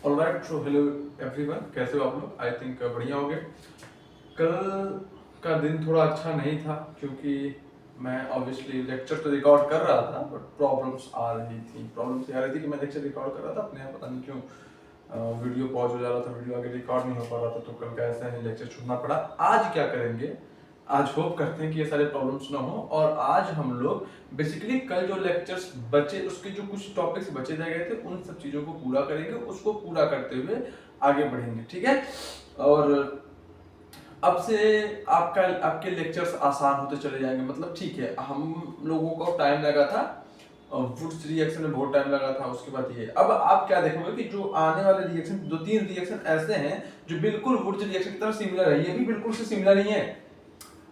Alright, so hello everyone, कैसे हो आप लोग? आई थिंक बढ़िया हो गए। कल का दिन थोड़ा अच्छा नहीं था क्योंकि मैं ऑब्वियसली लेक्चर तो रिकॉर्ड कर रहा था, बट प्रॉब्लम्स आ रही थी। प्रॉब्लम्स आ रही थी कि मैं लेक्चर रिकॉर्ड कर रहा था अपने आप, पता नहीं क्यों वीडियो पॉज हो जा रहा था, वीडियो आगे रिकॉर्ड नहीं हो पा रहा था, तो कल का ऐसा ही लेक्चर छूटना पड़ा। आज क्या करेंगे, आज होप करते हैं कि ये सारे प्रॉब्लम्स ना हो, और आज हम लोग बेसिकली कल जो लेक्चर्स बचे, उसके जो कुछ टॉपिक्स बचे रह गए थे, उन सब चीज़ों को पूरा करेंगे, उसको पूरा करते हुए आगे बढ़ेंगे, ठीक है। और अब से आपके लेक्चर्स आसान होते चले जाएंगे। मतलब ठीक है, हम लोगों को टाइम लगा था, वुड्स रिएक्शन में बहुत टाइम लगा था, उसके बाद ये अब आप क्या देखोगे कि जो आने वाले रिएक्शन, 2-3 रिएक्शन ऐसे हैं जो बिल्कुल वुड्स रिएक्शन की तरह सिमिलर है। ये भी बिल्कुल से सिमिलर ही है।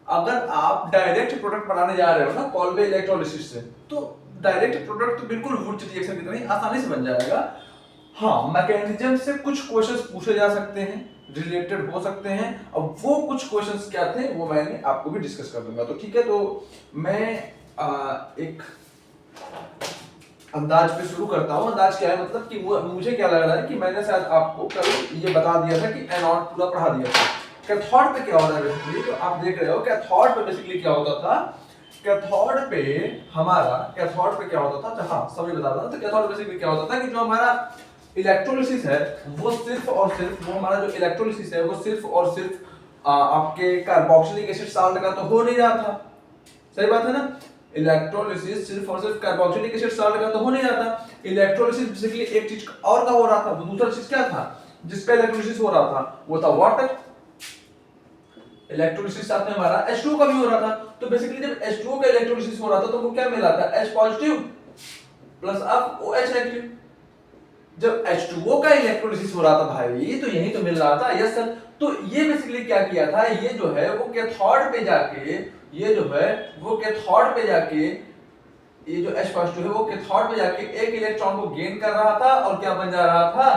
अगर आप डायरेक्ट प्रोडक्ट बनाने जा रहे हो ना कॉल्वे इलेक्ट्रोलिसिस से, तो डायरेक्ट प्रोडक्ट तो बिल्कुल वुड्स रिएक्शन की तरह ही आसानी से बन जाएगा। हाँ, मैकेनिज्म से कुछ क्वेश्चंस पूछे जा सकते हैं, रिलेटेड हो सकते हैं। अब वो कुछ क्वेश्चंस क्या थे वो मैंने आपको भी डिस्कस कर दूंगा, तो ठीक है। तो मैं एक अंदाज पे शुरू करता हूँ। अंदाज क्या है, मतलब कि मुझे क्या लग रहा है कि मैंने शायद आपको कल ये बता दिया था कि एनोड पूरा पढ़ा दिया था। कैथोड पे क्या होता है बेसिकली, तो आप देख रहे हो कैथोड पे बेसिकली क्या होता था। कैथोड पे क्या होता था, हाँ सभी बता रहा हूँ। तो कैथोड बेसिकली क्या होता था कि जो हमारा इलेक्ट्रोलिसिस है वो सिर्फ और सिर्फ, वो हमारा जो इलेक्ट्रोलिसिस है वो सिर्फ और सिर्फ आपके कार्बोक्सिलिक एसिड साल्ट का तो हो नहीं रहा था। सही बात है ना। इलेक्ट्रोलिसिस सिर्फ और सिर्फ कार्बोक्सिलिक एसिड साल्ट का तो हो नहीं रहा था। इलेक्ट्रोलिसिस बेसिकली एक चीज और का हो रहा था। वो दूसरा चीज क्या था जिसका इलेक्ट्रोलिसिस हो रहा था, वो था वाटर। इलेक्ट्रोलिसिस साथ में हमारा H2O का भी हो रहा था। तो बेसिकली जब H2O का इलेक्ट्रोलिसिस हो रहा था तो वो क्या मिला था, H पॉजिटिव प्लस अब OH नेगेटिव। जब H2O का इलेक्ट्रोलिसिस हो रहा था भाई, तो यही तो मिल रहा था। Yes sir. तो ये बेसिकली क्या किया था, ये जो है वो कैथोड पे जाके, ये जो है वो कैथोड पे जाके, ये जो H पॉजिटिव है वो कैथोड पे जाके एक इलेक्ट्रॉन को गेन कर रहा था, और क्या बन जा रहा था,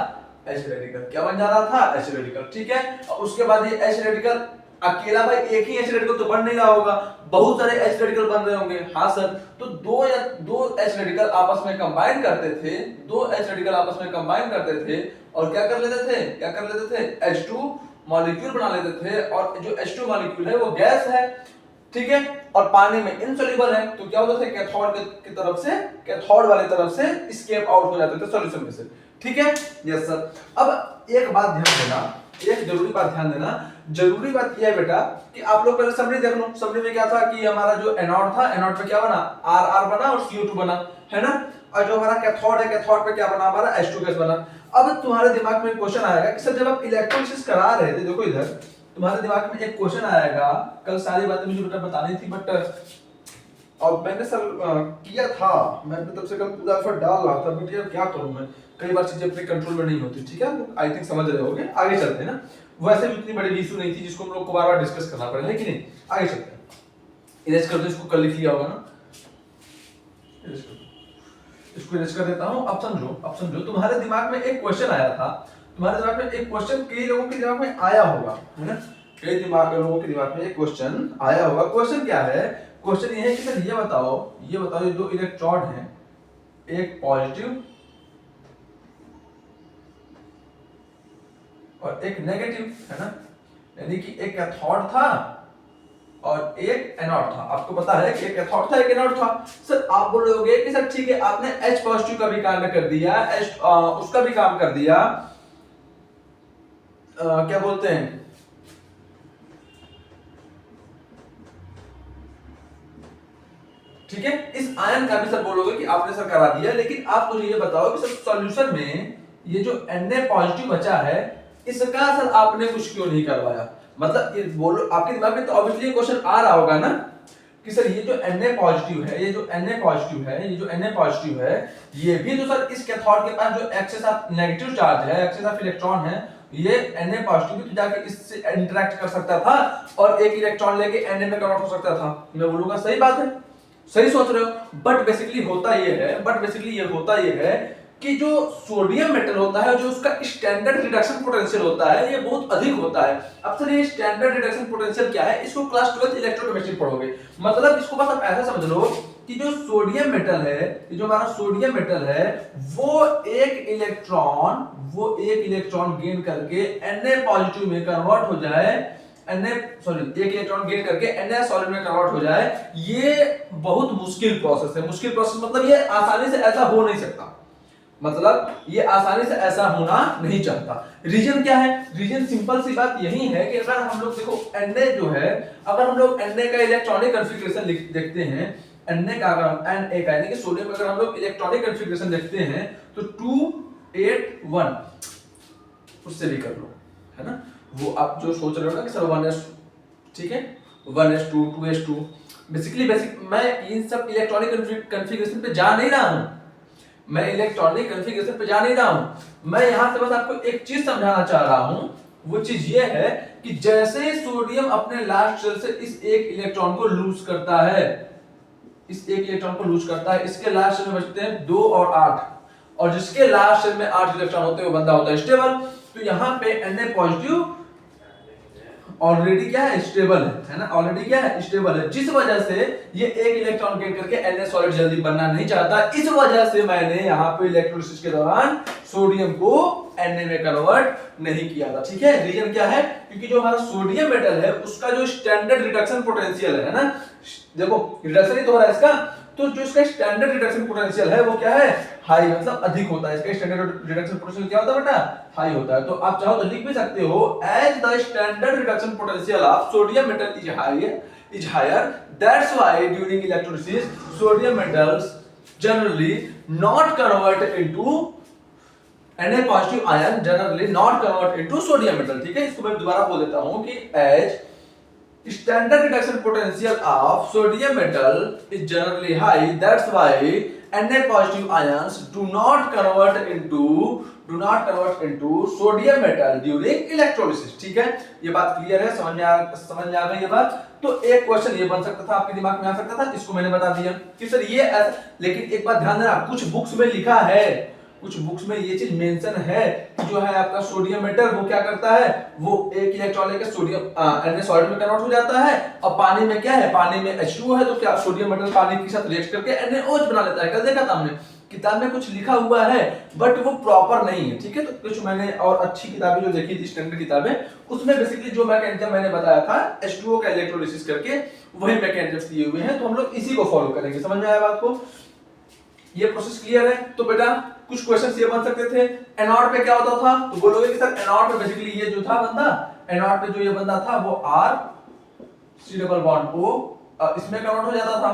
H रेडिकल। क्या बन जा रहा था, H रेडिकल, ठीक है। और उसके बाद ये H रेडिकल अकेला भाई एक ही H रेडिकल तो बन नहीं रहा होगा, बहुत सारे H रेडिकल बन रहे होंगे। हाँ सर। तो दो H रेडिकल आपस में कंबाइन करते थे, दो H रेडिकल आपस में कंबाइन करते थे, और क्या कर लेते थे, H2 मॉलिक्यूल बना लेते थे। और जो H2 मॉलिक्यूल है वो गैस है, ठीक है, और पानी में इनसोल्यूबल है। तो क्या होता था, कैथोड की तरफ से, कैथोड वाली तरफ से स्केप आउट हो जाते थे सॉल्यूशन में से, ठीक है। Yes sir. अब एक बात ध्यान देना, एक जरूरी बात ध्यान देना। जरूरी बात यह है बेटा कि आप लोग पहले समरी देख लो। समरी में क्या था कि हमारा जो एनोड था, एनोड पे क्या बना, आर बना और CO2 बना, है ना। और जो हमारा कैथोड है, कैथोड पे क्या बना, हमारा H2 गैस बना। अब तुम्हारे दिमाग में क्वेश्चन आएगा कि सर जब आप इलेक्ट्रोलिसिस करा रहे थे, देखो इधर तुम्हारे दिमाग में एक क्वेश्चन आएगा। कल सारी बातें मुझे बेटा बतानी थी, बट और मैंने सर किया था, मैं तब से कल पूरा एफर्ट डाल रहा था, बट यार क्या करूं मैं, कई बार चीजें अपने कंट्रोल में नहीं होती, ठीक है। आई थिंक समझ रहे होगे, आगे चलते हैं ना। वैसे भी इतनी बड़ी इशू नहीं थी जिसको हम लोग को बार-बार डिस्कस करना पड़े, है कि नहीं। आगे चलते हैं। इरेज कर दो इसको, कल लिख लिया होगा ना। इरेज कर दो, इसको इरेज कर देता हूं। अब समझो तुम्हारे दिमाग में एक क्वेश्चन आया था, तुम्हारे दिमाग में एक क्वेश्चन कई लोगों के दिमाग में आया होगा, है ना। कई लोगों के दिमाग में एक क्वेश्चन आया होगा। क्वेश्चन क्या है, क्वेश्चन ये है कि सर ये बताओ ये दो इलेक्ट्रॉन है, एक पॉजिटिव और एक नेगेटिव, है ना। यानी कि एक कैथोड था और एक एनोड था। आपको पता है कि एक कैथोड था, एक एनोड था। सर आप बोल रहे होगे कि सर ठीक है, आपने H पॉजिटिव का भी काम कर दिया, उसका भी काम कर दिया, क्या बोलते हैं, ठीक है, इस आयन का भी सर बोलोगे कि आपने सर करा दिया। लेकिन आप मुझे ये बताओ कि सर सॉल्यूशन में ये जो Na पॉजिटिव बचा है, इसका सर आपने कुछ क्यों नहीं करवाया। मतलब ये बोलो, आपके दिमाग में तो ऑब्वियसली क्वेश्चन आ रहा होगा ना कि सर ये जो Na पॉजिटिव है, ये जो Na पॉजिटिव है, ये भी तो सर इस कैथोड के पास जो एक्सेस ऑफ नेगेटिव चार्ज है, एक्सेस ऑफ इलेक्ट्रॉन है, ये Na पॉजिटिव भी तो जाके इससे इंटरेक्ट कर सकता था और एक इलेक्ट्रॉन लेके Na में कन्वर्ट हो सकता था। मैं बोलूंगा सही बात है, सही सोच रहे हो। बट बेसिकली होता ये है कि जो सोडियम मेटल होता है, जो उसका स्टैंडर्ड रिडक्शन पोटेंशियल होता है, ये बहुत अधिक होता है। अब सर ये स्टैंडर्ड रिडक्शन पोटेंशियल क्या है, इसको क्लास 12 इलेक्ट्रोकेमिस्ट्री पढ़ोगे। मतलब इसको बस आप ऐसा समझ लो कि जो सोडियम मेटल है, जो हमारा सोडियम मेटल है, वो एक इलेक्ट्रॉन गेन करके Na पॉजिटिव में कन्वर्ट हो जाए, एक इलेक्ट्रॉन गेन करके Na सॉलिड में कन्वर्ट हो जाए। ये बहुत मुश्किल प्रोसेस है। मुश्किल प्रोसेस मतलब ये आसानी से ऐसा हो नहीं सकता, मतलब ये आसानी से ऐसा होना नहीं चाहता। रीजन क्या है? रीजन सिंपल सी बात यही है कि अगर हम लोग देखो Na जो है, अगर हम लोग Na का इलेक्ट्रॉनिक कॉन्फ़िगरेशन देखते हैं, Na का अगर हम Na का यानी कि सोडियम का अगर हम लोग इलेक्ट्रॉनिक कॉन्फ़िगरेशन देखते हैं तो 281 उससे भी कर लो, है ना। वो आप जो सोच रहे हो ना कि सर 1s, ठीक है, 1s2 2s2, बेसिक मैं इन सब इलेक्ट्रॉनिक कॉन्फ़िगरेशन पे जा नहीं रहा हूं, मैं इलेक्ट्रॉनिक कॉन्फ़िगरेशन पे जा नहीं रहा हूं। मैं यहां से बस आपको एक चीज समझाना चाह रहा हूं, वो चीज ये है कि जैसे सोडियम अपने लास्ट शेल से इस एक इलेक्ट्रॉन को लूज करता है, इसके लास्ट शेल में बचते हैं 2 और 8, और जिसके लास्ट शेल में 8 इलेक्ट्रॉन होते हैं वो बंदा होता है स्टेबल। तो यहां पे Na पॉजिटिव ऑलरेडी क्या है? स्टेबल है ना, ऑलरेडी क्या है? स्टेबल है, जिस वजह से ये एक इलेक्ट्रॉन गेन करके Na सॉलिड जल्दी बनना नहीं चाहता। इस वजह से मैंने यहाँ पे इलेक्ट्रोलिसिस के दौरान सोडियम को Na में कन्वर्ट नहीं किया था, ठीक है। रीजन क्या है? क्योंकि जो हमारा सोडियम मेटल है उसका जो स्टैंडर्ड रिडक्शन पोटेंशियल है ना, देखो रिडक्शन ही तो हो रहा है इसका, तो जो इसका स्टैंडर्ड रिडक्शन पोटेंशियल है वो क्या है? हाई, मतलब अधिक होता है। इसका स्टैंडर्ड रिडक्शन पोटेंशियल क्या होता है बेटा? हाई होता है। तो आप चाहो तो लिख भी सकते हो as the standard reduction potential of sodium metal is higher, that's why during electrolysis sodium metals generally not convert into Na positive ion, generally not convert into sodium metal, ठीक है। इसको मैं दोबारा बोल देता हूं कि as standard reduction potential of sodium metal is generally high, that's why Na positive ions do not convert into sodium metal during electrolysis, ठीक है। ये बात क्लियर है, समझ में आ गई ये बात। तो एक क्वेश्चन ये बन सकता था, आपके दिमाग में आ सकता था, इसको मैंने बता दिया कि सर ये ऐसा, लेकिन एक बात ध्यान देना, कुछ बुक्स में लिखा है, कुछ बुक्स में ये चीज मेंशन है कि जो है आपका सोडियम मेटल वो क्या करता है, वो एक इलेक्ट्रॉन लेकर सोडियम Na सॉलिड में कन्वर्ट हो जाता है, और पानी में क्या है? पानी में H2O है, तो क्या सोडियम मेटल पानी के साथ रिएक्ट करके NaOH बना लेता है। कल देखा था हमने, किताब में कुछ लिखा हुआ है बट वो प्रॉपर नहीं है, ठीक है। तो कुछ मैंने और अच्छी किताबें जो देखी थी, स्टैंडर्ड किताबें, उसमें बेसिकली जो मैकेनिज्म मैंने बताया था H2O का इलेक्ट्रोलिसिस करके, वही मैकेनिज्म दिए हुए हैं, तो हम लोग इसी को फॉलो करेंगे। समझ में आया बात को? ये प्रोसेस क्लियर है? तो बेटा कुछ क्वेश्चंस ये बन सकते थे, एनोड पे क्या होता था, तो बोलोगे कि सर एनोड पे बेसिकली ये जो था बंदा, एनोड पे जो ये बंदा था वो R C double bond O इसमें कन्वर्ट हो जाता था,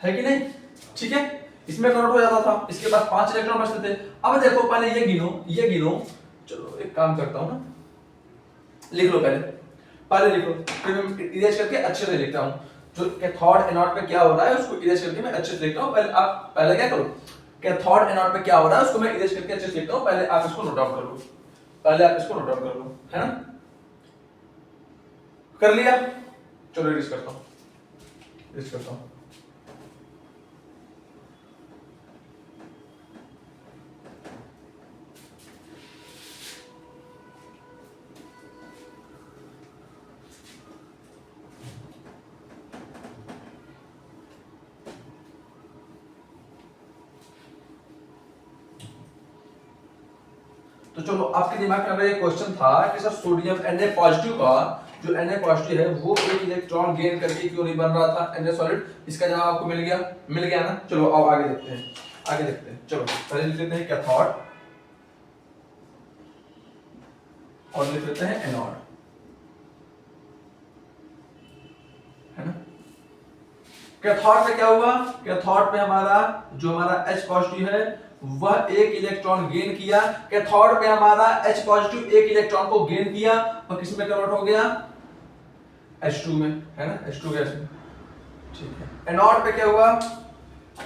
है कि नहीं, ठीक है, इसमें कन्वर्ट हो जाता था। इसके बाद 5 इलेक्ट्रॉन बचते थे। अब देखो पहले ये गिनो, चलो एक काम करता हूं ना, लिख लो पहले लिख लो, फिर मैं इरेज करके अच्छे से लिखता हूं। जो कैथोड एनोड पे क्या हो रहा है उसको इरेज करके मैं अच्छे से लिखता हूं। पहले आप क्या करो, कैथोड एनोड पे क्या हो रहा है उसको मैं इरेज करके अच्छे से लिखता हूं। पहले आप इसको नोट डाउन कर लो, है ना, कर लिया। चलो इरेज करता हूं। तो चलो आपके दिमाग में अगर ये क्वेश्चन था कि सर सोडियम Na पॉजिटिव का जो Na पॉजिटिव है वो एक इलेक्ट्रॉन गेन करके क्यों नहीं बन रहा था Na सॉलिड, इसका जवाब आपको मिल गया ना। चलो अब आगे देखते हैं। चलो पहले लिख लेते हैं कैथोड और लिख लेते हैं एनोड, है ना। कैथोड पे क्या हुआ? कैथोड पे हमारा H पॉजिटिव है वह एक इलेक्ट्रॉन गेन किया। कैथोड पे हमारा H पॉजिटिव एक इलेक्ट्रॉन को गेन किया और किस में कन्वर्ट हो गया? H2 में, है ना, H2 गैस में, ठीक है। एनोड पे क्या हुआ?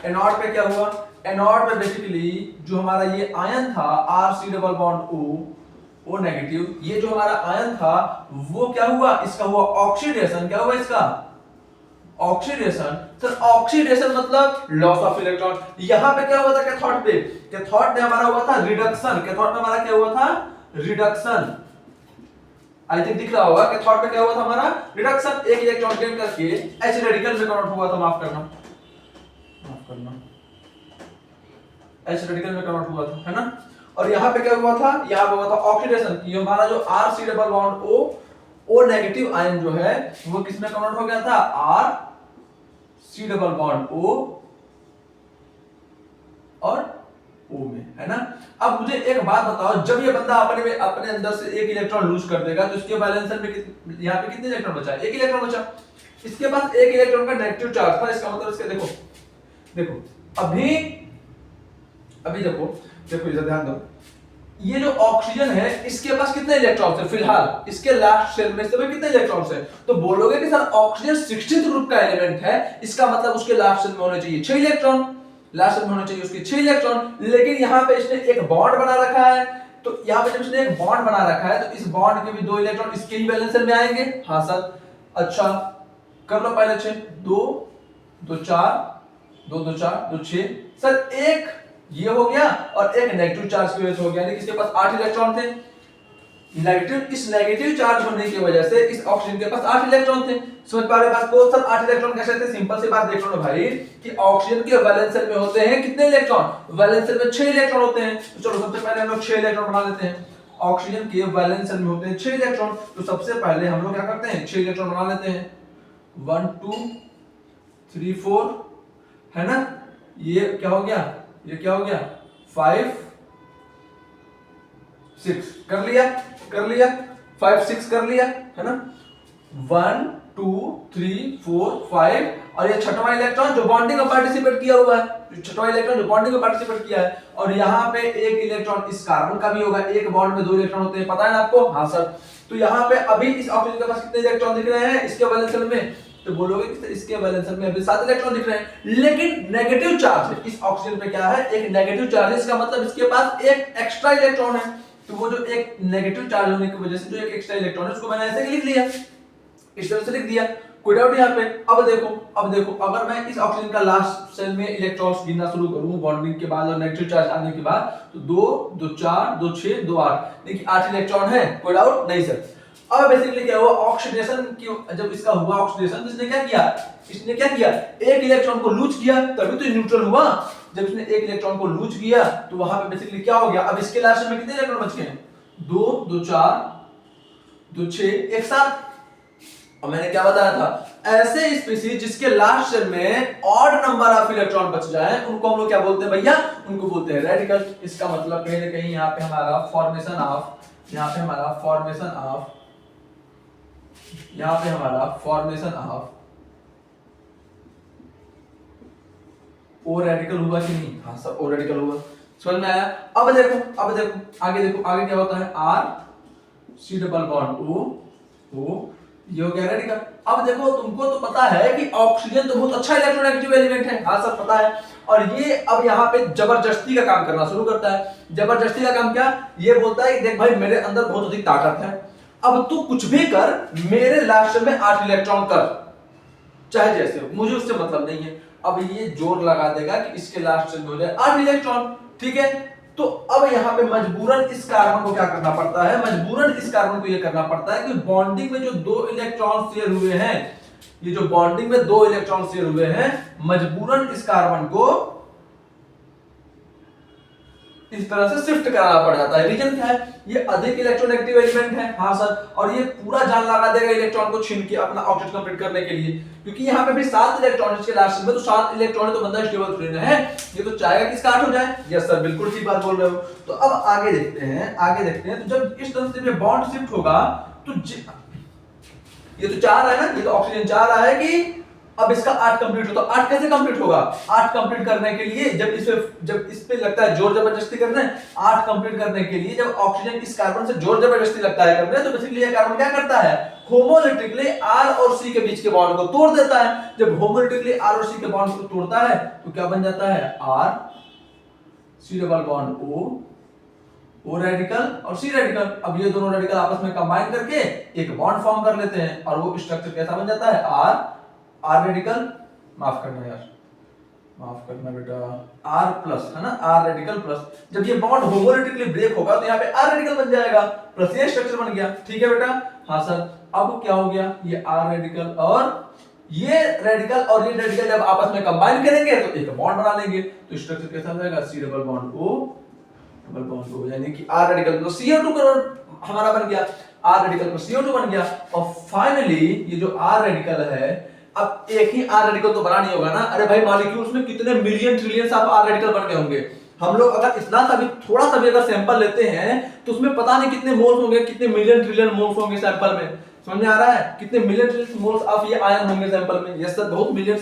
एनोड पे बेसिकली जो हमारा ये आयन था RC double bond O negative, ये जो हमारा आयन था वो क्या हुआ? इसका हुआ ऑक्सीडेशन। क्या हुआ इसका? ऑक्सीडेशन। सर ऑक्सीडेशन मतलब लॉस ऑफ इलेक्ट्रॉन। यहां पे क्या हुआ था कैथोड पे हमारा हुआ था रिडक्शन। कैथोड पे हमारा क्या हुआ था? रिडक्शन। आई थिंक दिख रहा होगा, कैथोड पे क्या हुआ था हमारा? रिडक्शन। एक इलेक्ट्रॉन गेन करके H रेडिकल में कन्वर्ट हुआ था, माफ करना, करना, एच रेडिकल में कन्वर्ट हुआ था, है ना। और यहाँ पे क्या हुआ था, यहाँ पे हुआ था ऑक्सीडेशन, ये हमारा जो R C double bond O negative ion जो है वो किस में कन्वर्ट हो गया था, R C double bond O और ओ में, है ना। अब मुझे एक बात बताओ, जब ये बंदा अपने अंदर से एक इलेक्ट्रॉन लूज कर देगा तो इसके वैलेंस में यहाँ पे कितने इलेक्ट्रॉन बचा, एक इलेक्ट्रॉन बचा। इसके पास एक इलेक्ट्रॉन का नेगेटिव चार्ज था, इसका मतलब इसके देखो अभी देखो इधर ध्यान दो, ये जो ऑक्सीजन है इसके पास कितने इलेक्ट्रॉन्स है, फिलहाल इसके लास्ट शेल में से कितने इलेक्ट्रॉन्स है, तो बोलोगे कि सर ऑक्सीजन 16th ग्रुप का एलिमेंट है, इसका मतलब उसके लास्ट शेल में होने चाहिए 6 इलेक्ट्रॉन, लास्ट शेल में होने चाहिए उसके 6 इलेक्ट्रॉन, लेकिन यहाँ पे इसने एक बॉन्ड बना रखा है, तो यहाँ पे जब इसने एक बॉन्ड बना रखा है तो इस बॉन्ड के भी 2 इलेक्ट्रॉन इसके ही वैलेंस शेल में आएंगे। हाँ सर, अच्छा कर लो पहले 6, 2 2 4 2 2 4 2 6, सर एक ये हो गया और एक नेगेटिव चार्ज की वजह से हो गया, यानी इसके पास 8 इलेक्ट्रॉन थे। इस नेगेटिव चार्ज होने की वजह से इस ऑक्सीजन के पास 8 इलेक्ट्रॉन थे। समझ पा रहे बात को, सर 8 इलेक्ट्रॉन कैसे थे, सिंपल सी बात देख लो ना भाई कि ऑक्सीजन के वैलेंस शेल में होते हैं कितने इलेक्ट्रॉन, वैलेंस शेल में 6 इलेक्ट्रॉन होते हैं। तो चलो सबसे पहले हम लोग 6 इलेक्ट्रॉन बना लेते हैं, ऑक्सीजन के वैलेंस शेल में होते हैं 6 इलेक्ट्रॉन, तो सबसे पहले हम लोग क्या करते हैं 6 इलेक्ट्रॉन बना लेते हैं, 1 2 3 4, है ना। ये क्या हो गया 5 6 कर लिया 5 6 कर लिया, है ना। 1 2 3 4 5, और ये छठवां इलेक्ट्रॉन जो बॉन्डिंग में पार्टिसिपेट किया हुआ है, और यहाँ पे एक इलेक्ट्रॉन इस कार्बन का भी होगा, एक बॉन्ड में 2 इलेक्ट्रॉन होते हैं, पता है ना आपको। हाँ सर, तो यहाँ पे अभी इस ऑक्सीजन के पास कितने इलेक्ट्रॉन दिख रहे हैं इसके वैलेंस शेल में, तो बोलोगे कि इसके वैलेंस शेल में अभी 7 इलेक्ट्रॉन दिख रहे हैं, लेकिन नेगेटिव चार्ज है इस ऑक्सीजन पे, क्या है एक नेगेटिव चार्ज है, इसका मतलब इसके पास एक एक्स्ट्रा इलेक्ट्रॉन है, तो वो जो एक नेगेटिव चार्ज होने की वजह से जो एक एक्स्ट्रा इलेक्ट्रॉन है उसको मैंने ऐसे लिख लिया, इस तरह से लिख दिया, कोई डाउट यहाँ पे। अब देखो अगर मैं इस ऑक्सीजन का लास्ट शेल में इलेक्ट्रॉन्स गिनना शुरू करूं बॉन्डिंग के बाद और नेगेटिव चार्ज आने के बाद, तो 2 2 4 2 6 2 8, देखिए 8 इलेक्ट्रॉन है, कोई डाउट नहीं सर। अब बेसिकली क्या हुआ, ऑक्सीडेशन की जब इसका हुआ ऑक्सीडेशन, तो इसने क्या किया एक इलेक्ट्रॉन को लूज किया, तभी तो न्यूट्रल हुआ। जब इसने एक इलेक्ट्रॉन को लूज किया तो वहां पे बेसिकली क्या हो गया, अब इसके लास्ट में कितने इलेक्ट्रॉन बच गए, 2 2 4 2 6 एक साथ। और मैंने क्या बताया था, ऐसे स्पीशीज जिसके लास्ट शेल में ऑड नंबर ऑफ इलेक्ट्रॉन बच जाए उनको हम लोग क्या बोलते हैं भैया, उनको बोलते हैं रेडिकल। इसका मतलब कहीं ना कहीं यहाँ पे हमारा फॉर्मेशन ऑफ ओ रेडिकल हुआ कि नहीं। हाँ सर ओ रेडिकल हुआ, समझ में आया। अब देखो आगे क्या होता है, R C double bond O, ये हो गया रेडिकल। अब देखो तुमको तो पता है कि ऑक्सीजन तो बहुत अच्छा इलेक्ट्रोनेगेटिव एलिमेंट है, हाँ सर पता है, और ये अब यहाँ पे जबरदस्ती का काम करना शुरू करता है। जबरदस्ती का काम क्या, ये बोलता है कि देख भाई मेरे अंदर बहुत अधिक ताकत है, अब तू कुछ भी कर, मेरे लास्ट में 8 इलेक्ट्रॉन कर, चाहे जैसे हो, मुझे उससे मतलब नहीं है। अब ये जोर लगा देगा कि इसके लास्ट में हो जाए 8 इलेक्ट्रॉन, ठीक है। तो अब यहाँ पे मजबूरन इस कार्बन को क्या करना पड़ता है, ये करना पड़ता है कि बॉन्डिंग में जो 2 इलेक्ट्रॉन शेयर हुए हैं, ये जो बॉन्डिंग में 2 इलेक्ट्रॉन शेयर हुए हैं, मजबूरन इस कार्बन को इस तरह से शिफ्ट कराना पड़ जाता है। रीजन क्या है, ये अधिक इलेक्ट्रोनेगेटिव एलिमेंट है, हाँ सर, और ये पूरा जान लगा देगा इलेक्ट्रॉन को छीन के अपना ऑब्जेक्ट कंप्लीट करने के लिए, क्योंकि यहाँ पे भी 7 इलेक्ट्रॉन के लास्ट में, तो 7 इलेक्ट्रॉन तो बंदा स्टेबल फ्रेंड है, ये तो चाहेगा कि इसका 8 हो जाए। यस सर बिल्कुल ठीक बात बोल रहे हो। तो अब आगे देखते हैं, तो जब इस तरह से बॉन्ड शिफ्ट होगा तो ये तो 4 है ना, ये तो ऑक्सीजन 4 रहा है कि अब इसका 8 कंप्लीट होता, 8 कैसे कंप्लीट होगा, 8 कंप्लीट करने के लिए जब इस पे लगता है जोर जबरदस्ती करने, 8 कंप्लीट करने के लिए जब ऑक्सीजन इस कार्बन से जोर जबरदस्ती लगता है करने, तो बेसिकली ये कार्बन क्या करता है, होमोलिटिकली R और C के बीच के बॉन्ड को तोड़ देता है। जब होमोलिटिकली R और C के बॉन्ड को तोड़ता है तो क्या बन जाता है, R C double bond O radical और C रेडिकल। अब ये दोनों रेडिकल आपस में कंबाइन करके एक बॉन्ड फॉर्म कर लेते हैं, और वो स्ट्रक्चर कैसा बन जाता है, R रेडिकल, माफ करना बेटा, R प्लस, है ना, R रेडिकल प्लस। जब ये बॉन्ड होमोलिटिकली ब्रेक होगा तो यहाँ पे R रेडिकल बन जाएगा, प्लस ये स्ट्रक्चर बन गया, ठीक है बेटा। हाँ सर, अब क्या हो गया, ये R रेडिकल और ये रेडिकल और ये रेडिकल जब आपस में कंबाइन करेंगे तो एक बॉन्ड बना लेंगे। तो स्ट्रक्चर कैसा हो जाएगा, C double bond O double bond O, यानी कि R रेडिकल तो CO2 का हमारा बन गया, R रेडिकल तो CO2 बन गया। और फाइनली ये जो R रेडिकल है, अब एक ही R रेडिकल तो बना नहीं होगा ना, अरे भाई मॉलिक्यूल्स में कितने million trillion of R radical बन गए होंगे। हम लोग अगर इतना सा भी थोड़ा सा भी अगर सैंपल लेते हैं तो उसमें पता नहीं कितने मोल्स होंगे, कितने मिलियन ट्रिलियन मोल्स होंगे सैंपल में। समझ में आ रहा है, कितने मिलियन ट्रिलियन मोल्स ऑफ ये आयन होंगे सैंपल में। यस सर, बहुत मिलियन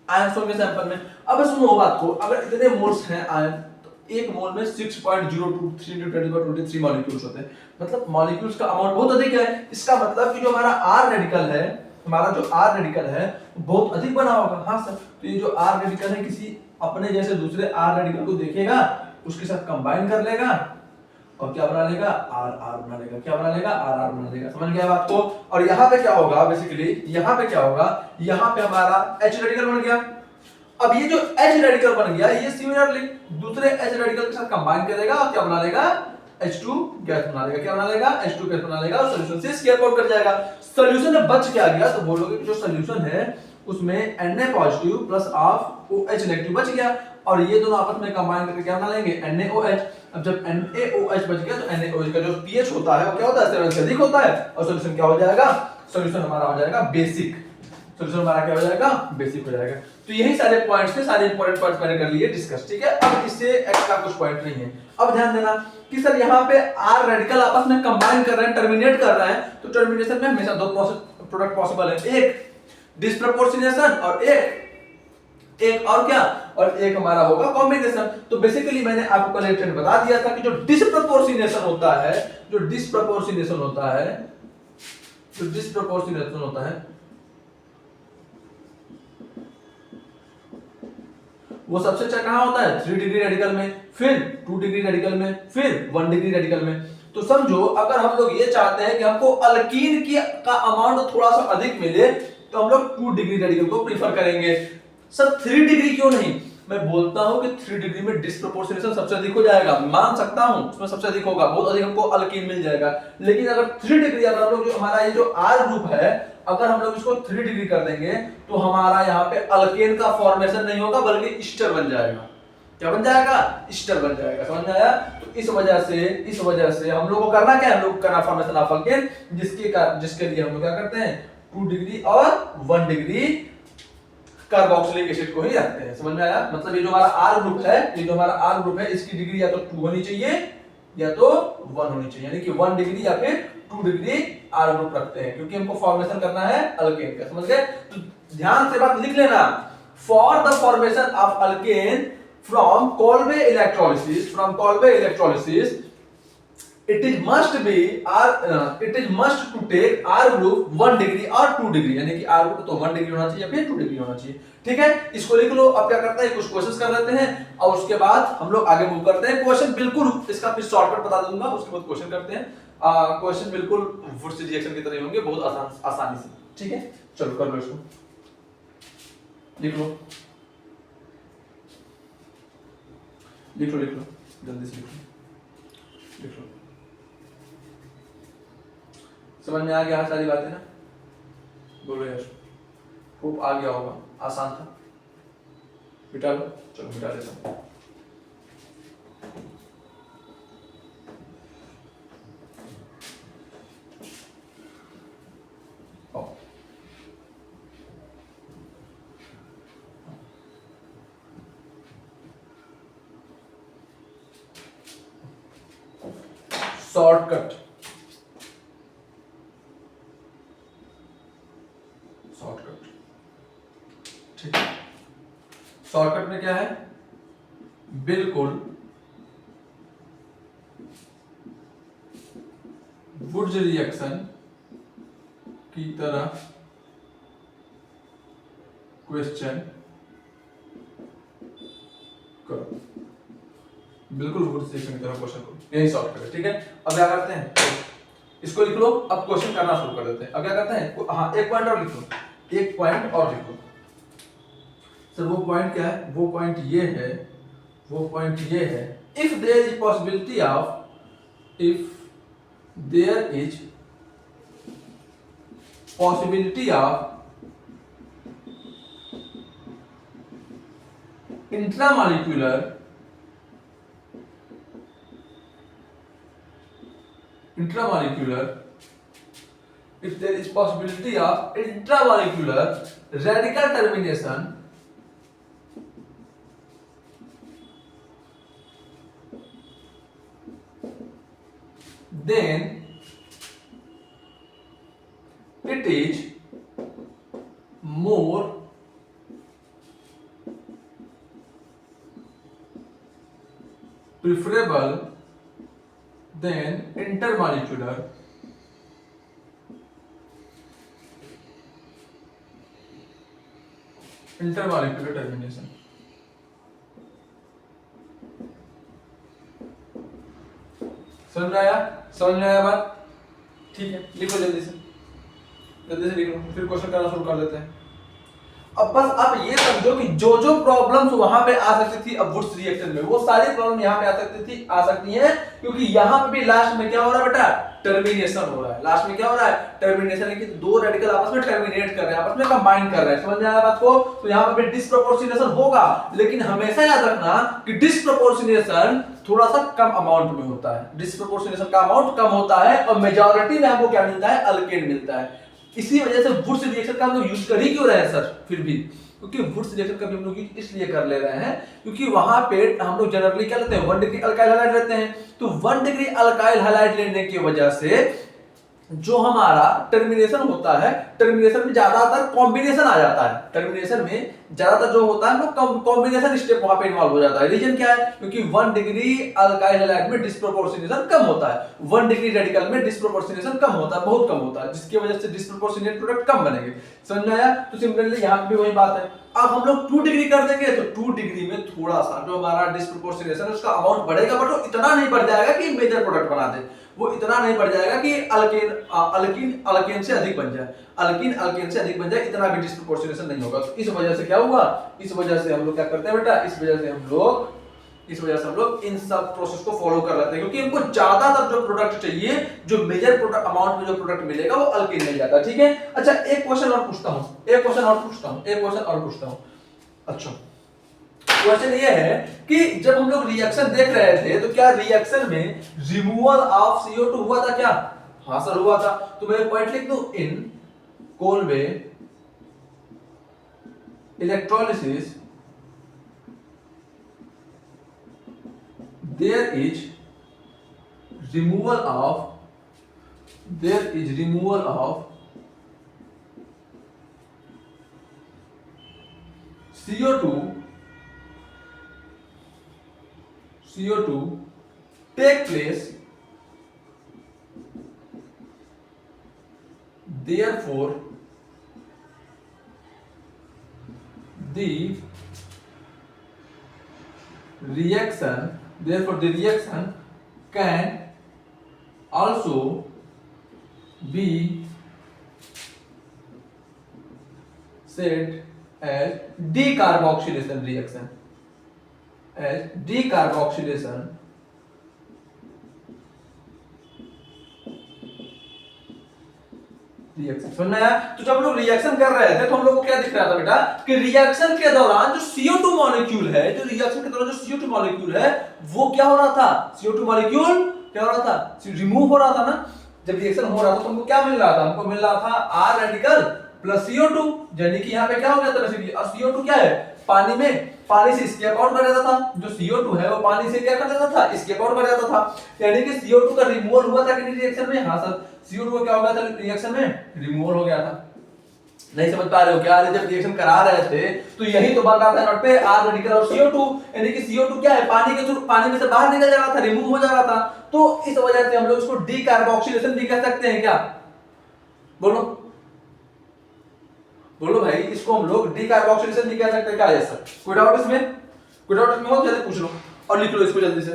आयंस होंगे सैंपल में। अब सुनो बात को, अगर इतने मोल्स हैं आयन, तो एक मोल में 6.023 × 10⁻23 मॉलिक्यूल्स होते हैं। मतलब मॉलिक्यूल्स का अमाउंट बहुत अधिक है। इसका मतलब कि जो हमारा R रेडिकल है, हमारा जो R रेडिकल है बहुत अधिक बना होगा। हाँ सर, तो ये जो R रेडिकल है किसी अपने जैसे दूसरे R रेडिकल को देखेगा, उसके साथ कंबाइन कर लेगा और क्या बना लेगा, R बना लेगा। क्या बना लेगा, R बना लेगा। समझ गया बात को। और यहाँ पे क्या होगा, बेसिकली यहाँ पे क्या होगा, यहाँ पे हमारा H रेडिकल बन गया। अब ये जो H रेडिकल बन गया, ये सिमिलरली दूसरे H रेडिकल के साथ कंबाइन करेगा और क्या बना लेगा, H2 गैस बना लेगा। क्या बना लेगा, H2 गैस बना लेगा और सॉल्यूशन से स्केप आउट कर जाएगा। सॉल्यूशन में बच क्या गया, तो बोलोगे कि जो सॉल्यूशन है उसमें Na positive plus of OH negative बच गया और ये दोनों आपस में कंबाइन करके क्या बना लेंगे, NaOH। अब जब NaOH बच गया तो NaOH का जो pH होता है वो क्या होता है, 7 से अधिक होता है और सॉल्यूशन क्या हो जाएगा, सॉल्यूशन हमारा हो जाएगा बेसिक। सॉल्यूशन हमारा क्या हो जाएगा, बेसिक हो जाएगा। तो यही सारे पॉइंट्स थे, सारे इंपॉर्टेंट पॉइंट्स मैंने कर लिए डिस्कस। ठीक है, अब इससे एक्स्ट्रा कुछ पॉइंट नहीं है। अब ध्यान देना कि सर यहाँ पे R रेडिकल आपस में कंबाइन कर रहे हैं, टर्मिनेट कर रहे हैं, तो टर्मिनेशन में हमेशा दो प्रोडक्ट पॉसिबल है, एक डिस्प्रपोर्शनेशन और एक और क्या, और एक हमारा होगा कॉम्बिनेशन। तो बेसिकली मैंने आपको कल ट्रेंड बता दिया था कि जो डिस्प्रपोर्शनेशन होता है, जो डिस्प्रपोर्शनेशन होता है, जो डिस्प्रपोर्शनेशन होता है वो सबसे अच्छा कहां होता है, 3 डिग्री रेडिकल में, फिर 2 डिग्री रेडिकल में, फिर 1 डिग्री रेडिकल में। तो समझो अगर हम लोग ये चाहते हैं कि हमको अल्कीन की का अमाउंट थोड़ा सा अधिक मिले तो हम लोग 2 डिग्री रेडिकल को प्रीफर करेंगे। सर 3 डिग्री क्यों नहीं, मैं बोलता हूं कि 3 डिग्री में डिस्प्रोपोर्शनेशन सबसे अधिक हो जाएगा, मान सकता हूं उसमें सबसे अधिक होगा, बहुत अधिक हमको अल्कीन मिल जाएगा। लेकिन अगर 3 डिग्री, अगर हम लोग जो हमारा ये जो R ग्रुप है, अगर हम लोग इसको 3 डिग्री कर देंगे तो हमारा यहाँ पे अल्केन का फॉर्मेशन नहीं होगा बल्कि ईस्टर बन जाएगा। क्या बन जाएगा, ईस्टर बन जाएगा। समझ में आया। तो इस वजह से हम लोग को करना क्या है, हम लोग करना फॉर्मेशन ऑफ अल्केन, जिसके लिए हम लोग क्या करते हैं, 2 डिग्री और 1 डिग्री कार्बोक्सिलिक एसिड को ही रखते हैं। समझ में आया। मतलब ये जो हमारा R ग्रुप है, ये जो हमारा R ग्रुप है, इसकी डिग्री या तो 2 होनी चाहिए या तो 1 होनी चाहिए, यानी कि 1 डिग्री या फिर 2 डिग्री R ग्रुप रखते हैं क्योंकि हमको फॉर्मेशन करना है अल्केन का। समझ गए। तो ध्यान से बात लिख लेना, for the formation of alkane from Kolbe electrolysis it is must to take R group 1 degree और 2 डिग्री, यानी कि R ग्रुप तो 1 डिग्री होना चाहिए या फिर 2 डिग्री होना चाहिए। ठीक है, इसको लिख लो। अब क्या करते हैं, कुछ क्वेश्चंस कर लेते हैं और उसके बाद हम लोग आगे मूव करते हैं। क्वेश्चन बिल्कुल इसका फिर शॉर्टकट बता दूंगा, उसके बाद क्वेश्चन करते हैं। क्वेश्चन बिल्कुल वुड्स रिएक्शन की तरह होंगे, बहुत आसानी से। ठीक है, चलो कर लो, इसको लिख लो जल्दी से लिख लो। समझ में आ गया सारी बातें ना, बोलो यार, खूब आ गया होगा, आसान था। मिटा लो, चलो मिटा देता हूं। शॉर्टकट, ठीक है। शॉर्टकट में क्या है, बिल्कुल वुड्स रिएक्शन की तरह क्वेश्चन करो, बिल्कुल वुड्स रिएक्शन की तरह क्वेश्चन करो, यही शॉर्टकट है। ठीक है, अब क्या करते हैं, इसको लिख लो। अब क्वेश्चन करना शुरू कर देते हैं। अब क्या करते हैं, हाँ एक पॉइंट और लिख लो, एक पॉइंट और लिख लो। सर वो पॉइंट क्या है, वो पॉइंट ये है, if there is possibility of, if there is possibility of intramolecular if there is possibility of intramolecular radical termination, then it is more preferable than intermolecular termination. समझ में आया बात? ठीक है, लिखो जल्दी से लिखो, फिर क्वेश्चन करना शुरू कर देते हैं। अब बस आप ये समझो कि जो जो प्रॉब्लम्स वहां पे आ सकती थी अब वुड्स रिएक्शन में, वो सारी प्रॉब्लम यहाँ पे आ सकती हैं, क्योंकि यहाँ पे भी लास्ट में क्या हो रहा है बेटा? टर्मिनेशन हो रहा है। लास्ट में क्या हो रहा है? टर्मिनेशन है कि दो रेडिकल आपस में टर्मिनेट कर रहे हैं, आपस में कंबाइन कर रहे हैं। समझ में आया बात को? तो यहाँ पे डिस्प्रोपोर्शनेशन होगा, लेकिन हमेशा याद रखना कि डिस्प्रोपोर्शनेशन थोड़ा सा कम अमाउंट में होता है। डिस्प्रोपोर्शनेशन का अमाउंट कम होता है और मेजॉरिटी में हमको क्या मिलता है? अल्केन मिलता है। इसी वजह से वुड्स रिएक्शन का हम लोग यूज कर ही क्यों रहे हैं सर? फिर भी क्योंकि वुड्स रिएक्शन का भी हम लोग इसलिए कर ले रहे हैं क्योंकि वहां पे हम लोग जनरली क्या लेते हैं? 1 डिग्री अल्काइल हैलाइड लेते हैं। तो 1 डिग्री अल्काइल हैलाइड लेने की वजह से जो हमारा टर्मिनेशन होता है, टर्मिनेशन में ज्यादातर कॉम्बिनेशन आ जाता है। टर्मिनेशन में ज्यादातर जो होता है वो कॉम्बिनेशन स्टेप वहां पे इन्वॉल्व हो जाता है। रीजन क्या है? क्योंकि 1 डिग्री अल्काइल हैलाइड में डिस्प्रोपोर्शनेशन कम होता है, 1 डिग्री रेडिकल में डिस्प्रोपोर्शनेशन कम होता है, बहुत कम होता है, जिसकी वजह से डिस्प्रोपोर्शनेट प्रोडक्ट कम बनेंगे। समझ में आया? तो सिमिलरली यहां पे भी वही बात है। अब हम लोग 2 डिग्री कर देंगे तो 2 डिग्री में थोड़ा सा जो हमारा डिस्प्रोपोर्शनेशन है उसका अमाउंट बढ़ेगा, बट वो इतना नहीं बढ़ जाएगा कि मेजर प्रोडक्ट बना दे। वो इतना नहीं बढ़ जाएगा कि अल्केन से अधिक बन जाए, अल्केन से अधिक बन जाए, इतना भी डिस्प्रोपोर्शनेशन नहीं होगा। तो इस वजह से क्या हुआ? इस वजह से हम लोग क्या करते हैं बेटा? इस वजह से हम लोग इन सब प्रोसेस को फॉलो कर लेते हैं, क्योंकि हमको ज्यादातर जो प्रोडक्ट चाहिए, जो मेजर प्रोडक्ट अमाउंट में जो प्रोडक्ट मिलेगा वो अल्केन मिल जाता है। ठीक है, अच्छा एक क्वेश्चन और पूछता हूं। अच्छा क्वेश्चन ये है कि जब हम लोग रिएक्शन देख रहे थे तो क्या रिएक्शन में रिमूवल ऑफ CO2 हुआ था क्या? हाँ सर हुआ था। तो मैं पॉइंट लिख दूं, in Kolbe electrolysis there is removal of CO2 take place, therefore the reaction can also be said as decarboxylation reaction, सुनना है। तो जब लोग रिएक्शन कर रहे थे तो हम लोग को क्या दिख रहा था बेटा? कि रिएक्शन के दौरान जो CO2 मॉलिक्यूल है, वो क्या हो रहा था? CO2 मॉलिक्यूल क्या हो रहा था? रिमूव हो रहा था ना। जब रिएक्शन हो रहा था तो हमको क्या मिल रहा था? हमको मिल रहा था R रेडिकल प्लस CO2, यानी कि यहाँ पे क्या हो गया था बेसिकली? और CO2 क्या है? पानी से एस्केप आउट कर जाता था। जो CO2 है वो पानी से क्या कर जाता था? एस्केप आउट कर जाता था। यानी कि CO2 का रिमूवल हुआ था कि रिएक्शन में? हाँ सर, CO2 का क्या हो गया था रिएक्शन में? रिमूवल हो गया था। नहीं समझ पा रहे हो क्या? जब रिएक्शन करा रहे थे तो यही तो बन रहा था नोट पे, R रेडिकल और CO2, यानी कि CO2 क्या है? पानी में से बाहर निकल जा रहा था, रिमूव हो जा रहा था। तो इस वजह से हम लोग इसको डीकार्बोक्सिलेशन भी कह सकते हैं क्या? बोलो भाई, इसको हम लोग डीकार्बोक्सिलेशन भी कह सकते हैं क्या? Yes sir. कोई डाउट इसमें हो? जल्दी पूछ लो और लिख लो इसको जल्दी से।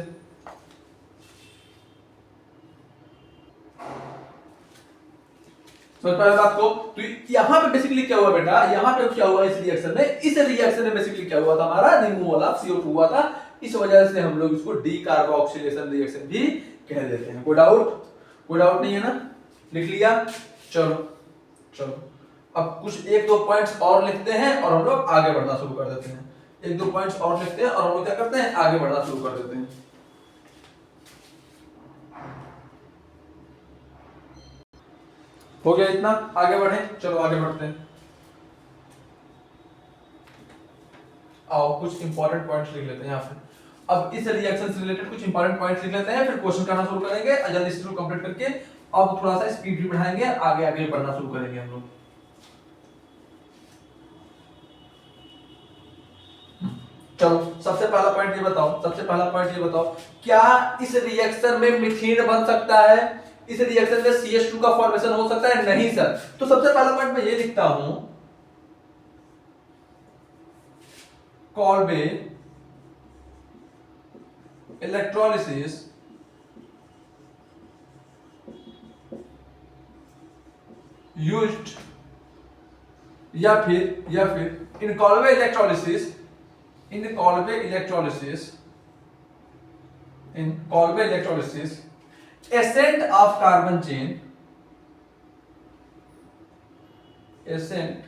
समझ पाए बात को? तो यहाँ पे बेसिकली क्या हुआ बेटा? यहाँ पे क्या हुआ इस रिएक्शन में बेसिकली क्या हुआ था? हमारा रिमूवल ऑफ CO2 हुआ था। इस वजह से हम लोग इसको डीकार्बोक्सिलेशन रिएक्शन भी कह देते हैं। कोई डाउट नहीं है ना? लिख लिया? चलो अब कुछ 1-2 पॉइंट्स और लिखते हैं और हम लोग आगे बढ़ना शुरू कर देते हैं। एक दो पॉइंट्स और लिखते हैं और हम लोग क्या करते हैं, आगे बढ़ना शुरू कर देते हैं। हो गया इतना, आगे बढ़े, चलो आगे बढ़ते हैं। आओ कुछ इंपॉर्टेंट पॉइंट्स लिख लेते हैं यहाँ पे। अब इस रिएक्शन से रिलेटेड कुछ इंपॉर्टेंट पॉइंट्स लिख लेते हैं, फिर क्वेश्चन करना शुरू करेंगे जल्दी से कंप्लीट करके। अब थोड़ा सा स्पीड भी बढ़ाएंगे, आगे आगे बढ़ना शुरू करेंगे हम लोग। चलो सबसे पहला पॉइंट ये बताओ, सबसे पहला पॉइंट ये बताओ, क्या इस रिएक्शन में मीथेन बन सकता है? इस रिएक्शन में CH2 का फॉर्मेशन हो सकता है? नहीं सर। तो सबसे पहला पॉइंट मैं ये लिखता हूं, कॉल्बे इलेक्ट्रोलिसिस यूज्ड, या फिर in Kolbe electrolysis, in Kolbe electrolysis ascent of carbon chain, ascent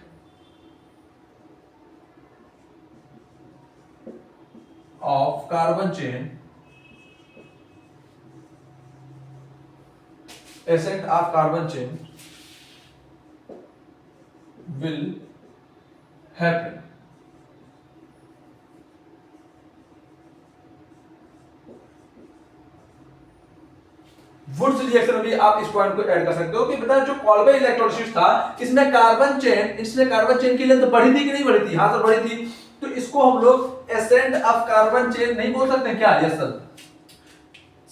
of carbon chain, ascent of carbon chain will happen Wurtz reaction में भी आप इस पॉइंट को ऐड कर सकते हो कि बेटा जो कॉल्बे इलेक्ट्रोलिसिस था, इसमें कार्बन चेन की लेंथ बढ़ी थी कि नहीं बढ़ी थी? हाँ सर बढ़ी थी। तो इसको हम लोग एसेंट ऑफ कार्बन चेन नहीं बोल सकते क्या? Yes sir.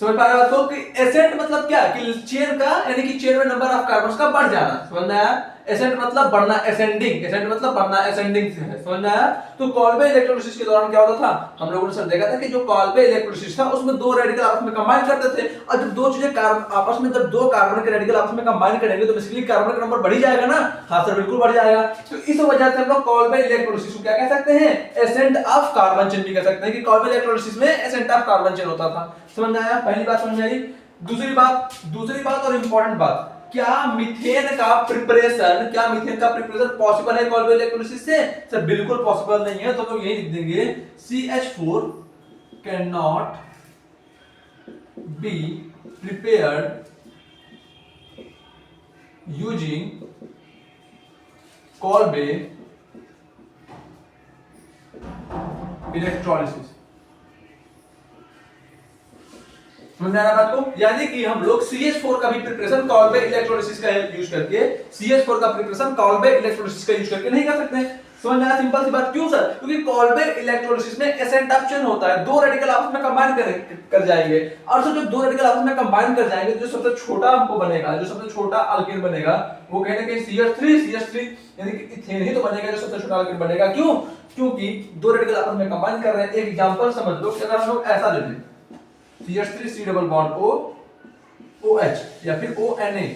समझ पा रहे हो तो कि एसेंट मतलब क्या, कि चेन का यानी कि चेन में नंबर ऑफ कार्बन्स का बढ़ जाना। समझ में आया? एसेंट मतलब बढ़ना, एसेंडिंग, एसेंट मतलब बढ़ना, एसेंडिंग से है। समझ में आया? तो कॉल्बे इलेक्ट्रोलिसिस के दौरान क्या होता था, हम लोगों ने सर देखा था कि जो कॉल्बे इलेक्ट्रोलिसिस था उसमें दो रेडिकल आपस में कंबाइन करते थे, और जब दो चीजें आपस में, जब दो कार्बन के रेडिकल आपस में कंबाइन करेंगे तो बेसिकली कार्बन का नंबर बढ़ जाएगा ना? हाँ सर बिल्कुल बढ़ जाएगा। तो इस वजह से हम लोग कॉल्बे इलेक्ट्रोलिसिस को क्या कह सकते हैं? एसेंट ऑफ कार्बन चेन भी कह सकते हैं कि कॉल्बे इलेक्ट्रोलिसिस में एसेंट ऑफ कार्बन चेन होता था। समझ में आया? पहली बात समझ में आई। दूसरी बात और इंपॉर्टेंट बात, क्या मीथेन का प्रिपरेशन पॉसिबल है कॉल्बे इलेक्ट्रोलिसिस से? सर बिल्कुल पॉसिबल नहीं है। तो हम लोग यही लिख देंगे CH4 can not be prepared using Kolbe electrolysis. समझ में आ रहा बात को? यानी कि हम लोग CH4 का भी प्रिपरेशन कॉल्बे इलेक्ट्रोलिसिस का यूज करके, CH4 का प्रिपरेशन कॉल्बे इलेक्ट्रोलिसिस का यूज करके नहीं कर सकते। समझ में आया? सिंपल सी बात। क्यों सर? क्योंकि कॉल्बे इलेक्ट्रोलिसिस में एसेंट ऑफ चेन होता है, दो रेडिकल आपस में कंबाइन कर जाएंगे, और जब दो रेडिकल आपस में कंबाइन कर जाएंगे तो जो सबसे छोटा हमको बनेगा, जो सबसे छोटा अल्केन बनेगा, वो कहीं ना कहीं CH3 यानी कि इथेन ही तो बनेगा, जो सबसे छोटा अल्केन बनेगा। क्यों? क्योंकि दो रेडिकल आपस में कंबाइन कर रहे हैं। एक एग्जांपल समझ लो कि अगर हम लोग ऐसा ले लें, CH3 C double bond O OH या फिर ONA,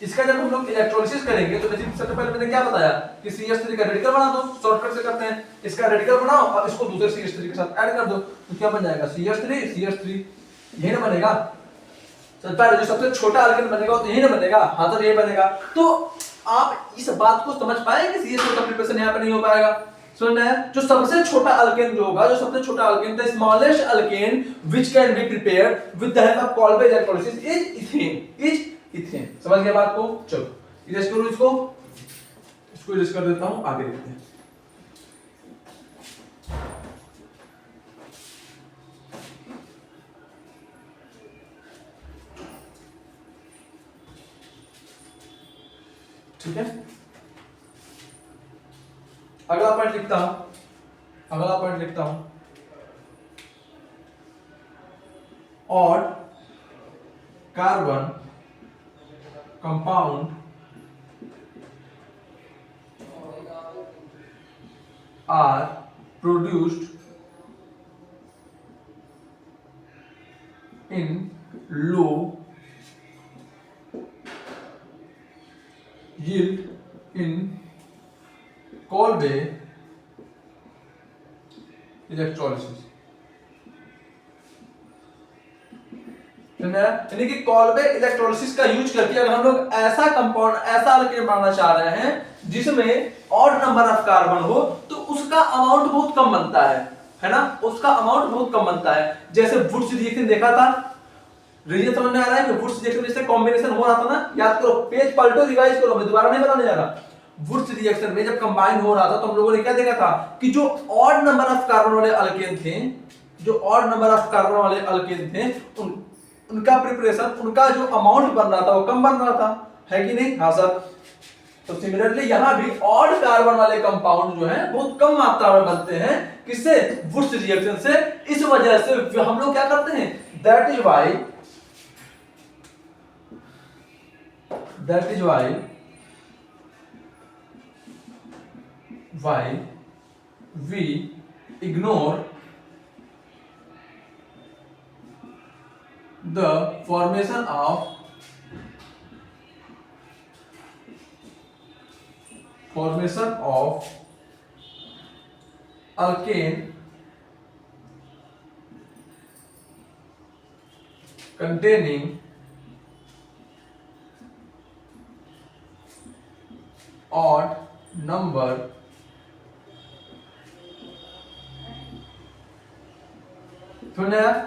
इसका जब हम लोग इलेक्ट्रोलिसिस करेंगे तो बेसिकली सबसे पहले मैंने क्या बताया कि CH3 का रेडिकल बना दो, शॉर्टकट से करते हैं। इसका रेडिकल बनाओ और इसको दूसरे CH3 के साथ ऐड कर दो, तो क्या बन जाएगा? CH3 यही ना बनेगा? सर पहले जो सबसे छोटा अल्केन बनेगा तो यही ना बनेगा? हाँ सर यही बनेगा। तो आप इस बात को समझ पाए कि CH4 का प्रिपरेशन यहाँ पे नहीं हो पाएगा। सुन रहे हैं? जो सबसे छोटा अल्केन जो होगा, जो सबसे छोटा alkane, the smallest alkane which can be prepared with the help of Kolbe electrolysis is ethane. समझ गए बात को? चलो इरेज करो इसको इरेज कर देता हूं, आगे देखते हैं। ठीक है, अगला पॉइंट लिखता हूं, odd carbon compound are produced in low yield in Kolbe electrolysis। यानी कि कॉल्बे इलेक्ट्रोलिसिस का यूज करके अगर हम लोग ऐसा कंपाउंड, ऐसा अल्केन बनाना चाह रहे हैं जिसमें ऑड नंबर ऑफ कार्बन हो तो उसका अमाउंट बहुत कम बनता है ना, उसका अमाउंट बहुत कम बनता है। जैसे वुड्स रिएक्शन देखा था, रीजन समझ में आ रहा है कि वुड्स रिएक्शन जैसे कॉम्बिनेशन हो रहा था ना, याद करो, पेज पलटो रिवाइज करो, मैं दोबारा नहीं बताने जा रहा। वुड्स रिएक्शन में जब कंबाइन हो रहा था तो हम लोगों ने क्या देखा था कि जो ऑड नंबर ऑफ कार्बन वाले अल्केन थे, जो ऑड नंबर ऑफ कार्बन वाले अल्केन थे, उनका प्रिपरेशन, उनका जो अमाउंट बन रहा था वो कम बन रहा था, है कि नहीं? हाँ सर। तो सिमिलरली यहां भी ऑड कार्बन वाले कंपाउंड जो है बहुत कम मात्रा में बनते हैं, किससे? वुड्स रिएक्शन से। इस वजह से हम लोग क्या करते हैं, that is why we ignore the formation of alkane containing odd number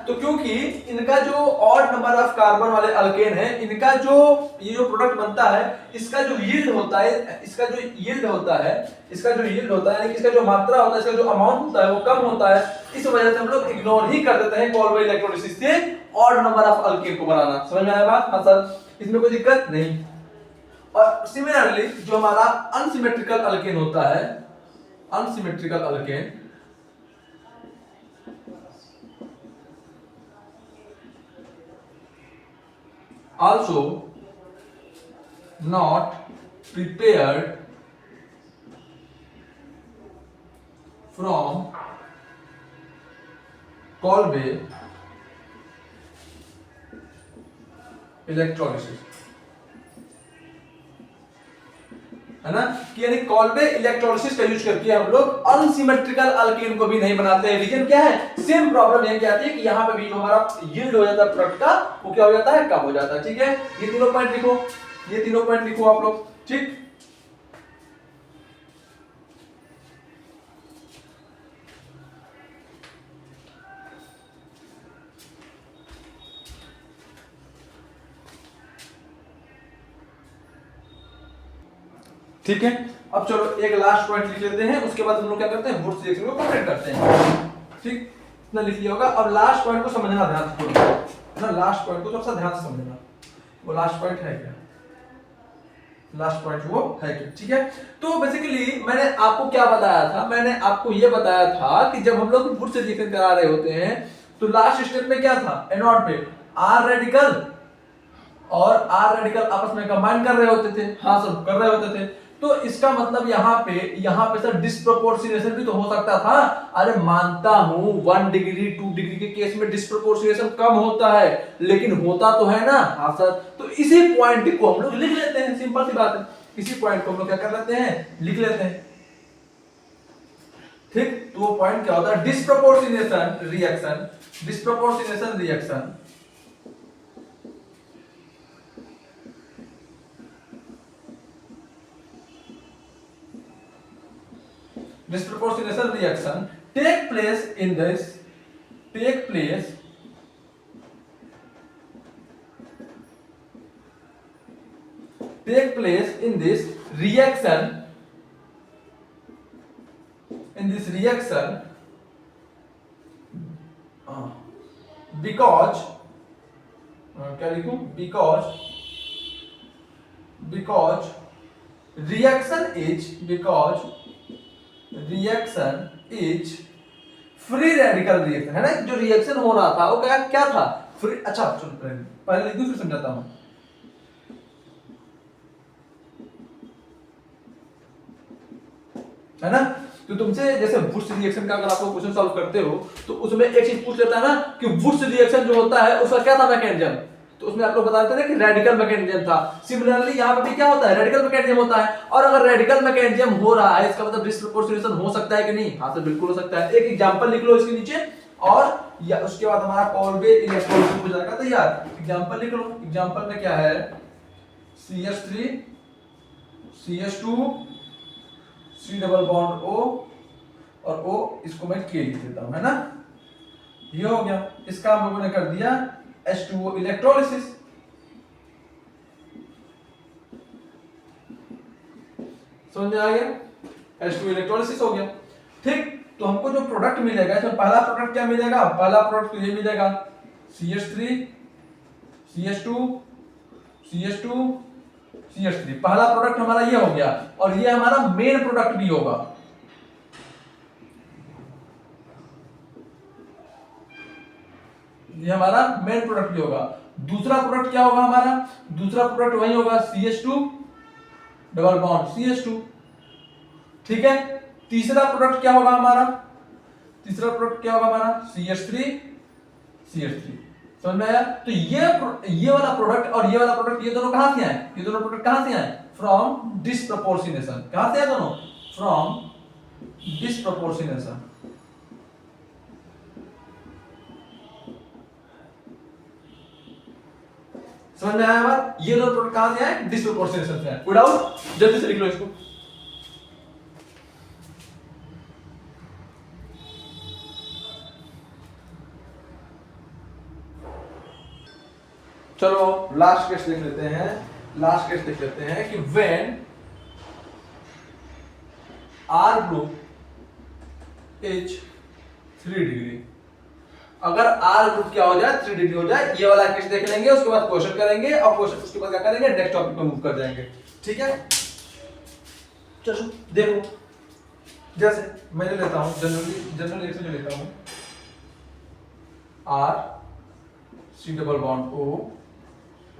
तो क्योंकि इनका जो ऑड नंबर ऑफ कार्बन वाले अल्केन है, इनका जो ये जो प्रोडक्ट बनता है, इसका जो यील्ड होता है, इसका जो यील्ड होता है यानी कि इसका जो मात्रा होता है, इसका जो अमाउंट होता है वो कम होता है। इस वजह से हम लोग इग्नोर ही कर देते हैं कोलबा इलेक्ट्रोलिसिस से ऑड नंबर ऑफ अल्केन को बनाना। समझ में आया बात? हाँ सर, इसमें कोई दिक्कत नहीं। और सिमिलरली जो हमारा अनसिमेट्रिकल अल्केन होता है, unsymmetrical alkane also not prepared from Kolbe electrolysis, है ना, कि यानी कॉल्बे इलेक्ट्रोलिसिस का यूज करके हम लोग अनसिमेट्रिकल अल्केन को भी नहीं बनाते हैं। रीजन क्या है? सेम प्रॉब्लम यही आती है कि यहाँ पे भी जो हमारा यील्ड हो जाता है प्रोडक्ट का, वो क्या हो जाता है? कम हो जाता है। ठीक है, ये तीनों पॉइंट लिखो, ये तीनों पॉइंट लिखो आप लोग। ठीक, ठीक है। अब चलो एक लास्ट पॉइंट लिख लेते हैं, उसके बाद हम लोग क्या करते हैं, वुड्स रिएक्शन को कंप्लीट करते हैं। ठीक, इतना लिख लिया होगा। अब लास्ट पॉइंट को समझना ध्यान से, ना लास्ट पॉइंट को थोड़ा सा ध्यान से समझना। वो लास्ट पॉइंट है क्या? लास्ट पॉइंट वो है क्या? ठीक है। तो बेसिकली मैंने आपको क्या बताया था? मैंने आपको ये बताया था कि जब हम लोग वुड्स रिएक्शन करा रहे होते हैं तो लास्ट स्टेप में क्या था? एनोड पे आर रेडिकल और आर रेडिकल आपस में कंबाइन कर रहे होते थे। हाँ सर, कर रहे होते थे। तो इसका मतलब यहाँ पे सर डिस्प्रोपोर्शनेशन भी तो हो सकता था। अरे मानता हूं 1 डिग्री 2 डिग्री के केस में डिस्प्रोपोर्शनेशन कम होता है, लेकिन होता तो है ना। हाँ सर, तो इसी पॉइंट को हम लोग लिख लेते हैं, सिंपल सी बात है। इसी पॉइंट को हम लोग क्या कर लेते हैं, लिख लेते हैं। ठीक, तो वो पॉइंट क्या होता है? Disproportionation reaction, disproportionation reaction disproportionation reaction take place in this take place in this reaction because क्या लिखूं? because reaction is free radical reaction, है ना। जो रिएक्शन हो रहा था वो क्या था? फ्री। अच्छा चलो पहले लिख दूं फिर समझाता हूं। है ना, तो तुमसे जैसे वुड्स रिएक्शन का अगर आप लोग क्वेश्चन सॉल्व करते हो तो उसमें एक चीज पूछ लेता है ना कि वुड्स रिएक्शन जो होता है उसका क्या था मैकेनिज्म, तो उसमें आप लोग बता देते हैं कि रेडिकल मैकेनिज्म था। सिमिलरली यहाँ पे भी क्या होता है? रेडिकल मैकेनिज्म होता है। और अगर रेडिकल मैकेनिज्म हो रहा है इसका मतलब डिस्प्रोपोर्शनेशन हो सकता है कि नहीं? हाँ सर, बिल्कुल हो सकता है। एक एग्जांपल लिख लो इसके नीचे और या उसके बाद हमारा कोलबे इलेक्ट्रोलिसिस हो जाएगा तैयार। एग्जांपल लिख लो। एग्जांपल में क्या है? CH3 CH2 C double bond O और O इसको मैं K लिख देता हूं, है ना। ये हो गया, इसका हम लोगों ने कर दिया H2O इलेक्ट्रोलिसिस। समझ में आ गया, H2O इलेक्ट्रोलिसिस हो गया। ठीक, तो हमको जो प्रोडक्ट मिलेगा, इसमें पहला प्रोडक्ट क्या मिलेगा, पहला प्रोडक्ट तो ये मिलेगा CH3 CH2 CH2 CH3, पहला प्रोडक्ट हमारा ये हो गया, और ये हमारा मेन प्रोडक्ट भी होगा। ये हमारा मेन प्रोडक्ट भी होगा। दूसरा प्रोडक्ट क्या होगा हमारा, दूसरा प्रोडक्ट वही होगा CH2 डबल बॉन्ड CH2, ठीक है। तीसरा प्रोडक्ट क्या होगा हमारा, तीसरा प्रोडक्ट क्या होगा हमारा CH3 CH3। समझ में आया। तो ये वाला प्रोडक्ट और ये वाला प्रोडक्ट, ये दोनों कहां से आए, ये दोनों प्रोडक्ट कहां से आए, फ्रॉम डिस्प्रपोर्शनेशन। कहां से आए दोनों, फ्रॉम डिस्प्रपोर्शनेशन। समझ में आया बात, ये दोनों प्रोडक्ट कहां से आए, डिस्प्रपोर्शनेशन से आए। कोई डाउट, जल्दी से लिख लो इसको। चलो लास्ट केस लिख लेते हैं, लास्ट केस लिख लेते हैं कि when R group is 3 degree, अगर R ग्रुप क्या हो जाए, 3 डिग्री हो जाए। ये वाला केस देख लेंगे, उसके बाद क्वेश्चन करेंगे, और क्वेश्चन उसके बाद क्या करेंगे, नेक्स्ट टॉपिक पे मूव कर जाएंगे, ठीक है। चलो देखो, जैसे मैं लेता हूं जनरल रिएक्शन जो लेता हूं, R C double bond O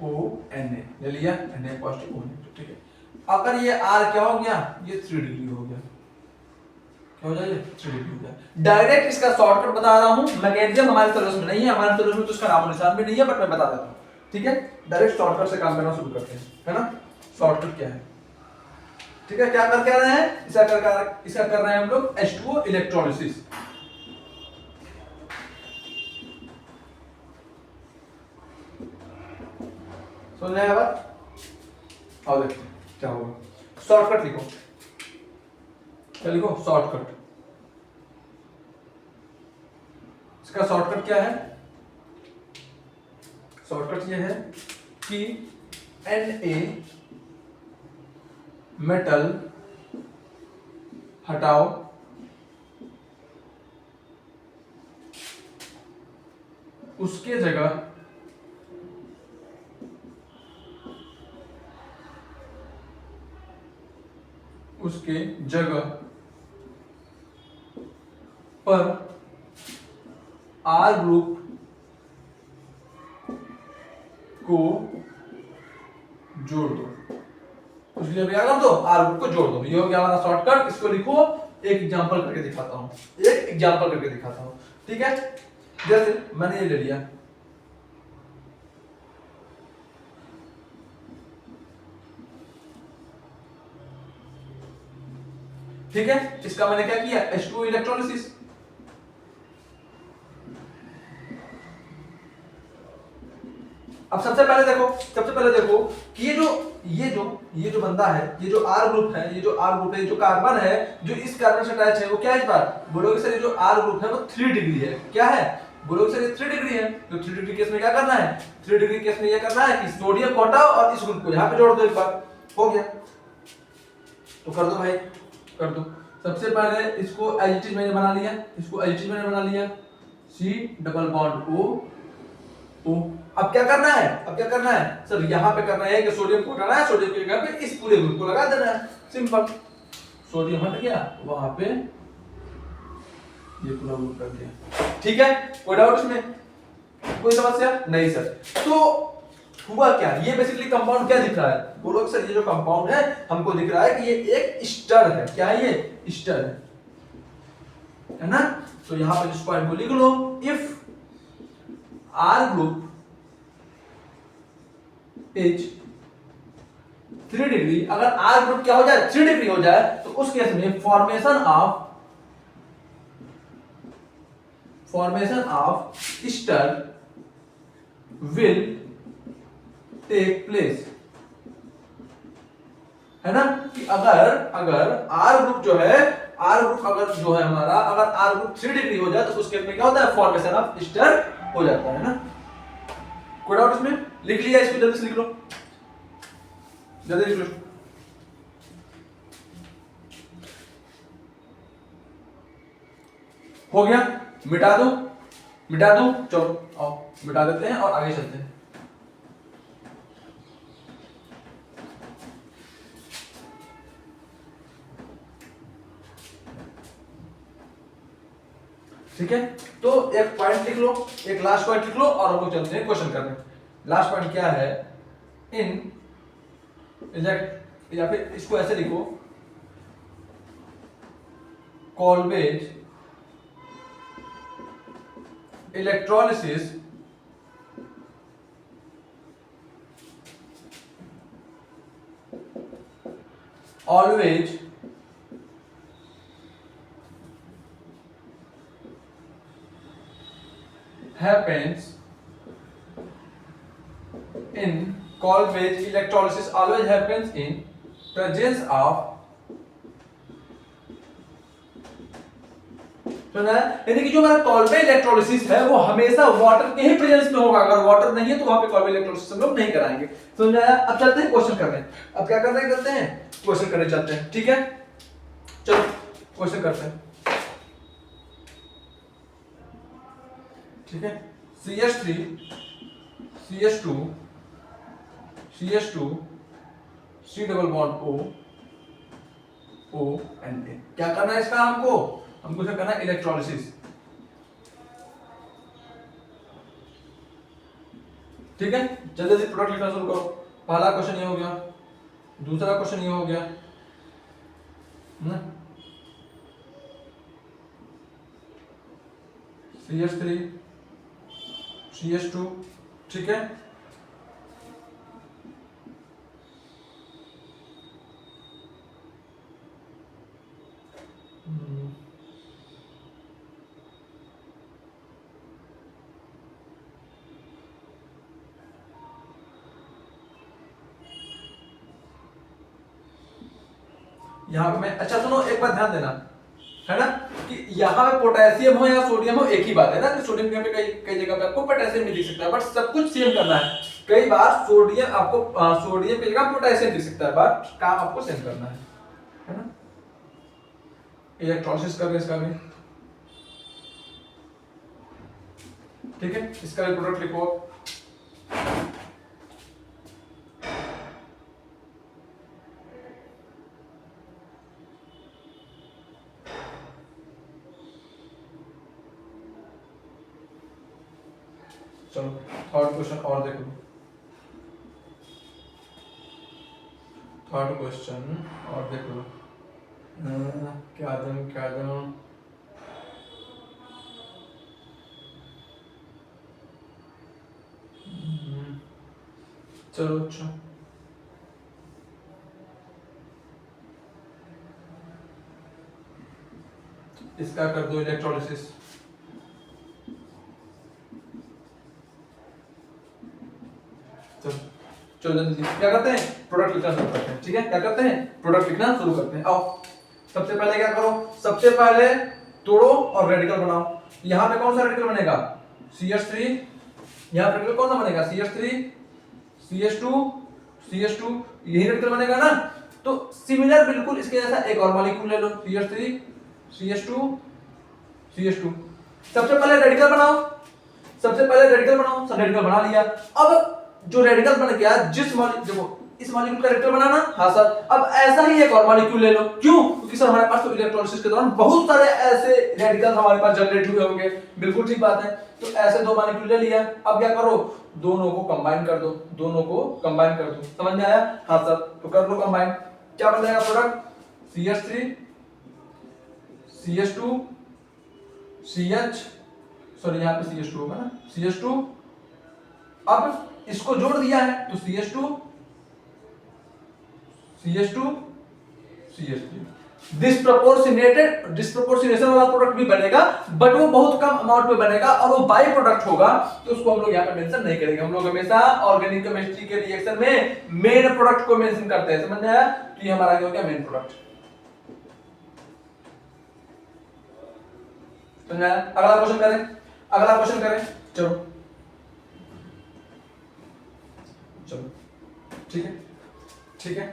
Na ले लिया, Na पॉजिटिव O नेगेटिव, ठीक है। अगर ये R क्या हो गया, ये 3 डिग्री हो गया, क्या हो जाएगा, 3 डिग्री हो गया। डायरेक्ट इसका शॉर्टकट बता रहा हूं, मैकेनिज्म हमारे सिलेबस में नहीं है, हमारे सिलेबस में तो इसका नामो निशान भी नहीं है, बट मैं बता देता हूं, ठीक है। डायरेक्ट शॉर्टकट से काम करना शुरू करते हैं, है ना। शॉर्टकट क्या है, ठीक है। क्या कर रहे हैं, इसका कर रहे हैं हम लोग H2O इलेक्ट्रोलिसिस। समझ में आया बात, आओ देखते हैं क्या होगा। शॉर्टकट लिखो, क्या लिखो, शॉर्टकट। इसका शॉर्टकट क्या है, शॉर्टकट ये है कि Na मेटल हटाओ, उसके जगह पर R ग्रुप को जोड़ दो, इसलिए क्या कर दो, R ग्रुप को जोड़ दो। ये हो गया हमारा शॉर्टकट। इसको लिखो, एक एग्जांपल करके दिखाता हूं, एक एग्जांपल करके दिखाता हूं, ठीक है। जैसे मैंने ये ले लिया, ठीक है। इसका मैंने क्या किया, H2O इलेक्ट्रोलिसिस। अब सबसे पहले देखो कि ये जो बंदा है, ये जो R ग्रुप है, ये जो कार्बन है, जो इस कार्बन से अटैच है, वो क्या है, इस बार बोलोगे सर ये जो R ग्रुप है वो 3 डिग्री है। क्या है, बोलोगे सर ये 3 डिग्री है। तो 3 डिग्री केस में क्या करना है, 3 डिग्री केस में ये करना है कि सोडियम को हटाओ और इस ग्रुप को यहां पे जोड़ दो, एक बार हो गया। तो कर दो भाई, कर दो। सबसे पहले इसको एज इट इज मैंने बना लिया, C डबल बॉन्ड O। अब क्या करना है, सर यहां पे करना है कि सोडियम को हटाना है, सोडियम की जगह पे इस पूरे ग्रुप को लगा देना है, सिंपल। सोडियम हट गया, वहां पे ये पूरा ग्रुप कर दिया, ठीक है। कोई डाउट इसमें, कोई समस्या नहीं सर। तो हुआ क्या, ये बेसिकली कंपाउंड क्या दिख रहा है, बोलो सर ये जो कंपाउंड है हमको दिख रहा है कि ये एक स्टर है। क्या है, ये स्टर है ना। तो यहां पर इस पॉइंट को लिख लो, if R group is 3 degree, अगर R ग्रुप क्या हो जाए, 3 डिग्री हो जाए, तो उस केस में formation of ester will take place, है ना, कि अगर अगर आर ग्रुप जो है, आर ग्रुप अगर जो है हमारा, अगर आर ग्रुप 3 डिग्री हो जाए तो उस केस में क्या होता है, फॉर्मेशन ऑफ ईस्टर हो जाता है ना। कोई डाउट इसमें? लिख लिया इसको, जल्दी से लिख लो, जल्दी लिख लो। हो गया, मिटा दो, मिटा दो, चलो आओ मिटा देते हैं और आगे चलते हैं। ठीक है, तो एक पॉइंट लिख लो, एक लास्ट पॉइंट लिख लो और हम लोग चलते हैं क्वेश्चन करने। लास्ट पॉइंट क्या है, इन या फिर इसको ऐसे लिखो, Kolbe's electrolysis always happens in Colbage electrolysis always happens in presence of, सुना है, यानी कि जो हमारा कॉल्बेज इलेक्ट्रोलिसिस है वो हमेशा वाटर के ही प्रेजेंस में होगा, अगर वाटर नहीं है तो वहां पे कॉल्बेज इलेक्ट्रोलिसिस हम लोग नहीं कराएंगे। समझ आया? अब चलते हैं क्वेश्चन करने। अब क्या करते हैं, करते हैं क्वेश्चन करने चलते हैं। ठीक है, चलो क्वेश्चन करते हैं। ठीक है, CH3 CH2 CH2 C double bond O O and A। क्या करना है इसका, हमको क्या करना है, इलेक्ट्रोलिसिस। ठीक है, जल्दी से प्रोडक्ट लिखना शुरू करो। पहला क्वेश्चन ये हो गया, दूसरा क्वेश्चन ये हो गया ना, CH3 CH2। ठीक है, यहाँ पे मैं, अच्छा सुनो एक बात ध्यान देना, है ना, कि यहाँ पे पोटेशियम हो या सोडियम हो एक ही बात है ना, कि सोडियम पे कई कई जगह पे आपको पोटेशियम भी दिख सकता है, बट सब कुछ सेम करना है। कई बार सोडियम आपको सोडियम की जगह पोटेशियम दिख सकता है, बट काम आपको सेम करना है ना। इलेक्ट्रोलिसिस करके इसका भी, ठीक है, इसका भी प्रोडक्ट लिखो। चलो थर्ड क्वेश्चन और देख लो, थर्ड क्वेश्चन और देख लो। क्या दूं चलो अच्छा, इसका कर दो इलेक्ट्रोलिसिस। चलो जल्दी क्या करते हैं, प्रोडक्ट लिखना शुरू करते हैं। ठीक है, क्या करते हैं, प्रोडक्ट लिखना शुरू करते हैं। आओ सबसे पहले क्या करो, सबसे पहले तोड़ो और रेडिकल बनाओ। यहाँ पे कौन सा रेडिकल बनेगा, CH3, यहाँ पे रेडिकल कौन सा बनेगा, CH3 CH2 CH2, यही रेडिकल बनेगा ना। तो सिमिलर बिल्कुल इसके जैसा एक और मॉलिक्यूल ले लो, CH3 CH2 CH2। सबसे पहले रेडिकल बनाओ, सबसे पहले रेडिकल बनाओ, सब रेडिकल बना लिया। अब जो रेडिकल बन गया, जिस देखो इस मॉलिक्यूल का रेडिकल बनाना, हाँ सर, अब ऐसा ही एक और मॉलिक्यूल ले लो। क्यों? क्योंकि सर हमारे पास तो इलेक्ट्रोलिसिस के दौरान बहुत सारे ऐसे रेडिकल हमारे पास जनरेट हुए होंगे। बिल्कुल ठीक बात है, तो ऐसे दो मॉलिक्यूल ले लिया। अब क्या करो, दोनों को कंबाइन कर दो, दोनों को कंबाइन कर दो। समझ में आया? हाँ सर, तो कर लो कंबाइन। क्या बन जाएगा product, CH3 CH2 CH, sorry यहाँ पे CH2 होगा ना, CH2। अब इसको जोड़ दिया है तो CH2 CH2 CH3। डिस्प्रपोर्शनेशन वाला प्रोडक्ट भी बनेगा, बट वो बहुत कम अमाउंट में बनेगा और वो बाई प्रोडक्ट होगा, तो उसको हम लोग यहाँ पे मेंशन नहीं करेंगे। हम लोग हमेशा ऑर्गेनिक केमिस्ट्री के रिएक्शन में मेन प्रोडक्ट को मेंशन करते हैं, समझ में आया? तो ये हमारा क्या हो गया, मेन प्रोडक्ट। समझ में आया? अगला क्वेश्चन करें, चलो ठीक है।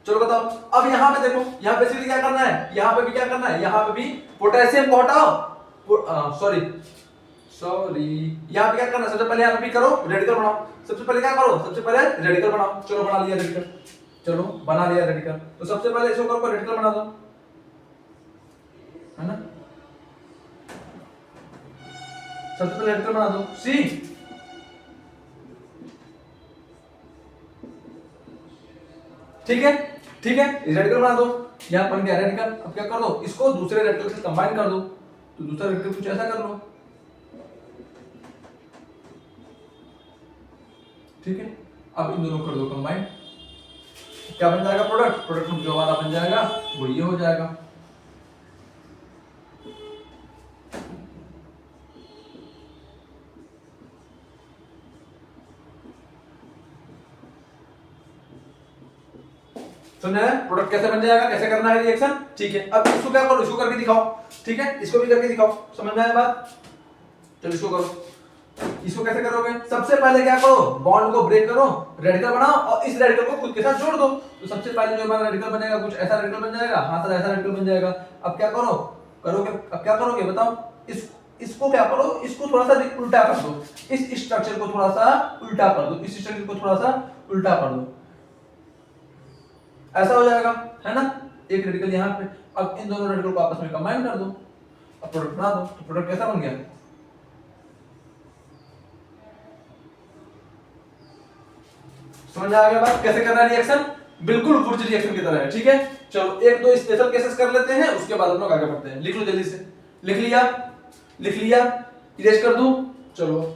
चलो बताओ, अब यहां पे देखो, यहां पे बेसिकली क्या करना है, यहां पे भी क्या करना है, यहां पे भी पोटेशियम को हटाओ, सॉरी यहां पे क्या करना है, सबसे पहले यहां पे भी करो रेडिकल बनाओ, सबसे पहले क्या करो, सबसे पहले रेडिकल बनाओ। चलो बना लिया रेडिकल, तो सबसे पहले इसको करो, रेडिकल बना दो, है ना? सबसे पहले रेडिकल बना दो, सी ठीक है, रेडिकल बना दो, यहां बन गया रेडिकल। अब क्या कर दो, इसको दूसरे रेडिकल से कंबाइन कर दो, तो दूसरा रेडिकल कुछ ऐसा कर लो, ठीक है। अब इन दोनों कर दो कंबाइन, क्या बन जाएगा, प्रोडक्ट जो हमारा बन जाएगा वो ये हो जाएगा। समझा है प्रोडक्ट कैसे बन जाएगा, कैसे करना है रिएक्शन, ठीक है। अब इसको क्या करो, इसको करके दिखाओ, ठीक है, इसको भी करके दिखाओ, समझ में आया बात? चलो इसको करो, इसको कैसे करोगे, सबसे पहले क्या करो, बॉन्ड को ब्रेक करो, रेडिकल बनाओ और इस रेडिकल को खुद के साथ जोड़ दो, तो सबसे पहले जो हमारा रेडिकल बनेगा कुछ ऐसा रेडिकल बन जाएगा, हाँ सर ऐसा रेडिकल बन जाएगा। अब क्या करोगे, अब क्या करोगे बताओ, इसको क्या करो, इसको थोड़ा सा उल्टा कर दो, इस स्ट्रक्चर को थोड़ा सा उल्टा कर दो, इस स्ट्रक्चर को थोड़ा सा उल्टा कर दो, ऐसा हो जाएगा, है ना? एक रेडिकल यहाँ पे, अब इन दोनों रेडिकल को आपस में कंबाइन कर दो, अब प्रोडक्ट बना दो, तो प्रोडक्ट कैसा बन गया, समझ आ गया बात कैसे करना है रिएक्शन, बिल्कुल वुर्ज रिएक्शन की तरह है, ठीक है। चलो एक दो स्पेशल केसेस कर लेते हैं, उसके बाद हम लोग आगे बढ़ते हैं। लिख लो जल्दी से, लिख लिया, इरेज कर दूं, चलो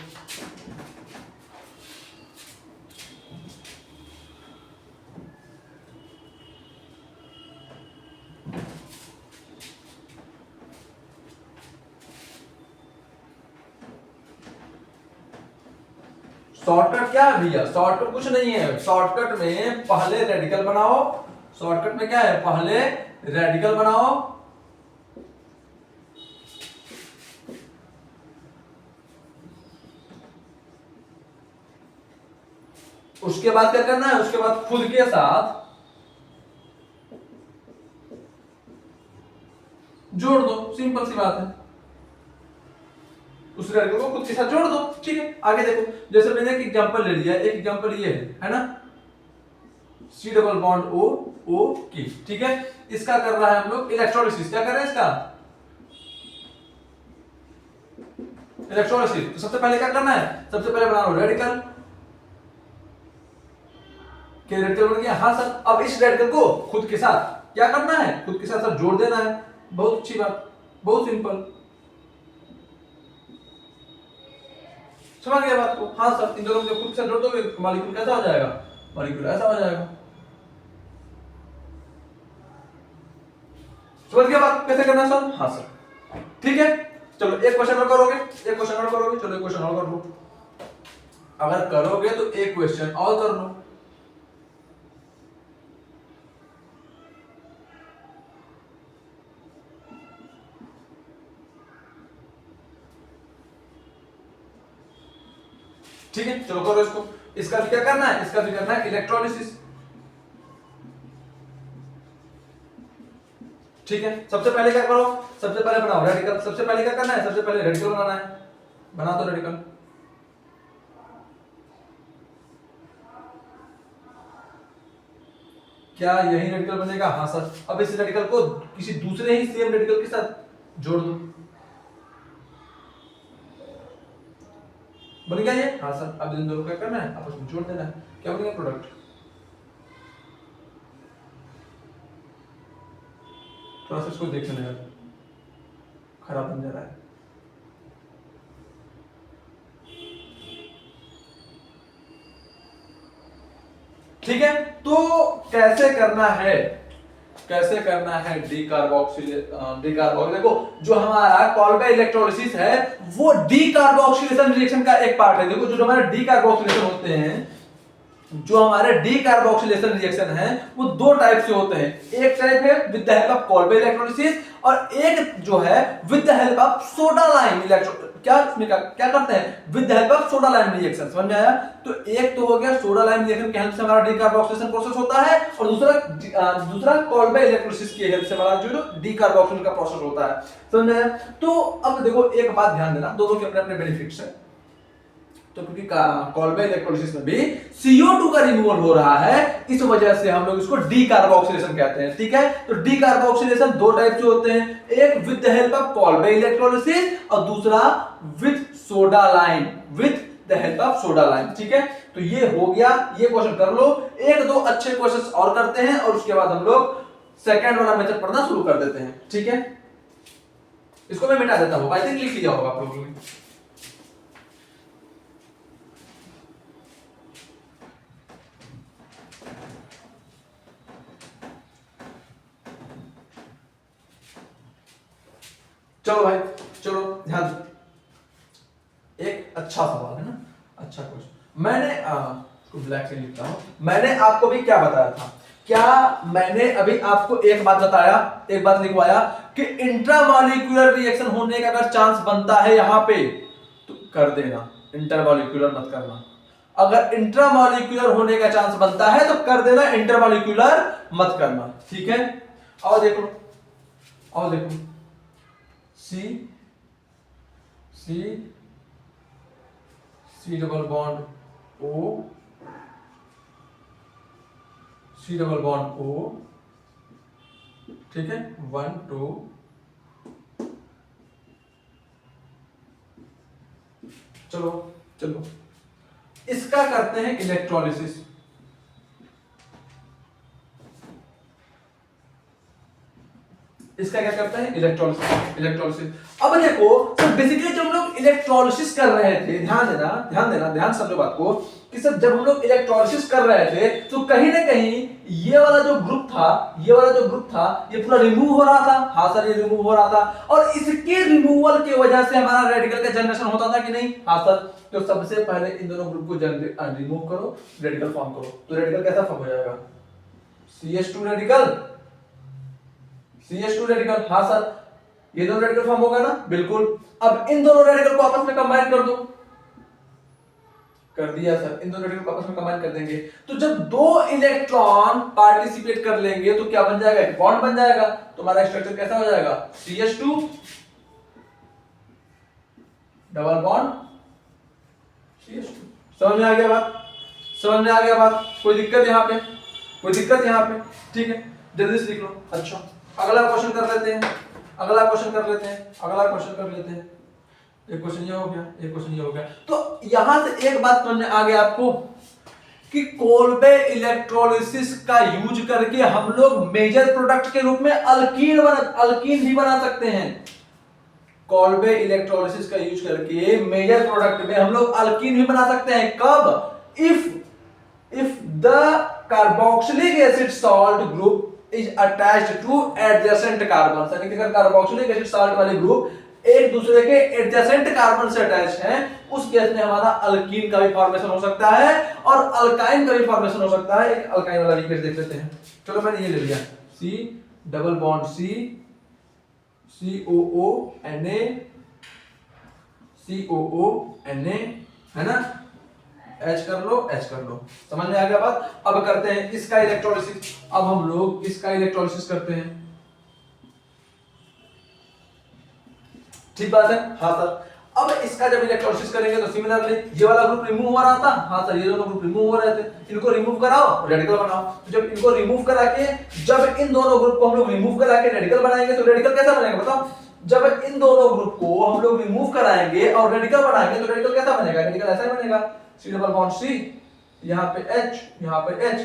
शॉर्टकट क्या है भैया, शॉर्टकट कुछ नहीं है, शॉर्टकट में पहले रेडिकल बनाओ, शॉर्टकट में क्या है, पहले रेडिकल बनाओ, उसके बाद क्या करना है, उसके बाद खुद के साथ जोड़ दो, सिंपल सी बात है, उस रेडिकल को खुद के साथ जोड़ दो, ठीक है। आगे देखो, जैसे मैंने एक एग्जांपल ले लिया, एक एग्जांपल ये है ना, सी डबल बॉन्ड ओ ओ की, ठीक है। इसका कर रहा है हम लोग इलेक्ट्रोलिसिस, क्या कर रहे हैं इसका इलेक्ट्रोलिसिस। तो सबसे पहले क्या करना है, सबसे पहले बना लो रेडिकल, के रेडिकल बन गया, हाँ सर। अब इस रेडिकल को खुद के साथ क्या करना है, खुद के साथ सब जोड़ देना है, बहुत अच्छी बात, बहुत सिंपल, समझ गया बात को, हाँ सर। इन दोनों को खुद के साथ जोड़ दोगे मॉलिक्यूल कैसा हो जाएगा, मॉलिक्यूल ऐसा हो जाएगा, समझ गया बात कैसे करना है सर, हाँ सर, ठीक है। चलो एक क्वेश्चन और करोगे, चलो एक क्वेश्चन और कर लो, अगर करोगे तो एक क्वेश्चन और कर लो, ठीक है। चलो करो इसको, इसका भी क्या करना है, इसका भी करना है इलेक्ट्रोलिसिस, ठीक है। सबसे पहले क्या करो, सबसे पहले बनाओ रेडिकल, सबसे पहले क्या करना है, सबसे पहले रेडिकल बनाना है, बना दो रेडिकल, क्या यही रेडिकल बनेगा, हाँ सर। अब इस रेडिकल को किसी दूसरे ही सेम रेडिकल के साथ जोड़ दो, बन गया ये, हाँ सर। अब इन दोनों क्या करना है, आपस में जोड़ देना है, क्या बन गया प्रोडक्ट। थोड़ा सा इसको देख लेना यार, खराब बन जा रहा है, ठीक है, तो कैसे करना है, कैसे करना है डी कार्बोक्सिलेशन। देखो जो हमारा कॉल्बे इलेक्ट्रोलिसिस है वो डी कार्बोक्सिलेशन रिएक्शन का एक पार्ट है। देखो जो हमारे डी कार्बोक्सिलेशन होते हैं, जो हमारे डी कार्बोक्सिलेशन रिएक्शन है वो दो टाइप से होते हैं। एक टाइप है with the help of Kolbe electrolysis और एक जो है with the help of soda lime electro क्या करते हैं, with the help of soda lime reaction. समझ में आया? तो एक तो हो गया सोडा लाइम रिएक्शन के हेल्प से हमारा डी कार्बोक्सिलेशन प्रोसेस होता है और दूसरा कॉल्बे इलेक्ट्रोलिसिस की हेल्प से हमारा जो डी कार्बोक्सिलेशन का प्रोसेस होता है। समझ में आया? तो अब देखो एक बात ध्यान देना, दोनों के अपने अपने बेनिफिट्स हैं। तो क्योंकि कॉल्बे इलेक्ट्रोलिसिस में भी CO2 का रिमूवल हो रहा है, इस वजह से हम लोग इसको डी कार्बोक्सिलेशन कहते हैं। ठीक है, तो डी कार्बोक्सिलेशन दो टाइप से होते हैं, एक with the help of Kolbe electrolysis और दूसरा with soda lime, with the help of soda lime. ठीक है, तो ये हो गया, ये क्वेश्चन कर लो। एक दो अच्छे क्वेश्चंस और करते हैं और उसके बाद हम लोग सेकंड वाला मेथड पढ़ना शुरू कर देते हैं। ठीक है, इसको मैं मिटा देता हूं, आई थिंक लिख लिया होगा आप लोगों ने। चलो भाई, चलो ध्यान दो, एक अच्छा सवाल है ना, अच्छा क्वेश्चन। मैंने ब्लैक से लिखता हूं, मैंने आपको भी क्या बताया था, क्या मैंने अभी आपको एक बात बताया, एक बात लिखवाया कि इंट्रामॉलिक्यूलर रिएक्शन होने का अगर चांस बनता है यहां पे तो कर देना, इंटरमॉलिक्यूलर मत करना। अगर इंट्रामॉलिक्यूलर होने का चांस बनता है तो कर देना, इंटरमॉलिक्यूलर मत करना। ठीक है, और देख लो, और देखो C double bond O, C double bond O, ठीक है, 1 2, चलो चलो इसका करते हैं इलेक्ट्रोलिसिस। इसका क्या करते हैं, इलेक्ट्रोलिसिस। अब देखो, तो बेसिकली जब हम लोग इलेक्ट्रोलिसिस कर रहे थे, ध्यान समझो बात को, कि सब जब हम लोग इलेक्ट्रोलिसिस कर रहे थे तो कहीं ना कहीं ये वाला जो ग्रुप था, ये पूरा रिमूव हो रहा था। हाँ सर, ये रिमूव हो रहा था और इसके रिमूवल की वजह से हमारा रेडिकल का जनरेशन होता था कि नहीं? हाँ सर। तो सबसे पहले इन दोनों ग्रुप को रिमूव करो, रेडिकल फॉर्म करो। तो रेडिकल कैसा फॉर्म हो जाएगा? CH2 radical, CH2 radical. हाँ सर, ये दोनों रेडिकल फॉर्म होगा ना? बिल्कुल। अब इन दोनों रेडिकल को आपस में कंबाइन कर दो। कर दिया सर, इन दोनों रेडिकल को आपस में कंबाइन कर देंगे। तो जब दो इलेक्ट्रॉन पार्टिसिपेट कर लेंगे तो क्या बन जाएगा? एक बॉन्ड बन जाएगा। तुम्हारा स्ट्रक्चर कैसा हो जाएगा? CH2 double bond CH2। समझ में आ गया बात? समझ में आ गया बात? कोई दिक्कत यहाँ पे? कोई दिक्कत यहाँ पे? ठीक है, जल्दी से लिख लो। अच्छा, अगला क्वेश्चन कर लेते हैं, अगला क्वेश्चन कर लेते हैं, अगला क्वेश्चन कर लेते हैं। एक क्वेश्चन ये हो गया, एक क्वेश्चन ये हो गया। तो यहां से एक बात समझ में आ गया आपको कि कोल्बे इलेक्ट्रोलिसिस का यूज करके हम लोग मेजर प्रोडक्ट के रूप में अल्कीन भी बना सकते हैं। कोल्बे इलेक्ट्रोलिसिस का यूज करके मेजर प्रोडक्ट में हम लोग अल्कीन भी बना सकते हैं। कब? If the carboxylic acid salt group is attached to adjacent carbons, यानी कि अगर कार्बोक्सिलिक एसिड सॉल्ट वाले ग्रुप एक दूसरे के एडजेसेंट कार्बन से अटैच हैं, उस केस में हमारा अल्कीन का भी फॉर्मेशन हो सकता है और अल्काइन का भी फॉर्मेशन हो सकता है। एक अल्काइन वाला लिंकेज देख लेते हैं। चलो मैंने ये ले लिया, C double bond C COO Na COO Na, है ना? H कर लो। समझ में आ गया बात? अब करते हैं इसका इलेक्ट्रोलिसिस। अब हम लोग इसका इलेक्ट्रोलिसिस करते हैं। ठीक बात है? हाँ सर। अब इसका जब इलेक्ट्रोलिसिस करेंगे तो सिमिलरली ये वाला ग्रुप रिमूव हो रहा था। हाँ सर, ये दोनों ग्रुप रिमूव हो रहे थे। इनको रिमूव कराओ, रेडिकल बनाओ। तो जब इनको रिमूव करा के, जब इन दोनों ग्रुप को हम लोग रिमूव करा के रेडिकल बनाएंगे तो रेडिकल कैसा बनेगा बताओ? जब इन दोनों ग्रुप को हम लोग रिमूव कराएंगे और रेडिकल बनाएंगे तो रेडिकल कैसा बनेगा? रेडिकल ऐसा ही बनेगा, C डबल बॉन्ड C, यहाँ पे H, यहाँ पे H,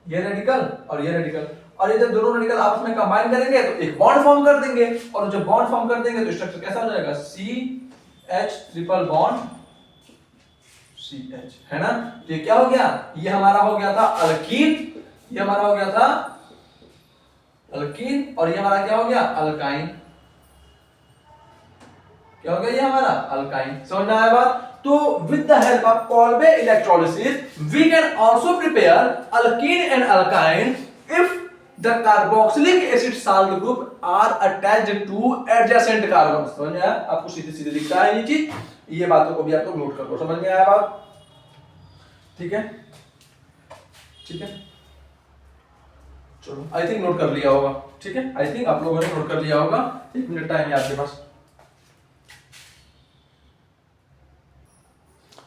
ये रेडिकल और ये रेडिकल। और ये जब दोनों रेडिकल आपस में कंबाइन करेंगे तो एक बॉन्ड फॉर्म कर देंगे, और जब बॉन्ड फॉर्म कर देंगे तो स्ट्रक्चर कैसा हो जाएगा? CH ट्रिपल बॉन्ड CH है ना। तो ये क्या हो गया, ये हमारा हो गया था अल्कीन, ये हमारा हो गया था अल्कीन, और ये हमारा क्या हो गया अल्काइन। क्या हो गया ये हमारा अल्काइन। समझ में आया बात। तो with the help of Kolbe electrolysis we can also prepare alkene and alkyne if the carboxylic acid salt group are attached to adjacent carbon. समझ में आया, आपको सीधे सीधे दिखता है ये चीज, ये बातों को भी आप लोग नोट कर लो। समझ में आया बात, ठीक है ठीक है। चलो आई थिंक नोट कर लिया होगा, ठीक है, आई थिंक आप लोगों ने नोट कर लिया होगा। 1 मिनट टाइम है आपके पास।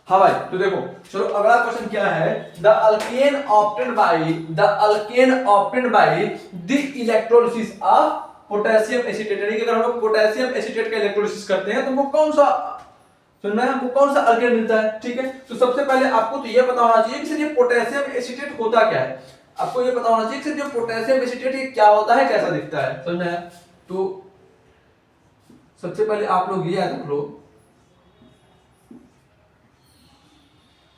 हाँ भाई, तो देखो चलो अगला क्वेश्चन क्या है, the alkane obtained by the electrolysis of potassium acetate. यानी कि अगर हम लोग पोटेशियम एसीटेट का इलेक्ट्रोलिसिस करते हैं तो वो कौन सा, सुनना है, हमको कौन सा अल्केन मिलता है, ठीक है। तो सबसे पहले आपको तो ये पता होना चाहिए कि सर ये पोटेशियम एसीटेट होता क्या है। आपको ये पता होना चाहिए कि सर जो पोटेशियम एसीटेट ये क्या होता है, कैसा दिखता है, समझ में आया। तो सबसे पहले आप लोग ये याद रख लो,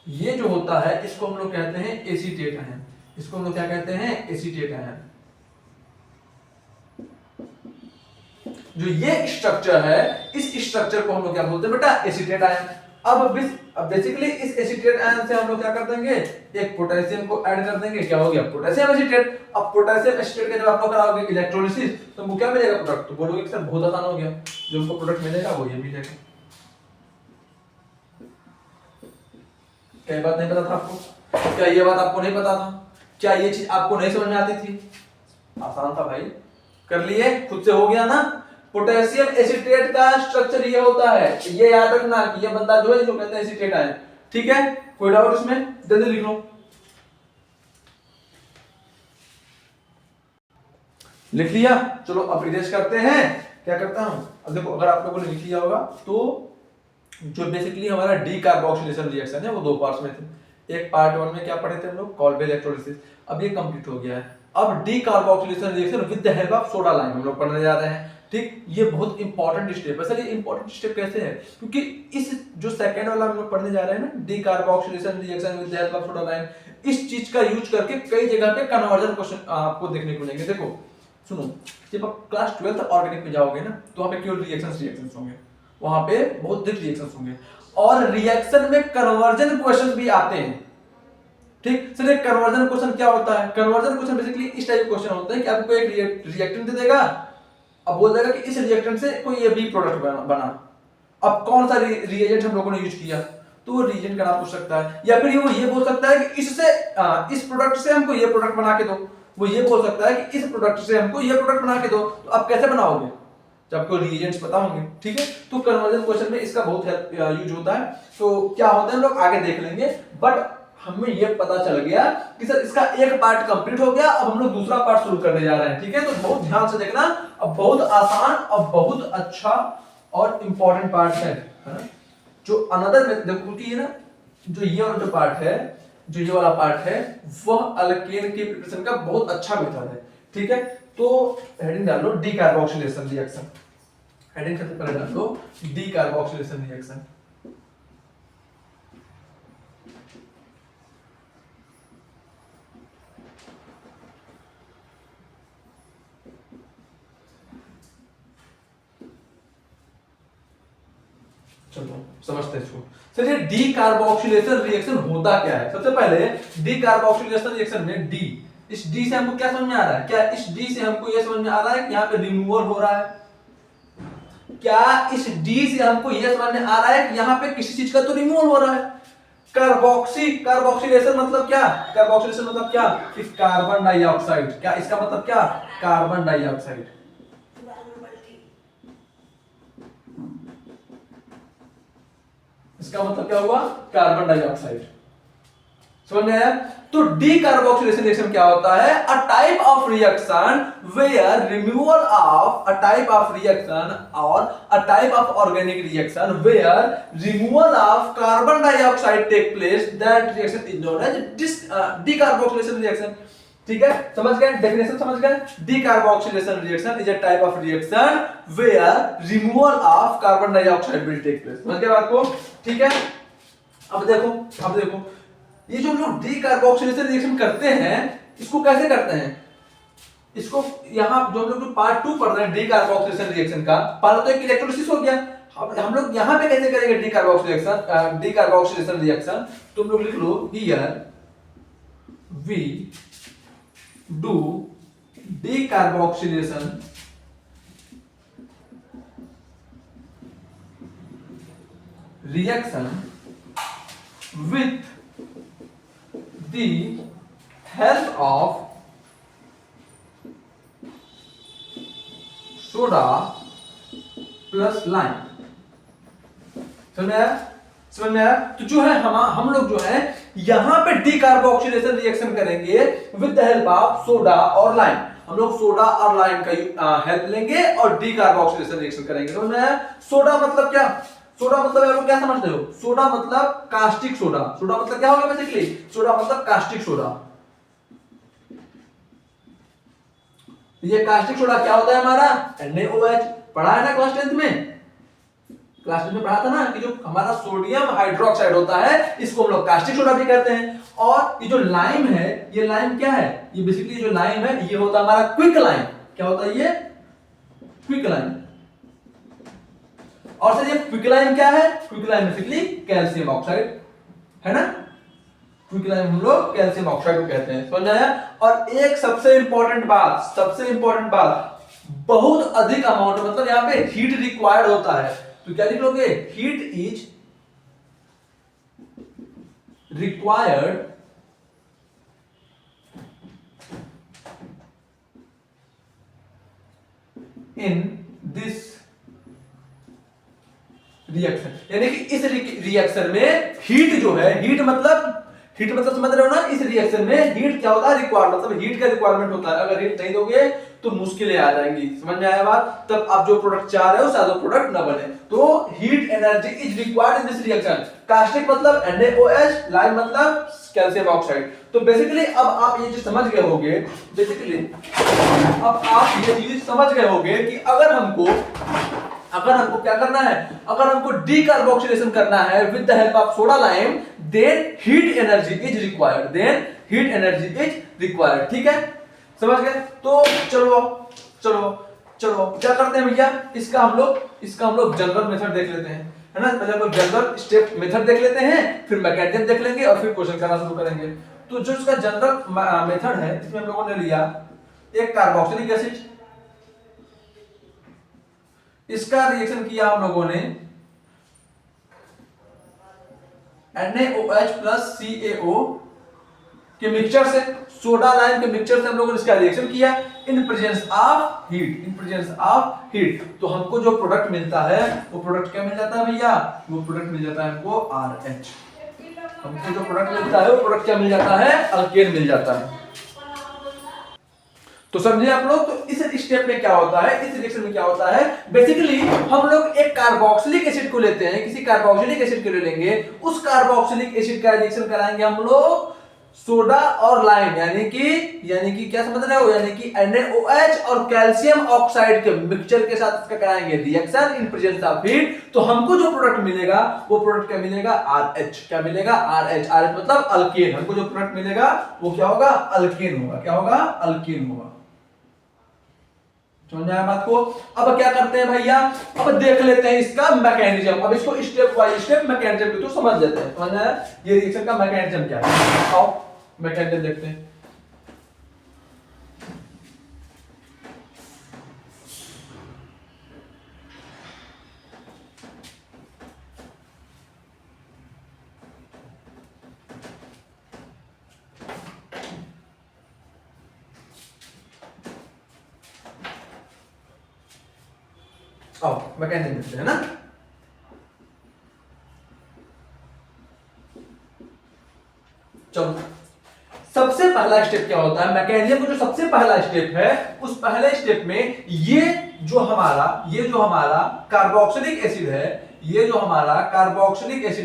ये जो होता है इसको हम लोग कहते हैं एसीटेट आयन। इसको हम लोग क्या कहते हैं, एसीटेट आयन। जो ये स्ट्रक्चर है, इस स्ट्रक्चर को हम लोग क्या बोलते हैं बेटा, एसीटेट आयन। अब बेसिकली इस एसीटेट आयन से हम लोग क्या कर देंगे, एक पोटेशियम को ऐड कर देंगे, क्या हो गया पोटेशियम एसीटेट। अब पोटेशियम एसीटेट का जब आप लोग कराओगे इलेक्ट्रोलिसिस तो वो क्या मिलेगा प्रोडक्ट, तो बोलोगे सर बहुत आसान हो गया, जो हमको प्रोडक्ट मिलेगा वो ये मिलेगा। क्या ये बात नहीं पता था आपको, क्या ये बात आपको नहीं पता था, क्या ये चीज आपको नहीं समझ में आती थी। आसान था भाई, कर लिए, खुद से हो गया ना। पोटेशियम एसीटेट का स्ट्रक्चर ये होता है, ये याद रखना कि ये बंदा जो है इसको कहते हैं एसीटेट आयन, ठीक है। कोई डाउट इसमें, जल्दी लिख लो, लिख लिया। चलो अब रिदेश करते हैं, क्या करता हूं। अब देखो अगर आप लोगों ने लिख लिया होगा तो जो बेसिकली हमारा डी कार्बोक्सिलेशन रिएक्शन है वो 2 पार्ट्स में थे। एक पार्ट 1 में क्या पढ़े थे हम लोग, कॉल्बे इलेक्ट्रोलिसिस, अब ये कंप्लीट हो गया है। अब D carboxylation reaction with the help of soda lime हम लोग पढ़ने जा रहे हैं, ठीक। ये बहुत इंपॉर्टेंट स्टेप है। सर ये इंपॉर्टेंट स्टेप कैसे है, क्योंकि इस जो सेकंड वाला हम लोग पढ़ने जा रहे हैं ना, D carboxylation reaction with the help of soda lime, इस चीज का यूज करके कई जगह पे कन्वर्जन क्वेश्चन आपको देखने को मिलेंगे। देखो सुनो, जब आप क्लास 12 ऑर्गेनिक में जाओगे ना तो वहां पे केवल रिएक्शंस होंगे, वहां पे बहुत अधिक रिएक्शंस होंगे, और रिएक्शन में कन्वर्जन क्वेश्चन भी आते हैं, ठीक। सर एक कन्वर्जन क्वेश्चन क्या होता है, कन्वर्जन क्वेश्चन बेसिकली इस टाइप के क्वेश्चन होते हैं कि आपको एक रिएक्टेंट दे देगा, अब बोल देगा कि इस रिएक्टेंट से कोई ये बी प्रोडक्ट बना। अब कौन सा रिएजेंट हम लोगों ने यूज किया, तो वो रिएजेंट का नाम पूछ सकता है, या फिर वो ये बोल सकता है कि इससे इस प्रोडक्ट से हमको ये प्रोडक्ट बना के दो। वो ये बोल सकता है कि इस प्रोडक्ट से हमको ये प्रोडक्ट बना के दो। तो आप कैसे बनाओगे, जब आपको रिएजेंट्स पता होंगे, ठीक है। तो कन्वर्जन क्वेश्चन में इसका बहुत यूज होता है। तो क्या होता है हम लोग आगे देख लेंगे, बट हमें ये पता चल गया कि सर इसका एक पार्ट कंप्लीट हो गया, अब हम लोग दूसरा पार्ट शुरू करने जा रहे हैं, ठीक है। तो बहुत ध्यान से देखना, अब बहुत आसान और बहुत अच्छा और इंपॉर्टेंट पार्ट है ना। जो अनदर में देखो, क्योंकि ये ना जो ये वाला जो पार्ट है, जो ये वाला पार्ट है, वह अल्केन की प्रिपरेशन का बहुत अच्छा मेथड है, ठीक है। तो हेडिंग डाल लो डी कार्बोक्सिलेशन रिएक्शन, हेडिंग सबसे पहले डाल लो डी कार्बोक्सिलेशन रिएक्शन। चलो समझते हैं इसको। चलिए डी कार्बोक्सिलेशन रिएक्शन होता क्या है। सबसे पहले डी कार्बोक्सिलेशन रिएक्शन में डी, इस डी से हमको क्या समझ में आ रहा है, क्या इस डी से हमको ये समझ में आ रहा है कि यहाँ पे रिमूवल हो रहा है। क्या इस डी से हमको ये समझ में आ रहा है कि यहाँ पे किसी चीज का तो रिमूवल हो रहा है। कार्बोक्सिलेशन मतलब क्या, कार्बोक्सिलेशन मतलब क्या, कि कार्बन डाइऑक्साइड, क्या इसका मतलब क्या, कार्बन डाइऑक्साइड। इसका मतलब क्या हुआ, कार्बन डाइऑक्साइड। समझ में आया। तो डी कार्बोक्सिलेशन रिएक्शन क्या होता है, a type of reaction where removal of a type of reaction और a type of organic reaction where removal of carbon dioxide take place, that reaction is known as decarboxylation reaction, ठीक है। समझ गए, definition समझ गए। Decarboxylation reaction is a type of reaction where removal of carbon dioxide will take place. समझ गए बात को, ठीक है। अब देखो ये जो हम लोग डी कार्बोक्सिलेशन रिएक्शन करते हैं इसको कैसे करते हैं, इसको यहाँ जो हम लोग पार्ट 2 पढ़ रहे हैं डी कार्बोक्सिलेशन रिएक्शन का, पहले तो एक इलेक्ट्रोलिसिस हो गया, अब हम लोग यहाँ पे कैसे करेंगे डी कार्बोक्सिलेशन रिएक्शन, तुम लोग लिख लो here we do decarboxylation reaction with the help of soda plus lime। समझ में आया? तो जो है हम लोग जो है यहां पे डी कार्बोक्सिलेशन रिएक्शन करेंगे with the help of soda और लाइम। हम लोग सोडा और लाइम का हेल्प लेंगे और डी कार्बोक्सिलेशन रिएक्शन करेंगे। समझ में आया? सोडा मतलब क्या, सोडा मतलब आप लोग क्या समझते हो, सोडा मतलब कास्टिक सोडा। सोडा मतलब क्या होगा बेसिकली, सोडा मतलब कास्टिक सोडा। ये कास्टिक सोडा क्या होता है हमारा NaOH, पढ़ा है ना क्लास 10th में, क्लास 10th में पढ़ा था ना कि जो हमारा सोडियम हाइड्रोक्साइड होता है इसको हम लोग कास्टिक सोडा भी कहते हैं। और ये जो लाइम है, ये लाइम क्या है, ये बेसिकली जो लाइम है ये होता है हमारा क्विक लाइम। क्या होता है ये, क्विक लाइम। और सर ये क्विकलाइम क्या है, क्विकलाइम बेसिकली कैल्शियम ऑक्साइड है ना, क्विकलाइम हम लोग कैल्शियम ऑक्साइड को कहते हैं। समझ आया? और एक सबसे इंपॉर्टेंट बात, बहुत अधिक अमाउंट मतलब यहां पे हीट रिक्वायर्ड होता है, तो क्या लिख लोगे, heat is required in this reaction. यानी कि इस रिएक्शन में हीट जो है, हीट मतलब समझ रहे हो ना, इस रिएक्शन में हीट क्या होता है, रिक्वायर्ड मतलब हीट का रिक्वायरमेंट होता है। अगर हीट नहीं दोगे तो मुश्किलें आ जाएंगी। समझ में आया बात? तब आप जो प्रोडक्ट चाह रहे हो शायद वो प्रोडक्ट ना बने। तो heat energy is required in this reaction. Caustic मतलब NaOH, लाइम मतलब कैल्शियम ऑक्साइड। तो बेसिकली अब आप ये चीज समझ गए होंगे, बेसिकली अब आप ये चीज समझ गए होंगे कि अगर हमको क्या करना है, अगर हमको डी कार्बोक्सिलेशन करना है with the help of soda lime, then heat energy is required. ठीक है, समझ गए? तो चलो क्या करते हैं भैया, इसका हम लोग जनरल मेथड देख लेते हैं, है ना। पहले हम लोग जनरल स्टेप मेथड देख लेते हैं, फिर मैकेनिज्म देख लेंगे और फिर क्वेश्चन करना शुरू करेंगे। तो जो इसका जनरल मेथड है, इसमें हम लोगों ने लिया एक कार्बोक्सिलिक एसिड, इसका रिएक्शन किया हम लोगों ने NaOH प्लस CaO के मिक्सचर से, सोडा लाइम के मिक्सचर से हम लोगों ने इसका रिएक्शन किया इन प्रेजेंस ऑफ हीट। तो हमको जो प्रोडक्ट मिलता है वो प्रोडक्ट क्या मिल जाता है भैया, वो प्रोडक्ट मिल जाता है हमको RH। हमको जो प्रोडक्ट मिलता है वो प्रोडक्ट क्या मिल जाता है, अल्केन मिल जाता है। तो समझे आप लोग? तो इस स्टेप में क्या होता है, इस रिएक्शन में क्या होता है, बेसिकली हम लोग एक कार्बोक्सिलिक एसिड को लेते हैं, किसी कार्बोक्सिलिक एसिड को ले लेंगे, उस कार्बोक्सिलिक एसिड का रिएक्शन कराएंगे हम लोग सोडा और लाइम, यानी कि क्या समझ रहे हो, यानी कि NaOH और कैल्शियम ऑक्साइड के मिक्सचर के साथ इसका कराएंगे reaction in presence of heat. तो हमको जो प्रोडक्ट मिलेगा वो प्रोडक्ट क्या मिलेगा, RH। क्या मिलेगा, RH मतलब अल्केन। हमको जो प्रोडक्ट मिलेगा वो क्या होगा, अल्केन होगा। क्या होगा, अल्केन होगा। समझ आया बात को? अब क्या करते हैं भैया, अब देख लेते हैं इसका मैकेनिज्म। अब इसको स्टेप बाय स्टेप मैकेनिज्म के थ्रू समझ लेते हैं। समझ आया ये रिएक्शन का मैकेनिज्म क्या है? आओ मैकेनिज्म देखते हैं। आओ मैकेनिज्म देखते हैं ना। चलो सबसे पहला स्टेप क्या होता है, मैकेनिज्म का जो सबसे पहला स्टेप है, उस पहले स्टेप में ये जो हमारा कार्बोक्सिलिक एसिड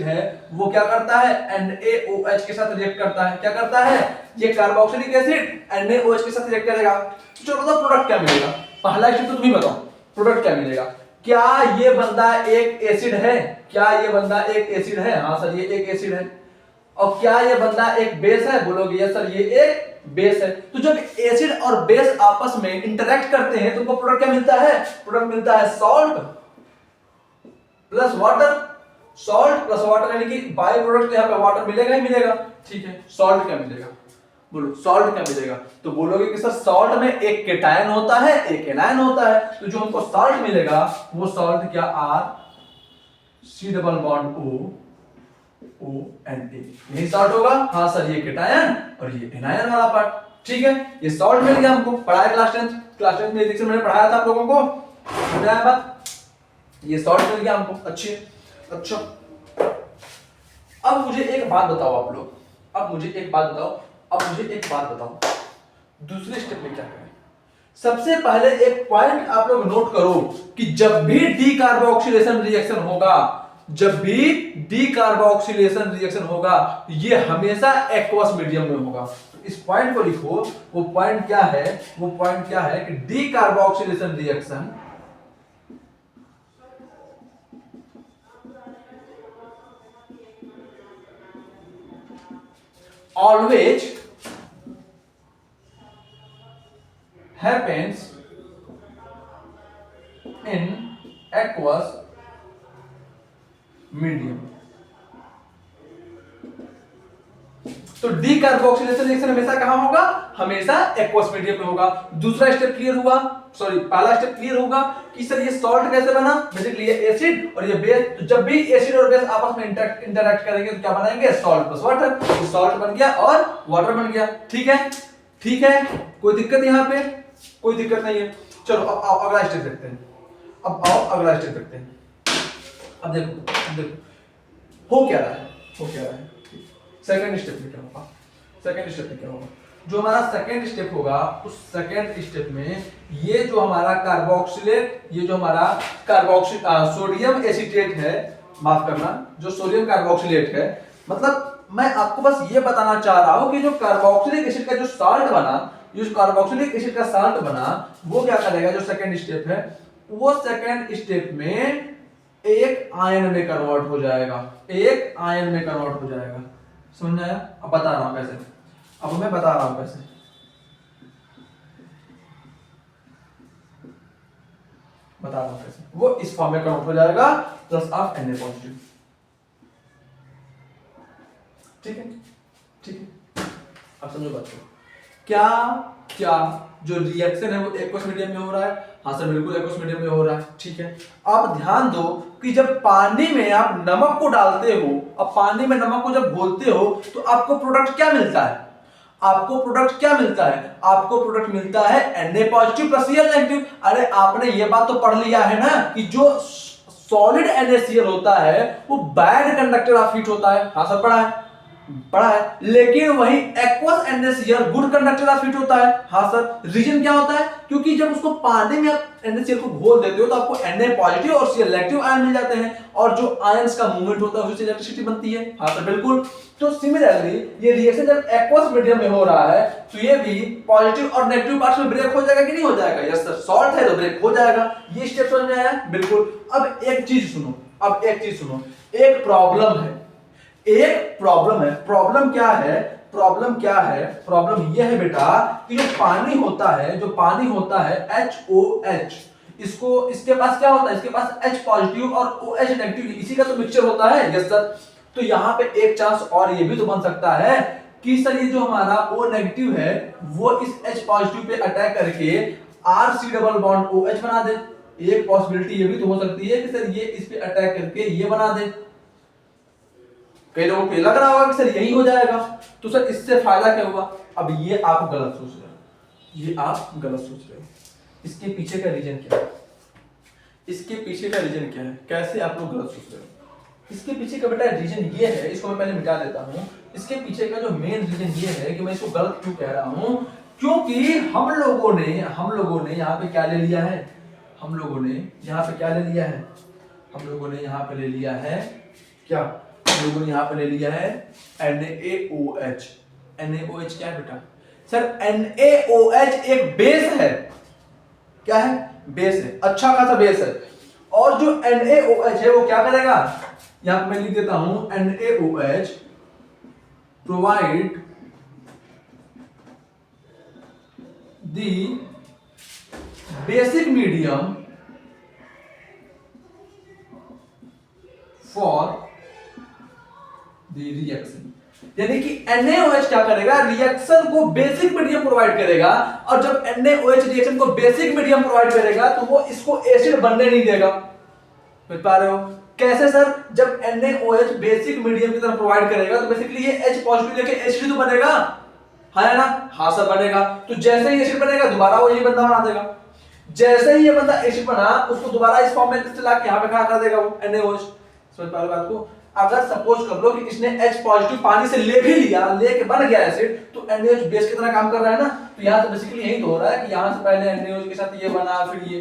है, वो क्या करता है, NaOH के साथ रिएक्ट करता है। क्या करता है, ये कार्बोक्सिलिक एसिड NaOH के साथ रिएक्ट करेगा। चलो बताओ प्रोडक्ट क्या मिलेगा, पहला स्टेप तो तुम ही बताओ, प्रोडक्ट क्या मिलेगा। क्या ये बंदा एक एसिड है? क्या ये बंदा एक एसिड है? हाँ सर, ये एक एसिड है। और क्या ये बंदा एक बेस है? बोलोगे यस सर, ये एक बेस है। तो जब एसिड और बेस आपस में इंटरेक्ट करते हैं तो उनको प्रोडक्ट क्या मिलता है? प्रोडक्ट मिलता है salt plus water. Salt plus water यानी कि बाय प्रोडक्ट यहाँ पे वाटर मिलेगा ही मिलेगा। ठीक है, सॉल्ट क्या मिलेगा? बोलो सॉल्ट क्या मिलेगा? तो बोलोगे कि सर सॉल्ट में एक केटायन होता है, एक एनायन होता है। तो जो हमको सॉल्ट मिलेगा वो सॉल्ट क्या? R C double bond O O N A, यही सॉल्ट होगा। हाँ सर, ये केटायन और ये एनायन वाला पार्ट। ठीक है, ये सॉल्ट मिल गया हमको। पढ़ाया क्लास टेंथ में रिएक्शन मैंने पढ़ाया था आप लोगों को, समझ आया बात? ये सॉल्ट मिल गया हमको। अच्छी अच्छा, अब मुझे एक बात बताओ आप लोग, अब मुझे एक बात बताओ, दूसरे स्टेप में क्या करें? सबसे पहले एक पॉइंट आप लोग नोट करो कि जब भी डी कार्बोक्सिलेशन रिएक्शन होगा, जब भी डी कार्बोक्सिलेशन रिएक्शन होगा, ये हमेशा एक्वस मीडियम में होगा। इस पॉइंट को लिखो। वो पॉइंट क्या है? वो पॉइंट क्या है कि D carboxylation reaction always happens in aqueous medium। तो डी कार्बोक्सिलेशन रिएक्शन हमेशा कहां होगा? हमेशा एक्वस मीडियम में होगा। दूसरा स्टेप क्लियर हुआ? सॉरी, पहला स्टेप क्लियर होगा कि सर ये सॉल्ट कैसे बना? बेसिकली ये एसिड और ये बेस। तो जब भी एसिड और बेस आपस में इंटरैक्ट करेंगे तो क्या बनाएंगे? Salt plus water. तो सॉल्ट बन गया और वाटर बन गया। ठीक है, ठीक है, कोई दिक्कत यहां पे? कोई दिक्कत नहीं है। चलो अब आओ अगला स्टेप देखते हैं। अब देखो हो क्या रहा है। सेकंड स्टेप में क्या होगा? जो हमारा सेकंड स्टेप होगा, उस सेकंड स्टेप में ये जो हमारा कार्बोक्सिलेट, ये जो हमारा सोडियम एसीटेट है, माफ करना, जो सोडियम कार्बोक्सिलेट है, मतलब मैं आपको बस ये बताना चाह रहा हूं कि जो कार्बोक्सिलिक एसिड का जो साल्ट बना, जो कार्बोक्सिलिक एसिड का साल्ट बना, वो क्या करेगा? जो सेकंड स्टेप है, वो सेकंड स्टेप में एक आयन में कन्वर्ट हो जाएगा। समझ आया? अब बता रहा हूं कैसे। वो इस फॉर्म में कन्वर्ट हो जाएगा प्लस ऑफ Na पॉजिटिव। ठीक है, अब समझो बच्चों, क्या जो रिएक्शन है वो एक्वस मीडियम में हो रहा है? हाँ सर, बिल्कुल एक्वस मीडियम में हो रहा है। ठीक है, आप ध्यान दो कि जब पानी में आप नमक को डालते हो, अब पानी में नमक को जब घोलते हो तो आपको प्रोडक्ट क्या मिलता है? आपको प्रोडक्ट मिलता है Na positive plus Cl negative. अरे आपने ये बात तो पढ़ लिया है ना कि जो सॉलिड NaCl होता है वो बैड कंडक्टर ऑफ हीट होता है। हाँ सर, पढ़ा है। लेकिन वही aqueous NaCl good conductor of heat होता है। हाँ सर, रीजन क्या होता है? क्योंकि जब उसको पानी में आप NaCl को घोल देते हो तो आपको Na पॉजिटिव और Cl नेगेटिव आयन मिल जाते हैं, और जो आयंस का मूवमेंट होता है उससे इलेक्ट्रिसिटी बनती है। हाँ सर, बिल्कुल। तो सिमिलरली ये रिएक्शन जब एक्वस मीडियम में हो रहा है तो ये भी पॉजिटिव और नेगेटिव पार्ट्स में ब्रेक हो जाएगा कि नहीं हो जाएगा? यस सर, सॉल्ट है तो ब्रेक हो जाएगा। ये स्टेप समझ में आया? बिल्कुल। अब एक चीज सुनो, एक प्रॉब्लम है। प्रॉब्लम क्या है? प्रॉब्लम यह है बेटा कि जो पानी होता है HOH, इसके पास क्या होता है? इसके पास H पॉजिटिव और OH नेगेटिव, इसी का तो मिक्सचर होता है। यस सर, तो यहां पे एक चांस और ये भी तो बन सकता है कि सर ये जो हमारा O नेगेटिव है वो इस H पॉजिटिव पे अटैक करके RC डबल बॉन्ड OH बना दे। एक पॉसिबिलिटी ये भी तो हो सकती है कि सर ये इस पे अटैक करके ये बना दे। कई लोगों को लग रहा होगा कि सर यही हो जाएगा, तो सर इससे फायदा क्या हुआ? अब ये आप गलत सोच रहे हो। इसके पीछे का रीजन क्या है? कैसे आप लोग गलत सोच रहे हो? इसके पीछे का बेटा रीजन ये है, इसको मैं पहले मिटा देता हूं। इसके पीछे का जो मेन रीजन ये है कि मैं इसको गलत क्यों कह रहा हूं, क्योंकि हम लोगों ने यहाँ पे क्या ले लिया है? हम लोगों ने यहाँ पे ले लिया है क्या? हम लोगों ने यहाँ पे ले लिया है NaOH। NaOH क्या है बेटा? सर NaOH एक बेस है। क्या है? बेस है, अच्छा खासा बेस है। और जो NaOH है वो क्या करेगा, यहां पे मैं लिख देता हूं NaOH provide the basic medium for the reaction. यानी कि NaOH क्या करेगा, रिएक्शन को बेसिक मीडियम प्रोवाइड करेगा, और जब NaOH रिएक्शन को बेसिक मीडियम प्रोवाइड करेगा तो वो इसको एसिड बनने नहीं देगा। समझ पा रहे हो कैसे सर, जब NaOH बेसिक मीडियम की तरह प्रोवाइड करेगा तो बेसिकली ये H पॉजिटिव लेके एसिड तो बनेगा, है ना, हाँ सर बनेगा। तो जैसे ही एसिड बनेगा दोबारा वो ये बंदा बना देगा, जैसे ही ये बंदा एसिड बना उसको दोबारा इस फॉर्म में ला के यहां पे खड़ा कर देगा वो NaOH। समझ पा रहे हो बात को। अगर सपोज कर लो कि इसने H पॉजिटिव पानी से ले भी लिया, लेके बन गया एसिड, तो NaOH बेस की तरह काम कर रहा है ना, तो यहां से बेसिकली यही तो हो रहा है कि यहां से पहले NaOH के साथ ये बना, फिर ये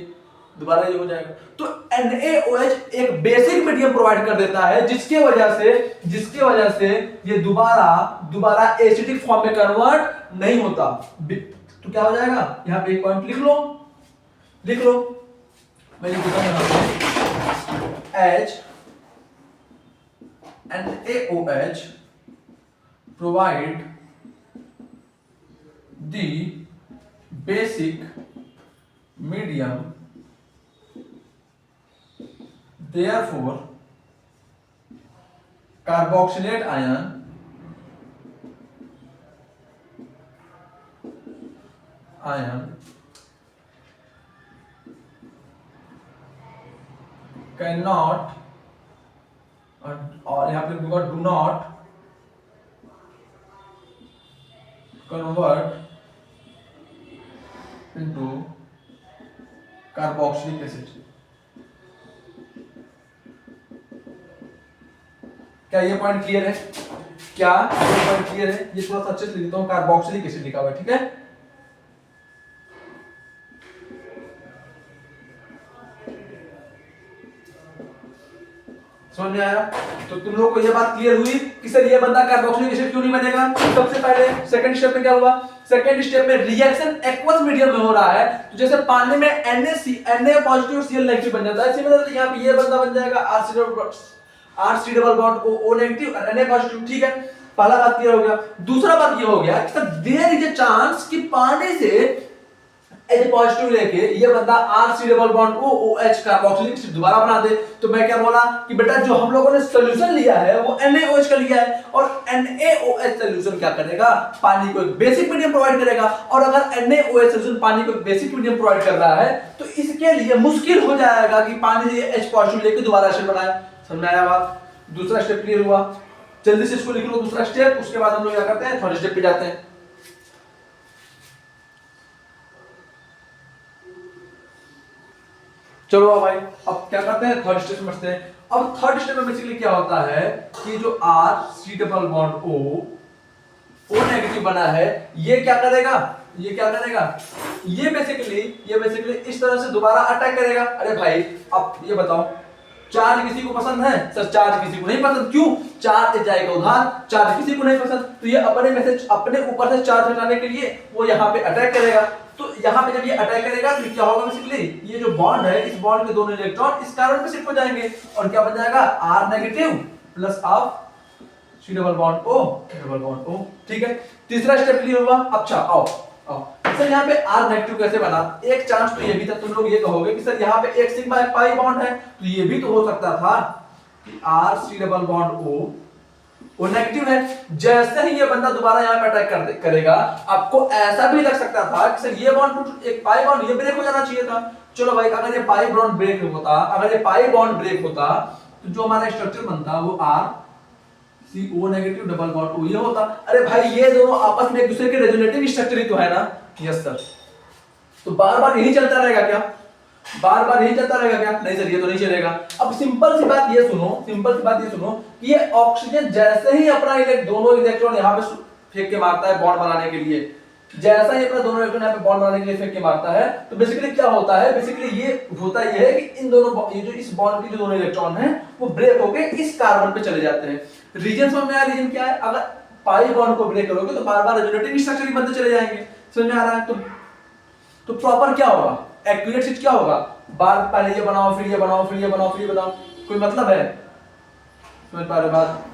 दोबारा ये हो जाएगा। तो NaOH एक बेसिक मीडियम प्रोवाइड कर देता है जिसके वजह से ये दोबारा एसिडिक फॉर्म में कन्वर्ट नहीं होता। तो क्या हो जाएगा, यहां पे एक पॉइंट लिख लो मैं लिख देता हूं H NaOH provide the basic medium, therefore carboxylate ion cannot, और यहां पे लिखूंगा do not convert into carboxylic acid। क्या ये पॉइंट क्लियर है, ये थोड़ा सा अच्छे से लिख देता हूं, कार्बोक्सिलिक एसिड लिखा हुआ है, ठीक है। समझ में आया, तो तुम लोगों को ये बात क्लियर हुई कि सर ये बंदा कार्बोक्सिलिक एसिड क्यों नहीं बनेगा। सबसे पहले सेकंड स्टेप में क्या हुआ, सेकंड स्टेप में रिएक्शन एक्वस मीडियम में हो रहा है, तो जैसे पानी में Na पॉजिटिव Cl नेगेटिव बन जाता है, सिमिलरली यहां पे ये बंदा बन जाएगा R C double bond O negative और Na पॉजिटिव, ठीक है। पहला बात क्लियर हो गया। दूसरा बात ये हो गया कि sir there is a chance कि पानी से H पॉजिटिव लेके ये बंदा R C double bond OH carboxylic acid दोबारा बना दे। तो मैं क्या बोला कि बेटा जो हम लोगों ने सॉल्यूशन लिया है वो NaOH का लिया है, और NaOH सॉल्यूशन क्या करेगा, पानी को एक बेसिक मीडियम प्रोवाइड करेगा। और अगर NaOH सॉल्यूशन पानी को एक बेसिक मीडियम प्रोवाइड कर रहा है तो इसके लिए मुश्किल हो जाएगा कि पानी से H पॉजिटिव लेके दोबारा एसिड बनाए। समझ में आया बात। दूसरा स्टेप क्लियर हुआ, जल्दी से इसको लिख लो दूसरा स्टेप, उसके बाद हम लोग क्या करते हैं, थर्ड स्टेप पे जाते हैं। चलो भाई अब क्या करते हैं, थर्ड स्टेप समझते हैं। अब थर्ड स्टेप में बेसिकली क्या होता है कि जो R C double bond O negative बना है, ये क्या करेगा, ये बेसिकली इस तरह से दोबारा अटैक करेगा। अरे भाई अब ये बताओ, चार्ज किसी को पसंद है सर, चार्ज किसी को नहीं पसंद, क्यों, चार्ज जाएगा उधार, चार्ज किसी को नहीं पसंद, तो ये अपने ऊपर से चार्ज हटाने के लिए वो यहाँ पे अटैक करेगा। तो यहाँ पे जब ये अटैक करेगा तो क्या होगा, बेसिकली ये जो बॉन्ड है, इस बॉन्ड के दोनों इलेक्ट्रॉन इस कार्बन पे शिफ्ट हो जाएंगे, और क्या बन जाएगा, R negative plus of C double bond O, ठीक है। तीसरा स्टेप क्लियर हुआ। अच्छा आओ सर यहाँ पे R नेगेटिव कैसे बना, एक चांस तो ये भी था, तुम लोग ये कहोगे कि सर यहाँ पे एक सिग्मा एक पाई बॉन्ड है, तो ये भी तो हो सकता था कि R C double bond O negative है। जैसे ही ये बंदा दोबारा यहाँ पे अटैक करेगा, आपको ऐसा भी लग सकता था कि सर ये बॉन्ड एक पाई बॉन्ड ये ब्रेक हो जाना चाहिए था। चलो भाई अगर ये पाई बॉन्ड ब्रेक होता, तो जो हमारा स्ट्रक्चर बनता वो R C O negative double bond O ये होता। अरे भाई ये दोनों आपस में एक दूसरे के रेजोनेटिव स्ट्रक्चर ही तो है ना। Yes sir. तो बार बार यही चलता रहेगा क्या, नहीं सर ये तो नहीं चलेगा। अब सिंपल सी बात ये सुनो कि ये ऑक्सीजन जैसे ही अपना दोनों इलेक्ट्रॉन यहाँ पे फेंक के मारता है बॉन्ड बनाने के लिए, जैसा ही अपना दोनों इलेक्ट्रॉन यहाँ पे बॉन्ड बनाने के लिए फेंक के मारता है, तो बेसिकली क्या होता है, ये है कि इन दोनों ये जो इस बॉन्ड के जो दोनों इलेक्ट्रॉन हैं वो ब्रेक होके इस कार्बन पे चले जाते हैं। रीजन समझ में आया, रीजन क्या है, अगर पाई बॉन्ड को ब्रेक करोगे तो बार बार रेजोनेटिव स्ट्रक्चर ही बनते चले जाएंगे। समझ में आ रहा है। तो प्रॉपर क्या होगा, एक्यूरेट स्विच क्या होगा, बार पहले ये बनाओ फिर ये बनाओ फिर ये बनाओ फिर ये बनाओ, कोई मतलब है? समझ पा रहे बात?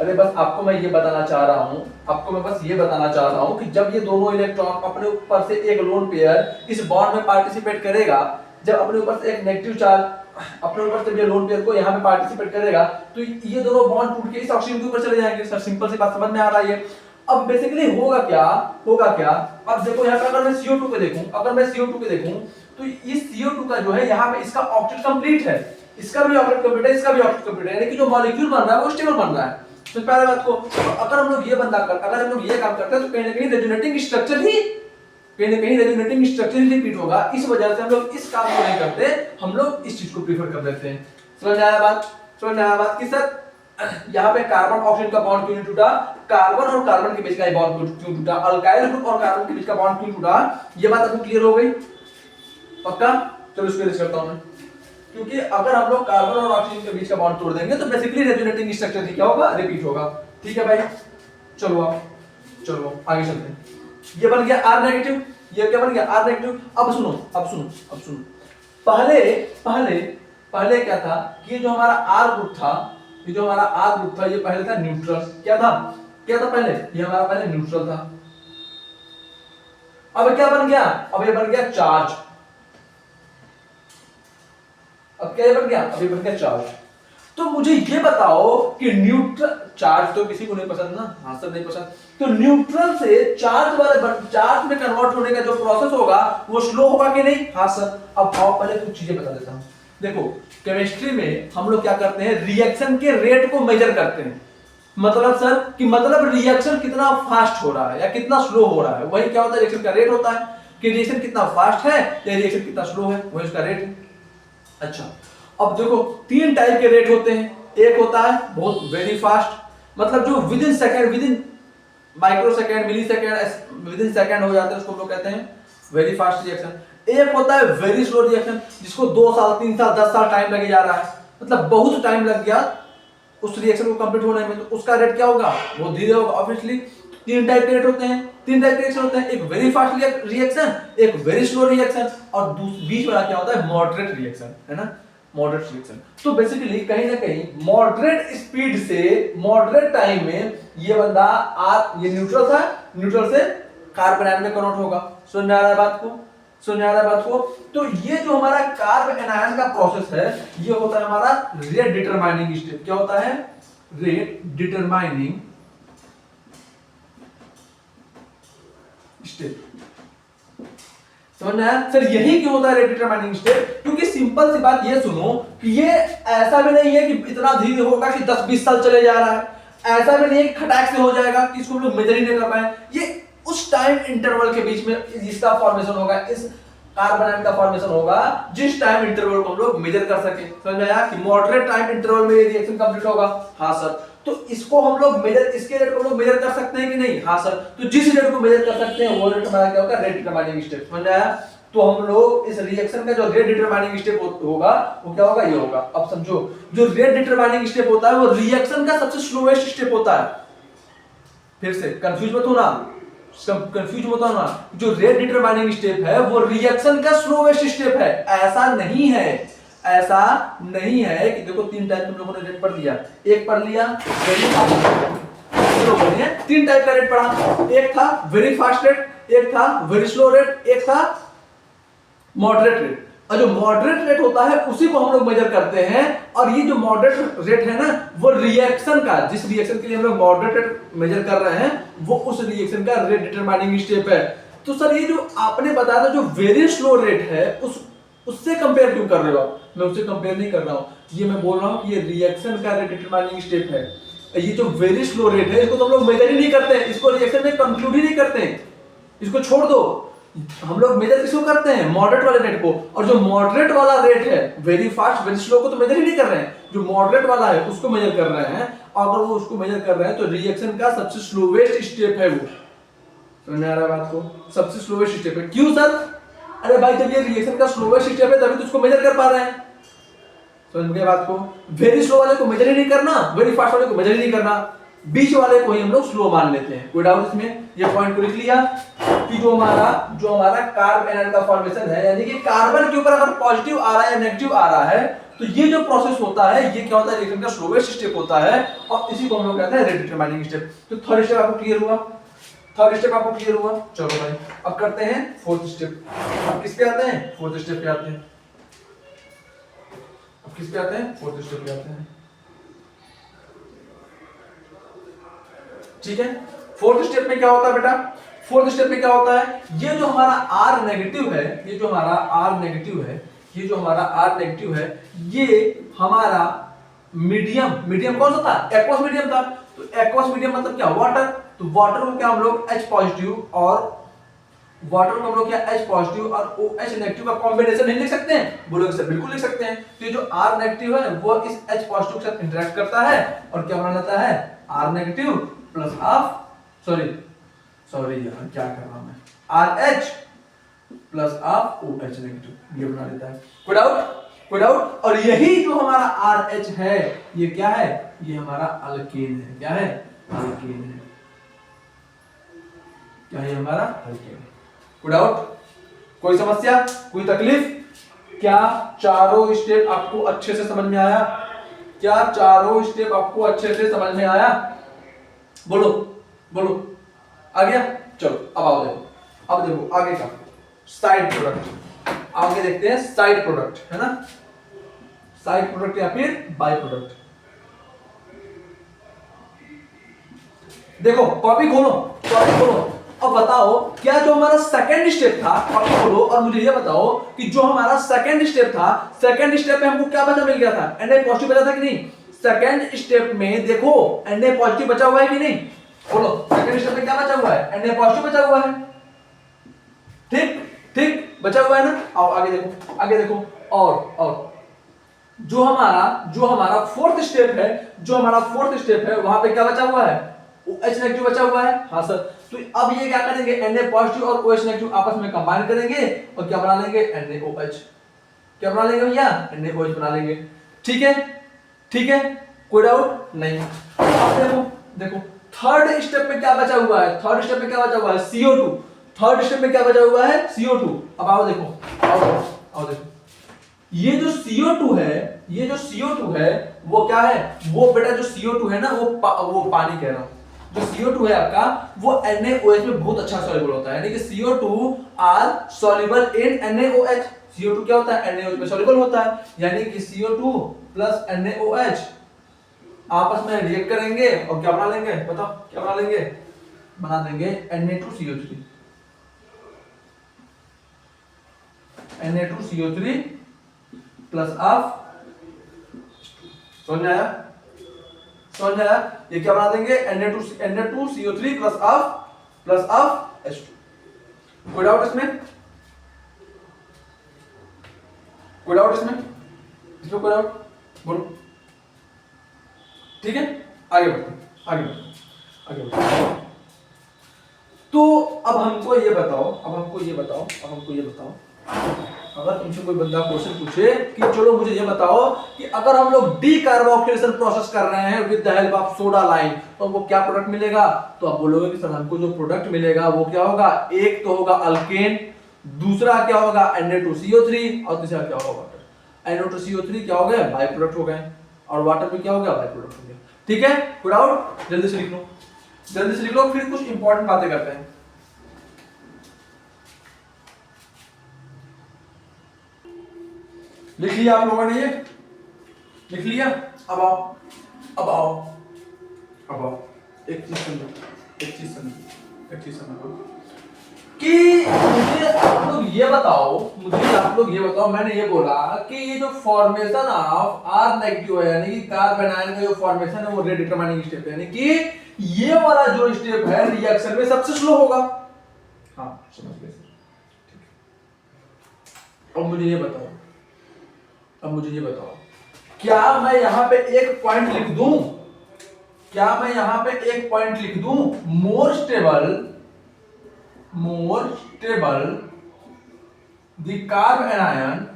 अरे बस आपको मैं ये बताना चाह रहा हूँ, आपको मैं बस ये बताना चाह रहा हूँ कि जब ये दोनों इलेक्ट्रॉन अपने ऊपर से एक लोन पेयर इस बॉन्ड में पार्टिसिपेट करेगा, जब अपने ऊपर से एक नेगेटिव चार्ज अपने ऊपर से ये लोन पेयर को यहाँ पे पार्टिसिपेट करेगा, तो ये दोनों बॉन्ड टूट के इस ऑक्सीजन के ऊपर चले जाएंगे। सर सिंपल सी बात समझ में आ रहा है? अब बेसिकली होगा क्या, अब देखो यहाँ पे अगर मैं CO2 को देखूं, तो इस CO2 का जो है यहाँ पे इसका ऑक्टेट कंप्लीट है, इसका भी ऑक्टेट कंप्लीट है, इसका भी ऑक्टेट कंप्लीट है, यानी कि जो मॉलिक्यूल बन रहा है वो स्टेबल बन रहा है। तो पहले बात को, अगर हम लोग ये काम करते हैं तो कहीं ना कहीं रेजोनेटिंग स्ट्रक्चर ही रिपीट होगा। इस वजह से हम लोग इस काम को नहीं करते, हम लोग इस चीज को प्रीफर कर देते हैं। समझ आया बात कि सर यहाँ पे कार्बन ऑक्सीजन का बॉन्ड क्यों टूटा, कार्बन और कार्बन के बीच का बॉन्ड क्यों टूटा, अल्काइल ग्रुप और कार्बन के बीच का बॉन्ड क्यों टूटा, ये बात आपको क्लियर हो गई? पक्का? चलो इसको लिस्ट करता हूं मैं, क्योंकि अगर हम लोग कार्बन और ऑक्सीजन के बीच का बॉन्ड तोड़ देंगे तो बेसिकली रेजोनेटिंग स्ट्रक्चर क्या होगा, रिपीट होगा। ठीक है भाई, चलो आगे चलते हैं। ये बन गया R नेगेटिव, ये क्या बन गया R नेगेटिव। अब सुनो, पहले क्या था कि जो हमारा R ग्रुप था, ये पहले था न्यूट्रल। क्या था पहले? ये हमारा पहले न्यूट्रल था। अब क्या बन गया? अब ये बन गया चार्ज। अब ये बन गया चार्ज। तो मुझे ये बताओ कि न्यूट्रल, चार्ज तो किसी को नहीं पसंद ना, हाँ सर नहीं पसंद, तो न्यूट्रल से चार्ज में कन्वर्ट होने का जो प्रोसेस होगा वो स्लो होगा कि नहीं? हाँ सर। अब आओ पहले कुछ चीजें बता देता हूं। देखो केमिस्ट्री में हम लोग क्या करते हैं, रिएक्शन के रेट को मेजर करते हैं। मतलब सर कि रिएक्शन कितना फास्ट हो रहा है या कितना स्लो हो रहा है, वही क्या होता है, रिएक्शन का रेट होता है कि रिएक्शन कितना फास्ट है या रिएक्शन कितना स्लो है, वही उसका रेट है। अच्छा, अब देखो 3 टाइप के रेट होते हैं। एक होता है बहुत वेरी फास्ट, मतलब जो with in microsecond, millisecond, with in second हो जाता है, उसको हम लोग कहते हैं वेरी फास्ट रिएक्शन। एक होता है वेरी स्लो रिएक्शन, जिसको 2 साल 3 साल 10 साल टाइम लगे जा रहा है, मतलब बहुत टाइम लग गया उस रिएक्शन को कंप्लीट होने में, तो उसका रेट क्या होगा, वो धीरे होगा। ऑब्वियसली 3 टाइप के रेट होते हैं, 3 टाइप के रिएक्शन होते हैं, एक वेरी फास्ट रिएक्शन, एक वेरी स्लो रिएक्शन, और बीच वाला क्या होता है, मॉडरेट रिएक्शन, है ना, मॉडरेट रिएक्शन। तो बेसिकली कहीं ना कहीं मॉडरेट स्पीड से मॉडरेट टाइम में ये बंदा ये न्यूट्रल था, न्यूट्रल से कार्बन आयन में कन्वर्ट होगा। समझ आ रहा है बात को? तो ये जो हमारा कार्बन आयन का प्रोसेस है, ये होता है हमारा रेट डिटरमाइनिंग स्टेप। क्या होता है? Rate determining step. समझ में आया? सर यही क्यों होता है रेट डिटरमाइनिंग स्टेप? क्योंकि सिंपल सी बात ये सुनो कि ये ऐसा भी नहीं है कि इतना धीरे होगा कि 10-20 साल चले जा रहा है, ऐसा भी नहीं है कि खटाक से हो जाएगा कि इसको हम लोग मेजर ही नहीं कर पाए। ये उस टाइम इंटरवल के बीच में इसका फॉर्मेशन होगा, इस कार्बन आयन का फॉर्मेशन होगा जिस टाइम इंटरवल को हम लोग मेजर कर सके। समझ में आया कि मॉडरेट टाइम इंटरवल में ये रिएक्शन कंप्लीट होगा? हाँ सर। तो इसको हम लोग मेजर, इसके रेट को हम लोग मेजर कर सकते हैं कि नहीं? हाँ सर। तो जिस रेट को मेजर कर सकते हैं वो रेट हमारा क्या होगा, रेट डिटरमाइनिंग स्टेप। समझ में आया? तो हम लोग इस रिएक्शन का जो रेट डिटरमाइनिंग स्टेप होगा वो क्या होगा, ये होगा। अब समझो, जो रेट डिटरमाइनिंग स्टेप होता है वो रिएक्शन का सबसे स्लोएस्ट स्टेप होता है। फिर से कंफ्यूज मत होना, जो रेट डिटरमाइनिंग स्टेप है वो रिएक्शन का स्लोएस्ट स्टेप है। ऐसा नहीं है कि देखो 3 टाइप तुम लोगों ने रेट पढ़ लिया, एक पढ़ लिया वेरी फास्ट, 3 टाइप का रेट पढ़ा, एक था वेरी फास्ट रेट, एक था वेरी स्लो रेट, एक था मॉडरेट रेट। और जो मॉडरेट रेट होता है उसी को हम लोग मेजर करते हैं, और ये जो मॉडरेट रेट है ना, वो रिएक्शन का, जिस रिएक्शन के लिए हम लोग मॉडरेट रेट मेजर कर रहे हैं वो उस रिएक्शन का रेट डिटरमाइनिंग स्टेप है। तो सर ये जो आपने बताया था जो वेरी स्लो रेट है उससे कंपेयर क्यों कर रहे हो आप? मैं उससे कंपेयर नहीं कर रहा हूं, ये मैं बोल रहा हूं कि ये रिएक्शन का रेट डिटरमाइनिंग स्टेप है। ये जो वेरी स्लो रेट है इसको तो हम लोग मेजर ही नहीं करते हैं, इसको रिएक्शन में कंक्लूड ही नहीं करते हैं, इसको छोड़ दो। हम लोग मेजर किसको करते हैं, मॉडरेट वाले रेट को। और जो मॉडरेट वाला रेट है, वेरी फास्ट वेरी स्लो को तो मेजर ही नहीं कर रहे हैं, जो मॉडरेट वाला है उसको मेजर कर रहे हैं। अगर वो उसको मेजर कर रहे हैं तो रिएक्शन का सबसे स्लोवेस्ट स्टेप है वो। समझ में आ रहा है बात को? सबसे स्लोवेस्ट स्टेप है। क्यों सर? अरे भाई जब ये रिएक्शन का स्लोवेस्ट स्टेप है तभी तो उसको मेजर कर पा रहे हैं। समझ में बात को? वेरी स्लो वाले को मेजर ही नहीं करना, वेरी फास्ट वाले को मेजर ही नहीं करना, बीच वाले को ही हम लोग स्लो मान लेते हैं। कोई डाउट इसमें? ये पॉइंट को लिख लिया। कि जो हमारा कार्ब एनायन का फॉर्मेशन है, यानी कि कार्बन के ऊपर अगर पॉजिटिव आ रहा है या नेगेटिव आ रहा है, तो ये जो प्रोसेस होता है ये क्या होता है, रिएक्शन का स्लोवेस्ट स्टेप होता है और इसी को हम लोग कहते हैं रेट डिटरमाइनिंग स्टेप। तो थर्ड स्टेप आपको क्लियर हुआ, थर्ड स्टेप आपको क्लियर हुआ। चलो भाई अब करते हैं फोर्थ स्टेप। अब किस पे आते हैं, फोर्थ स्टेप पे आते हैं। अब किस पे आते हैं, फोर्थ स्टेप पे आते हैं। ठीक है, फोर्थ स्टेप में क्या होता है बेटा, फोर्थ स्टेप में क्या होता है, ये जो हमारा R नेगेटिव है, ये जो हमारा R नेगेटिव है, ये जो हमारा R नेगेटिव है, ये हमारा मीडियम कौन सा था, एक्वस मीडियम था। तो एक्वस मीडियम मतलब क्या, वाटर। तो वाटर को क्या हम लोग H पॉजिटिव और वाटर को हम लोग क्या H पॉजिटिव और OH नेगेटिव का कॉम्बिनेशन नहीं लिख सकते हैं, बोलोगे सर बिल्कुल लिख सकते हैं। तो ये जो R नेगेटिव है वो इस H पॉजिटिव के साथ इंटरेक्ट करता है और क्या बना लेता है, R negative plus half, sorry यार क्या कर रहा हूं मैं, RH plus half OH negative, ये बना लेता है। कोई डाउट। और यही जो हमारा RH है ये क्या है, ये हमारा अल्केन है। क्या है, अल्केन है। क्या है हमारा, अल्केन। कोई डाउट, कोई समस्या, कोई तकलीफ? क्या चारों स्टेप आपको अच्छे से समझ में आया? क्या चारों स्टेप आपको अच्छे से समझ में आया? बोलो आ गया। चलो अब आओ देखो, अब देखो आगे का साइड प्रोडक्ट। आगे देखते हैं साइड प्रोडक्ट, है ना, साइड प्रोडक्ट या फिर बाय प्रोडक्ट। देखो कॉपी खोलो, अब बताओ क्या जो हमारा सेकंड स्टेप था, कॉपी खोलो और मुझे ये बताओ कि जो हमारा सेकंड स्टेप था, सेकंड स्टेप में हमको क्या बचा मिल गया था, Na पॉजिटिव बचा था कि नहीं? सेकंड स्टेप में देखो Na पॉजिटिव बचा हुआ है कि नहीं, बोलो। सेकंड स्टेप में क्या बचा हुआ है, Na पॉजिटिव बचा हुआ है। ठीक बचा हुआ है ना। आओ आगे देखो और जो हमारा फोर्थ स्टेप है वहां पे क्या बचा हुआ है, OH नेगेटिव बचा हुआ है। हाँ सर, तो अब ये क्या करेंगे, Na पॉजिटिव और OH नेगेटिव आपस में कंबाइन करेंगे और क्या बना लेंगे, NaOH। क्या बना लेंगे भैया, NaOH बना लेंगे। ठीक है, कोई डाउट नहीं। अब देखो थर्ड स्टेप में क्या बचा हुआ है, CO2। थर्ड स्टेप में क्या बचा हुआ है, CO2। अब आओ देखो ये जो CO2 है वो क्या है, वो बेटा जो CO2 है ना वो पानी कह रहा हूं, जो CO2 है आपका वो NaOH में बहुत अच्छा सॉल्युबल होता है, यानी कि CO2 are soluble in NaOH। CO2 क्या होता है, NaOH में सॉल्युबल होता है, यानी कि CO2 प्लस NaOH आपस में रिएक्ट करेंगे और क्या बना लेंगे, बताओ क्या बना लेंगे, बना देंगे Na2CO3 प्लस ऑफ, समझ आया? ये क्या बना देंगे, Na2CO3 प्लस ऑफ H2। कोई डाउट इसमें? कोई डाउट? बोलो। ठीक है, आगे बढ़ो। तो अब हमको ये बताओ अगर तुमसे कोई बंदा क्वेश्चन पूछे कि चलो मुझे ये बताओ कि अगर हम लोग डीकार्बोक्सिलेशन प्रोसेस कर रहे हैं with the help of soda lime तो हमको क्या प्रोडक्ट मिलेगा, तो आप बोलोगे कि सर हमको जो प्रोडक्ट मिलेगा वो क्या होगा, एक तो होगा अल्केन, दूसरा क्या होगा Na2CO3 और तीसरा क्या होगा वाटर। Na2CO3 क्या हो गया, बाय प्रोडक्ट हो गए और वाटर भी क्या हो गया, बाय प्रोडक्ट हो गया। ठीक है, पुट आउट, जल्दी से लिख लो, फिर कुछ इंपॉर्टेंट बातें करते हैं। लिख लिया आप लोगों ने, ये लिख लिया? अब आओ एक चीज समझो कि मुझे आप लोग ये बताओ, मैंने ये बोला कि ये जो फॉर्मेशन ऑफ R नेगेटिव है, यानी कि कार्बन आयन का जो फॉर्मेशन है वो रेट डिटरमाइनिंग स्टेप है, यानी कि ये वाला जो स्टेप है रिएक्शन में सबसे स्लो होगा। हाँ समझ गए सर, ठीक है। अब मुझे ये बताओ क्या मैं यहां पे एक पॉइंट लिख दूं, more stable the carb anion,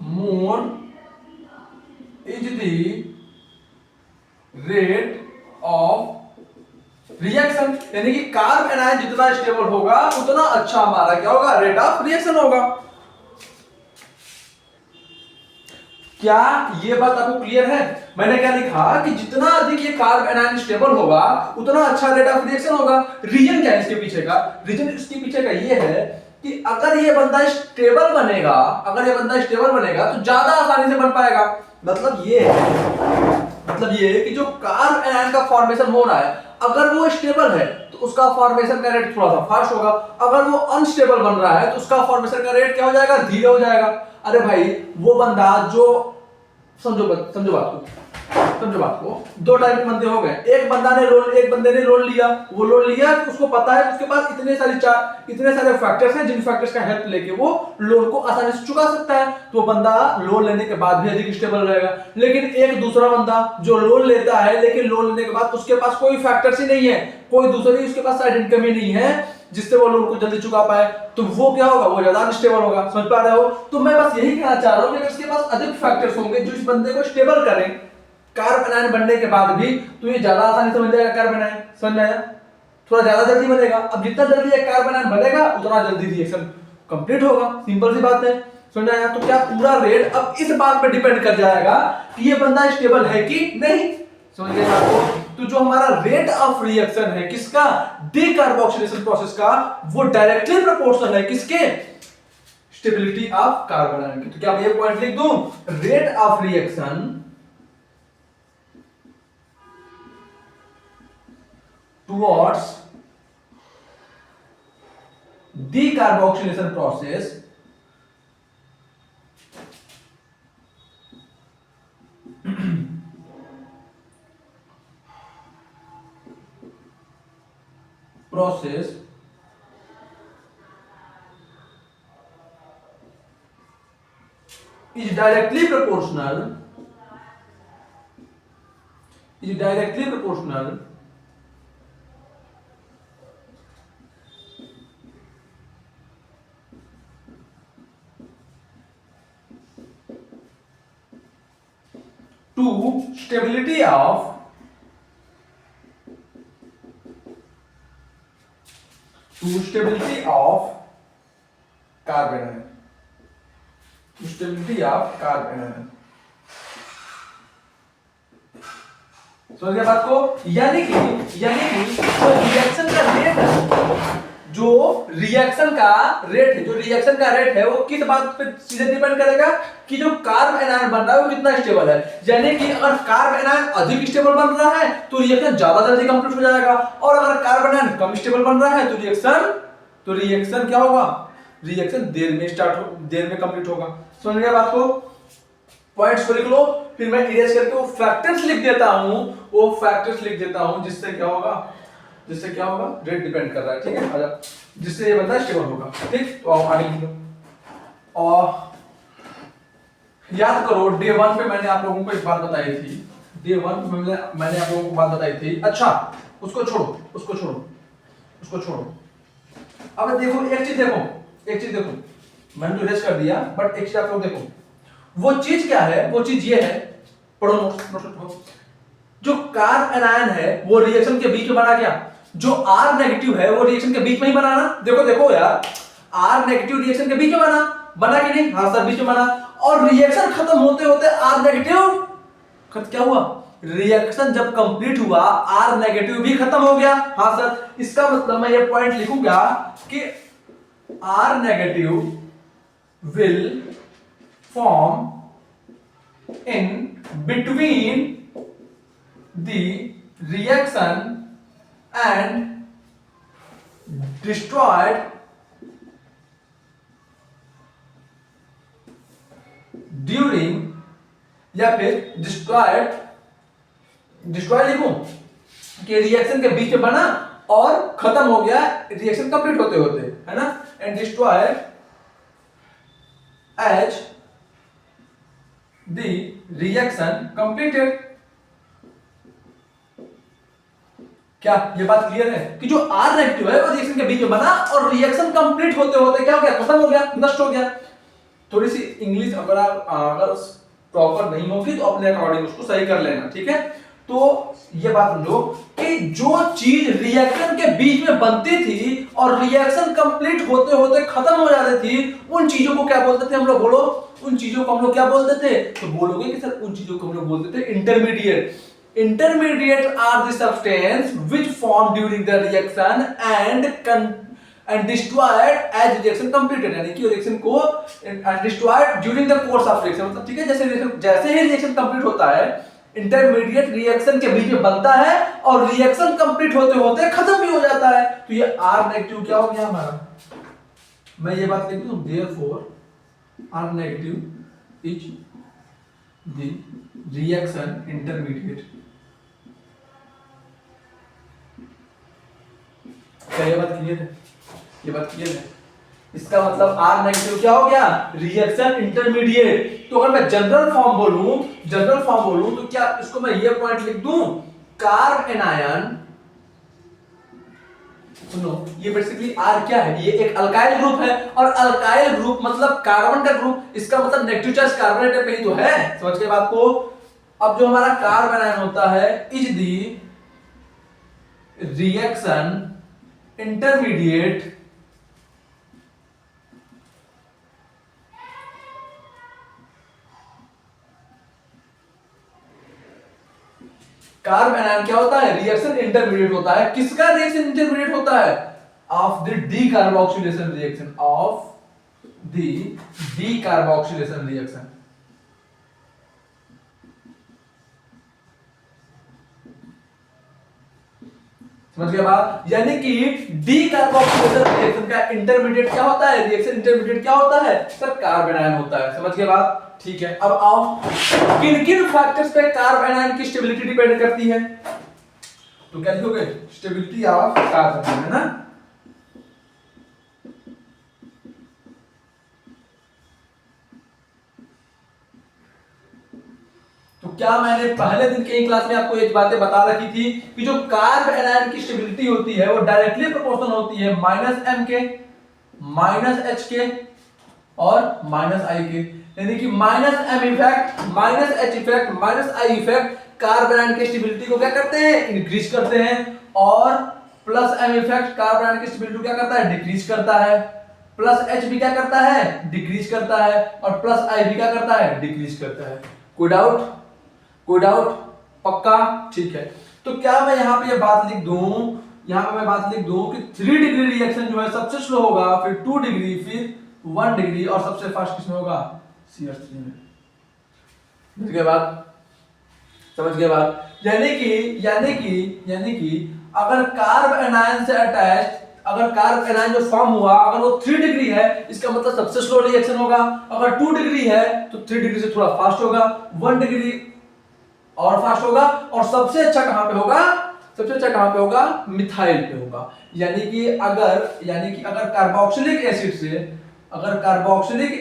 more is the rate of reaction, यानी कि कार्ब एनायन जितना स्टेबल होगा उतना अच्छा हमारा क्या होगा, रेट ऑफ रिएक्शन होगा। क्या ये बात आपको क्लियर है? मैंने क्या लिखा कि जितना अधिक ये कार्ब एनायन स्टेबल होगा उतना अच्छा रेट ऑफ रिएक्शन होगा। रीजन क्या है इसके पीछे का? रीजन इसके पीछे का ये है कि अगर ये बंदा स्टेबल बनेगा, अगर ये बंदा स्टेबल बनेगा तो ज्यादा आसानी से बन पाएगा। मतलब ये है कि जो कार्ब एनायन का फॉर्मेशन हो रहा है अगर वो स्टेबल है तो उसका फॉर्मेशन का रेट थोड़ा सा फास्ट होगा, अगर वो अनस्टेबल बन रहा है तो उसका फॉर्मेशन का रेट क्या हो जाएगा, धीरे हो जाएगा। अरे भाई वो बंदा जो समझो बात को दो टाइप के बंदे हो गए। एक बंदे ने लोन लिया, वो लोन लिया कि उसको पता है उसके पास इतने सारे फैक्टर्स हैं जिन फैक्टर्स का हेल्प लेके वो लोन को आसानी से चुका सकता है, तो वो बंदा लोन लेने के बाद भी अधिक स्टेबल रहेगा। लेकिन एक दूसरा बंदा जो लोन लेता है लेकिन लोन लेने के बाद उसके पास कोई फैक्टर्स ही नहीं है, कोई दूसरी उसके पास साइड इनकम ही नहीं है जिससे वो लोन को जल्दी चुका पाए, तो वो क्या होगा, वो ज्यादा अनस्टेबल होगा। समझ पा रहे हो? तो मैं बस यही कहना चाह रहा हूं कि अगर इसके पास अधिक फैक्टर्स होंगे जो इस बंदे को स्टेबल करें कार्ब एनायन बनने के बाद भी, तो ये ज्यादा आसानी से बन जाएगा कार्ब एनायन। समझ में आया? थोड़ा ज्यादा जल्दी बनेगा। अब जितना जल्दी ये कार्ब एनायन बनेगा उतना जल्दी रिएक्शन कंप्लीट होगा। सिंपल सी बात है। समझ आया? तो क्या पूरा रेट अब इस बात पे डिपेंड कर जाएगा कि ये बंदा स्टेबल है कि नहीं। समझ गए आपको? तो जो हमारा रेट ऑफ रिएक्शन है किसका, डीकार्बोक्सिलेशन प्रोसेस का, वो डायरेक्टली प्रोपोर्शनल है किसके, स्टेबिलिटी ऑफ कार्बन आयन की। तो क्या मैं ये पॉइंट लिख दूं, rate of reaction towards decarboxylation process is directly proportional to stability of carbon ion, to stability of carbon ion। समझ गए बात को? यानी कि जो रिएक्शन का रेट है वो किस बात पे सीधे डिपेंड करेगा कि जो कार्ब एनायन बन रहा है वो कितना स्टेबल है। यानी कि अगर कार्ब एनायन अधिक स्टेबल बन रहा है तो रिएक्शन ज्यादा जल्दी कंप्लीट हो जाएगा, और अगर कार्ब एनायन कम स्टेबल बन रहा है तो रिएक्शन क्या होगा, रिएक्शन देर में कंप्लीट होगा। समझ गए बात को? पॉइंट्स को लिख लो, फिर मैं इरेज करके वो फैक्टर्स लिख देता हूं जिससे क्या होगा, रेट डिपेंड कर रहा है। ठीक है, आजा, जिससे ये बंदा स्टेबल होगा। ठीक, तो आओ आगे लिखो। और याद करो डे 1 पे मैंने आप लोगों को एक बात बताई थी, मैंने आप लोगों को बात बताई थी। अच्छा उसको छोड़ो। अब देखो एक चीज देखो, मैंने तो इरेज कर दिया, बट एक चीज आप लोग देखो, वो चीज क्या है, वो चीज ये है, पढ़ो नोट। जो कार्ब एनायन है वो रिएक्शन के बीच में बना क्या, जो R नेगेटिव है वो रिएक्शन के बीच में ही बना ना। देखो यार, R नेगेटिव रिएक्शन के बीच में बना कि नहीं? हाँ सर, बीच में बना। और रिएक्शन खत्म होते R नेगेटिव क्या हुआ, रिएक्शन जब कंप्लीट हुआ R नेगेटिव भी खत्म हो गया। हाँ सर, इसका मतलब मैं ये पॉइंट लिखूंगा कि R negative will form in between the reaction and destroyed during, या फिर डिस्ट्रॉय लिखूं कि रिएक्शन के बीच में बना और खत्म हो गया रिएक्शन कंप्लीट होते है ना, and destroy as the reaction completed। क्या ये बात क्लियर है कि जो R नेगेटिव है वो रिएक्शन के बीच में बना और रिएक्शन कंप्लीट होते क्या हो गया, खत्म हो गया, नष्ट हो गया। थोड़ी सी इंग्लिश अगर प्रॉपर नहीं होगी तो अपने अकॉर्डिंग उसको सही कर लेना। ठीक है, तो ये बात लो कि जो चीज रिएक्शन के बीच में बनती थी और रिएक्शन कंप्लीट होते होते खत्म हो जाती थी, उन चीजों को क्या बोलते थे हम लोग, बोलो। उन चीजों को हम लोग क्या बोलते थे? तो बोलोगे कि सर उन चीजों को हम लोग बोलते थे intermediate. Intermediates are the substance which form during the reaction and destroyed as reaction completed, यानी कि रिएक्शन को destroyed during the course of reaction, मतलब ठीक है, जैसे ही रिएक्शन कंप्लीट होता है, इंटरमीडिएट रिएक्शन के बीच में बनता है और रिएक्शन कंप्लीट होते होते खत्म भी हो जाता है। तो ये R नेगेटिव क्या हो गया हमारा? मैं ये बात लिख दूं, therefore R negative is the reaction intermediate. क्या ये बात क्लियर है? ये बात क्लियर है? इसका मतलब R नेगेटिव क्या हो गया? Reaction intermediate. तो अगर मैं जनरल फॉर्म बोलूं तो क्या इसको मैं ये पॉइंट लिख दूं, कार्ब एनायन, सुनो ये बेसिकली R क्या है? ये एक अल्काइल ग्रुप है और अल्काइल ग्रुप मतलब कार्बन का ग्रुप, इसका मतलब नेगेटिव चार्ज कार्बोनेट पे ही तो है। समझ गए बात को? अब जो हमारा कार्ब एनायन होता है is the reaction intermediate carb anion क्या होता है? रिएक्शन इंटरमीडिएट होता है। किसका रिएक्शन इंटरमीडिएट होता है? Of the decarboxylation reaction, of the decarboxylation reaction. समझ गए बात? यानी कि डीकार्बोक्सिलेशन रिएक्शन का इंटरमीडिएट क्या होता है? रिएक्शन इंटरमीडिएट क्या होता है? सर कार्ब एनायन होता है। समझ गए बात? ठीक है, अब आओ किन किन फैक्टर्स पे कार्ब एनायन की स्टेबिलिटी डिपेंड करती है? तो क्या लिखोगे? स्टेबिलिटी ऑफ कार्ब एनायन, है ना? तो क्या मैंने पहले दिन के क्लास में आपको एक बातें बता रखी थी कि जो कार्ब एनायन की स्टेबिलिटी होती है वो डायरेक्टली प्रोपोर्शनल होती है -m के, -h के और -i के। यानी कि -m effect, -h effect, -i effect carb anion की स्टेबिलिटी को क्या करते हैं? इंक्रीज करते हैं, और +m इफेक्ट कार्ब एनायन की स्टेबिलिटी को क्या करता है? डिक्रीज करता है। +h भी क्या करता है? डिक्रीज करता है, और +i भी क्या करता है? डिक्रीज करता है। कोई डाउट? कोई डाउट? पक्का? ठीक है। तो क्या मैं यहां पे ये बात लिख दूं, यहां पे मैं बात लिख दूं कि 3 डिग्री रिएक्शन जो है सबसे स्लो होगा, फिर 2 डिग्री, फिर 1 डिग्री, और सबसे फास्ट किसमें होगा? CH3 में। समझ गए बात? समझ गए बात? यानी कि अगर कार्ब एनायन से अटैच्ड, अगर कार्ब एनायन जो फॉर्म हुआ अगर वो 3 डिग्री है, इसका मतलब सबसे स्लो रिएक्शन होगा। अगर 2 डिग्री है तो 3 डिग्री से थोड़ा फास्ट होगा, 1 डिग्री और फास्ट होगा, और सबसे अच्छा कहां पे होगा? सबसे अच्छा कहां पे होगा? मिथाइल पे होगा। यानी कि अगर कार्बोक्सिलिक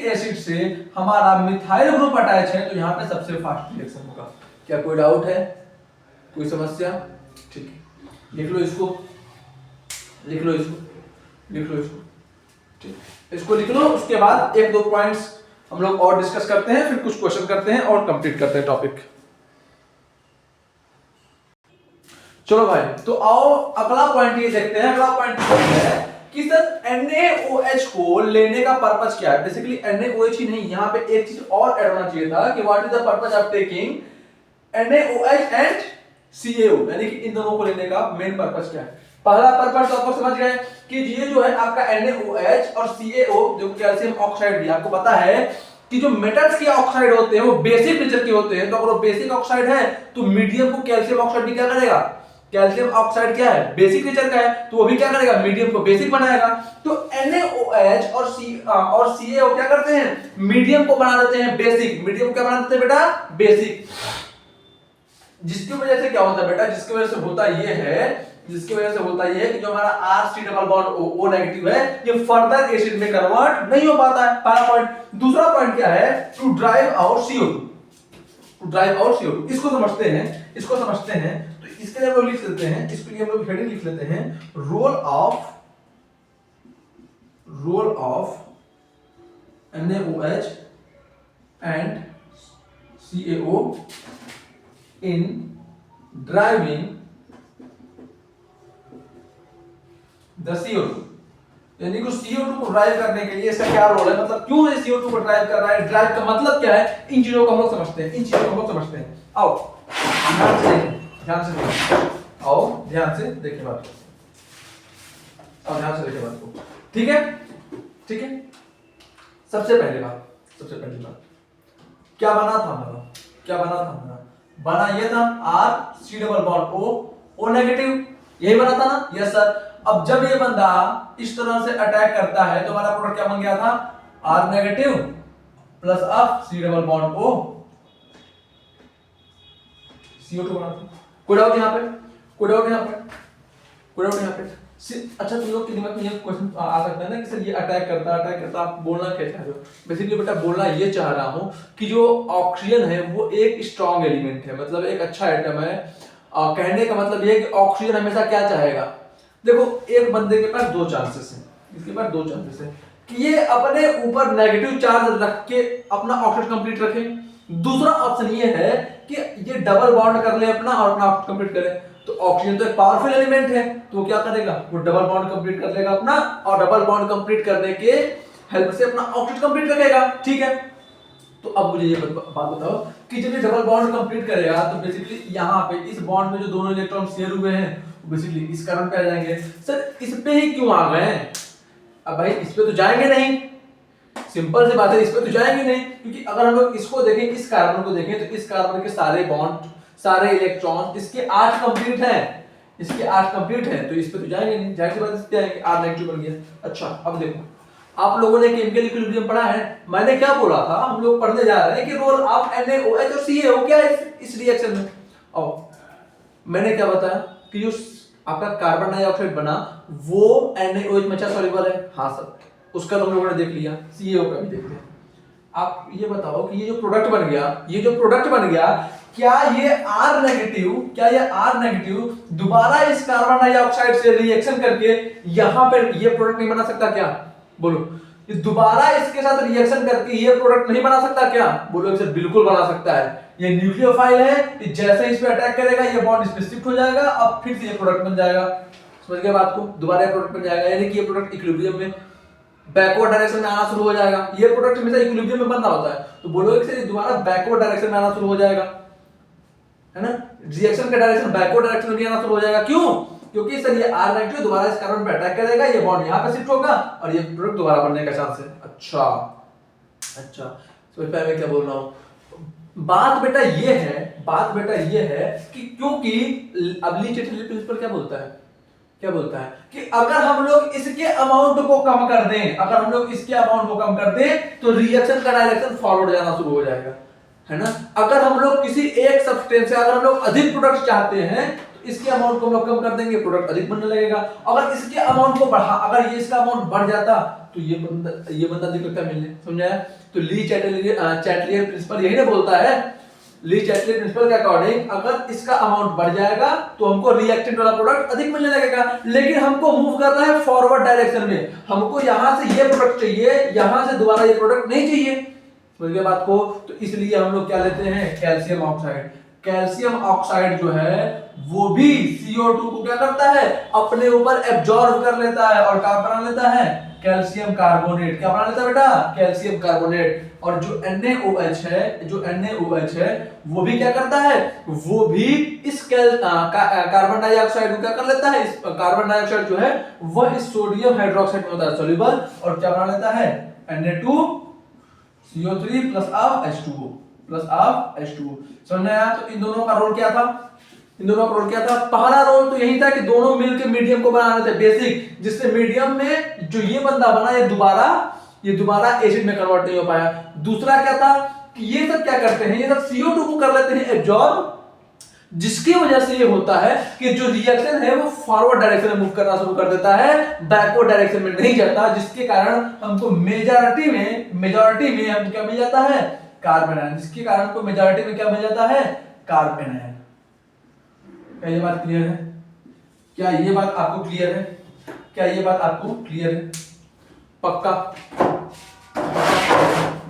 एसिड से हमारा मिथाइल ग्रुप अटैच है तो यहां पे सबसे फास्ट रिएक्शन होगा। क्या कोई डाउट है? कोई समस्या? ठीक है, लिख लो इसको, लिख लो इसको, लिख लो इसको, ठीक, इसको लिख लो। उसके बाद 1-2 पॉइंट्स हम लोग और डिस्कस करते हैं, फिर कुछ क्वेश्चन करते हैं और कंप्लीट करते हैं टॉपिक। चलो भाई, तो आओ अगला पॉइंट ये देखते हैं। अगला पॉइंट है कि सर NaOH को लेने का पर्पस क्या है? बेसिकली NaOH ही नहीं, यहाँ पे एक चीज और ऐड होना चाहिए था कि what is the purpose of taking NaOH and CaO, यानी कि इन दोनों को लेने का मेन पर्पस क्या है? पहला पर्पस तो आपको समझ गए कि ये जो है आपका NaOH और CaO जो कैल्शियम ऑक्साइड भी, आपको पता है कि जो मेटल्स के ऑक्साइड होते हैं वो बेसिक नेचर के होते हैं। तो अगर वो बेसिक ऑक्साइड है तो मीडियम को कैल्शियम ऑक्साइड भी क्या करेगा? कैल्शियम ऑक्साइड क्या है? बेसिक नेचर का है, तो वो भी क्या करेगा? मीडियम को बेसिक बनाएगा। तो NaOH और CaO क्या करते हैं? मीडियम को बना देते हैं बेसिक। मीडियम को क्या बना देते हैं बेटा? बेसिक। जिसकी वजह से क्या होता है बेटा? जिसकी वजह से होता ये है कि जो हमारा R3 double bond O negative है ये फर्दर एसिड में कन्वर्ट नहीं हो पाता है। पहला पॉइंट। दूसरा पॉइंट क्या है? To drive out CO2। इसको समझते हैं। तो इसके लिए हम लोग लिख लेते हैं, इसके लिए हम लोग हेडिंग लिख लेते हैं, role of NaOH and CaO in driving the CO2, यानी कि CO2 को ड्राइव करने के लिए इसका क्या रोल है, मतलब क्यों ये CO2 को ड्राइव कर रहा है, ड्राइव का मतलब क्या है, इन चीजों को हम लोग समझते हैं, इन चीजों को हम लोग समझते हैं। आओ ध्यान से देखें, ध्यान से देखें, आओ ध्यान से देखें बात को, आओ ध्यान से देखें बात को, ठीक है, ठीक है। सबसे पहले बात क्या बना था हमारा, क्या बना था हमारा, बना ये था R C double bond O negative, यही बना था ना, यस सर। अब जब ये बंदा इस तरह से अटैक करता है तो हमारा प्रोडक्ट क्या बन गया था, R negative plus of C double bond O CO2 बना था। कोई डाउट यहाँ पे, कोई डाउट यहाँ पे, कोई डाउट यहाँ पे। अच्छा तुम लोग के दिमाग में ये क्वेश्चन आ सकता है ना कि सर ये अटैक करता आप बोलना क्या चाह रहे हो, बेसिकली बेटा बोलना ये चाह रहा हूं कि जो ऑक्सीजन है वो एक स्ट्रॉन्ग एलिमेंट है, मतलब एक अच्छा आइटम है। कहने का मतलब ये कि ऑक्सीजन हमेशा क्या चाहेगा, देखो एक बंदे के पास दो चांसेस हैं, इसके पास दो चांसेस है कि ये अपने ऊपर नेगेटिव चार्ज रख के अपना ऑक्सीजन कंप्लीट रखे, दूसरा ऑप्शन ये है कि ये डबल बॉन्ड कर ले अपना और अपना ऑक्सीजन कंप्लीट करे। तो ऑक्सीजन तो एक पावरफुल एलिमेंट है, तो वो क्या करेगा, वो डबल बॉन्ड कंप्लीट कर लेगा अपना, और डबल बॉन्ड कंप्लीट करने के हेल्प से अपना ऑक्सीजन कंप्लीट रखेगा, ठीक है। तो अब मुझे ये बात बताओ कि जब ये डबल बॉन्ड कंप्लीट करेगा तो बेसिकली यहाँ पे इस बॉन्ड में जो दोनों इलेक्ट्रॉन शेयर हुए हैं बेसिकली इस कारण पे आ जाएंगे। सर इस पे ही क्यों आ गए, अब भाई इस पे तो जाएंगे नहीं, सिंपल सी बात है, इस पे तो जाएंगे नहीं, क्योंकि अगर हम लोग इसको देखें, इस कार्बन को देखें तो इस कार्बन के सारे बॉन्ड, सारे इलेक्ट्रॉन इसके 8 कंप्लीट हैं, इसके 8 कंप्लीट हैं, तो इस पे तो जाएंगे नहीं, जाहिर सी बात इस पे आएंगे, R नेगेटिव बन गया। अच्छा अब देखो आप लोगों ने केमिकल इक्विलिब्रियम पढ़ा है, मैंने क्या बोला था, हम लोग पढ़ने जा रहे हैं कि रोल ऑफ NaOH और CaO क्या है इस रिएक्शन में। और मैंने क्या बताया कि जो आपका कार्बन डाइऑक्साइड बना वो NaOH में अच्छा सॉल्युबल है, हाँ सर, उसका तुम लोगों ने देख लिया, CaO का भी देखते हैं। आप ये बताओ कि ये जो प्रोडक्ट बन गया, ये जो प्रोडक्ट बन गया, क्या ये R नेगेटिव दोबारा इस कार्बन डाइऑक्साइड से रिएक्शन करके यहां पर ये प्रोडक्ट नहीं बना सकता क्या, बोलो, ये दोबारा इसके साथ रिएक्शन करके ये प्रोडक्ट नहीं बना सकता क्या, बोलो सर बिल्कुल बना सकता है। ये न्यूक्लियोफाइल है, जैसे इस पे अटैक करेगा ये बॉन्ड इस पे शिफ्ट हो जाएगा, अब फिर से ये प्रोडक्ट बन जाएगा, समझ गए बात को, दोबारा ये प्रोडक्ट बन जाएगा, यानी कि ये प्रोडक्ट इक्विलिब्रियम में बैकवर्ड डायरेक्शन में आना शुरू हो जाएगा। ये प्रोडक्ट हमेशा इक्विलिब्रियम में बन रहा होता है, तो बोलोगे कि सर दोबारा बैकवर्ड डायरेक्शन में आना शुरू हो जाएगा, है ना, रिएक्शन का डायरेक्शन बैकवर्ड डायरेक्शन में भी आना शुरू हो जाएगा, क्यों, क्योंकि सर ये R नेगेटिव दोबारा इस कार्बन पे अटैक करेगा, ये बॉन्ड यहां पे शिफ्ट होगा और ये प्रोडक्ट दोबारा बनने का चांस है। अच्छा अच्छा समझ पाए मैं क्या बोल रहा हूं, बात बेटा ये है कि क्योंकि अब ली चैटर्जी प्रिंसिपल क्या बोलता है कि अगर हम लोग इसके अमाउंट को कम कर दें, तो रिएक्शन का डायरेक्शन फॉरवर्ड जाना शुरू हो जाएगा, है ना। अगर हम लोग किसी एक सब्सटेंस से अगर हम लोग अधिक प्रोडक्ट चाहते हैं तो इसके अमाउंट को हम लोग कम कर देंगे, प्रोडक्ट अधिक बनने लगेगा। अगर इसके अमाउंट को अगर ये इसका अमाउंट बढ़ जाता तो ये बंदा अधिक लगता मिलने, समझाया। तो ली चैटलियर प्रिंसिपल यही ना बोलता है, ली चैटलियर प्रिंसिपल के अकॉर्डिंग अगर इसका अमाउंट बढ़ जाएगा तो हमको रिएक्टेंट वाला प्रोडक्ट अधिक मिलने लगेगा, लेकिन हमको मूव करना है फॉरवर्ड डायरेक्शन में, हमको यहां से ये प्रोडक्ट चाहिए, यहां से दोबारा ये प्रोडक्ट नहीं चाहिए, समझ गए बात को। तो इसलिए हम लोग क्या लेते हैं, कैल्शियम ऑक्साइड। कैल्शियम ऑक्साइड जो है वो भी CO2 को क्या करता है, अपने ऊपर एब्जॉर्ब कर लेता है और क्या बना लेता है, कैल्शियम कार्बोनेट। क्या बना लेता है बेटा, कैल्शियम कार्बोनेट। और जो NaOH है वो भी क्या करता है, वो भी इस कार्बन डाइऑक्साइड को क्या कर लेता है, इस कार्बन डाइऑक्साइड जो है वह इस सोडियम हाइड्रोक्साइड में होता है सॉल्युबल, और क्या बना लेता है, Na2CO3 प्लस ऑफ H2O। समझ में आया। तो इन दोनों का रोल क्या था, पहला रोल तो यही था कि दोनों मिलकर मीडियम को बना रहे थे बेसिक, जिससे मीडियम में जो ये बंदा बना ये दोबारा एसिड में कन्वर्ट नहीं हो पाया। दूसरा क्या था कि ये सब क्या करते हैं, ये सब CO2 को कर लेते हैं एब्जॉर्ब, जिसकी वजह से ये होता है कि जो रिएक्शन है वो फॉरवर्ड डायरेक्शन में मूव करना शुरू कर देता है, बैकवर्ड डायरेक्शन में नहीं जाता, जिसके कारण हमको मेजॉरिटी में हमको क्या मिल जाता है, कार्बन आयन, जिसके कारण हमको मेजॉरिटी में क्या मिल जाता है, कार्बन आयन। क्या ये बात क्लियर है, क्या ये बात आपको क्लियर है, पक्का।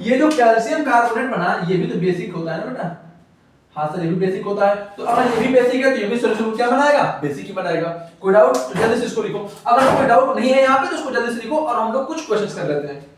ये जो कैल्शियम कार्बोनेट बना ये भी तो बेसिक होता है ना बेटा, हाँ सर ये भी बेसिक होता है, तो अगर ये भी बेसिक है तो ये भी सॉल्यूशन क्या बनाएगा, बेसिक ही बनाएगा। कोई डाउट तो जल्दी से इसको लिखो, अगर कोई डाउट नहीं है यहाँ पे तो इसको जल्दी से लिखो और हम लोग कुछ क्वेश्चंस कर लेते हैं।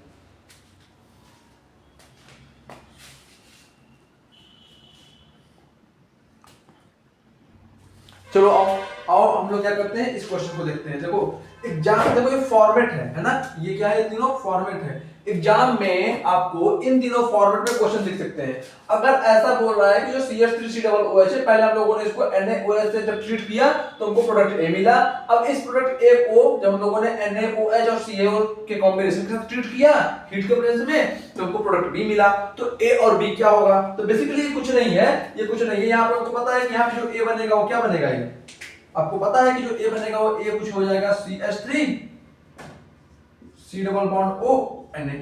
चलो आओ आओ हम लोग क्या करते हैं, इस क्वेश्चन को देखते हैं। देखो एग्जाम, देखो ये फॉर्मेट है ना, ये क्या है, ये तीनों फॉर्मेट है। एग्जाम में आपको इन तीनों फॉर्मेट में क्वेश्चन लिख सकते हैं। अगर ऐसा बोल रहा है कि जो CH3COOH है, पहले हम लोगों ने इसको NaOH से जब ट्रीट किया तो हमको प्रोडक्ट A मिला। अब इस प्रोडक्ट A को जब हम लोगों ने NaOH और CaO के कॉम्बिनेशन के साथ ट्रीट किया हीट के प्रेजेंस में, तो हमको प्रोडक्ट B मिला। तो A और B क्या होगा, तो बेसिकली कुछ नहीं है, ये कुछ नहीं है। यहाँ पर आपको पता है कि यहाँ पे जो A बनेगा वो क्या बनेगा, ये आपको पता है कि जो A बनेगा वो A कुछ हो जाएगा CH3 C double bond O Na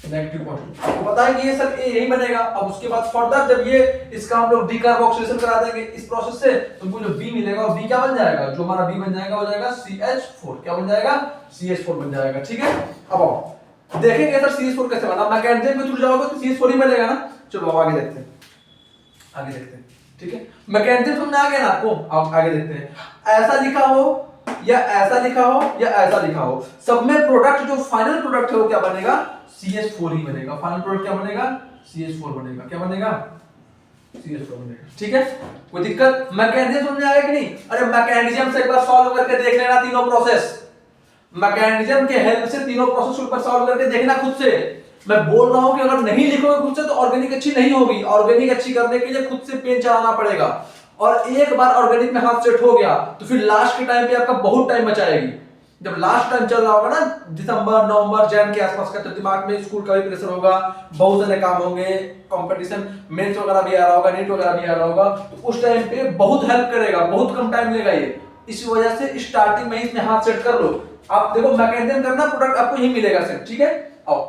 negative positive. आपको पता है कि ये सब A यही बनेगा। अब उसके बाद फर्दर जब ये इसका हम लोग डीकार्बोक्सिलेशन करा देंगे इस प्रोसेस से, तो हमको जो B मिलेगा वो B क्या बन जाएगा, जो हमारा B बन जाएगा हो जाएगा CH4। क्या बन जाएगा, CH4 बन जाएगा। ठीक है, अब आओ देखेंगे सर CH4 कैसे बना। मैकेनिज्म में थ्रू जाओगे तो CH4 ही बनेगा ना। चलो अब आगे देखते हैं, आगे देखते हैं। ठीक है, मैकेनिज्म समझ आ गया ना आपको। अब आगे देखते हैं, ऐसा लिखा हो या ऐसा लिखा हो या ऐसा लिखा हो, सब में प्रोडक्ट जो फाइनल प्रोडक्ट है वो क्या बनेगा, CH4 ही बनेगा। फाइनल प्रोडक्ट क्या बनेगा, CH4 बनेगा। क्या बनेगा, CH4 बनेगा। ठीक है, कोई दिक्कत, मैकेनिज्म समझ आया कि नहीं। अरे मैकेनिज्म से एक बार सॉल्व करके देख लेना तीनों प्रोसेस, मैकेनिज्म के हेल्प से तीनों प्रोसेस को एक बार सॉल्व करके देखना खुद से। मैं बोल रहा हूं कि अगर नहीं लिखोगे खुद से तो ऑर्गेनिक अच्छी नहीं होगी। ऑर्गेनिक अच्छी करने के लिए खुद से पेन चलाना पड़ेगा, और एक बार ऑर्गेनिक में हाथ सेट हो गया तो फिर लास्ट के टाइम पे आपका बहुत टाइम बचाएगी। जब लास्ट टाइम चल रहा होगा ना, दिसंबर नवंबर जैन के आसपास का, तो दिमाग में स्कूल का भी प्रेशर होगा, बहुत सारे काम होंगे, कंपटीशन मेंस वगैरह भी आ रहा होगा, नीट वगैरह भी आ रहा होगा, तो उस टाइम पे बहुत हेल्प करेगा, बहुत कम टाइम लेगा ये। इस वजह से स्टार्टिंग में ही इसमें हाथ सेट कर लो। आप देखो मैकेनिज्म करना, प्रोडक्ट आपको यही मिलेगा सर। ठीक है, आओ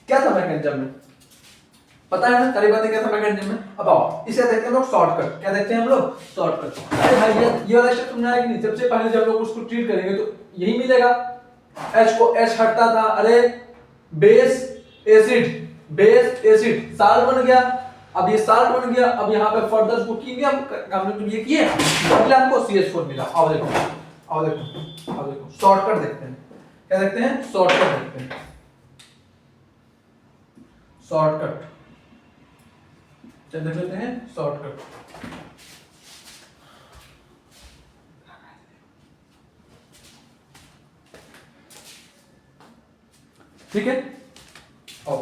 क्या था मैकेनिज्म में, पता है ना सारी बातें क्या था मैकेनिज्म में। अब आओ इसे देखते हैं हम लोग शॉर्टकट। क्या देखते हैं हम लोग, शॉर्टकट। अरे भाई ये वाला स्टेप समझ आया कि नहीं। सबसे पहले जब लोग उसको ट्रीट करेंगे तो यही मिलेगा, H को H हटता था, अरे base acid, base acid salt बन गया। अब ये साल्ट बन गया, अब यहाँ पे फर्दर उसको किए हम लोग ये किए, मतलब हमको CH4 मिला। आओ देखो, आओ देखो, आओ देखो शॉर्टकट देखते हैं। क्या देखते हैं, शॉर्टकट देखते हैं। शॉर्टकट देख लेते हैं, शॉर्टकट। ठीक है, आओ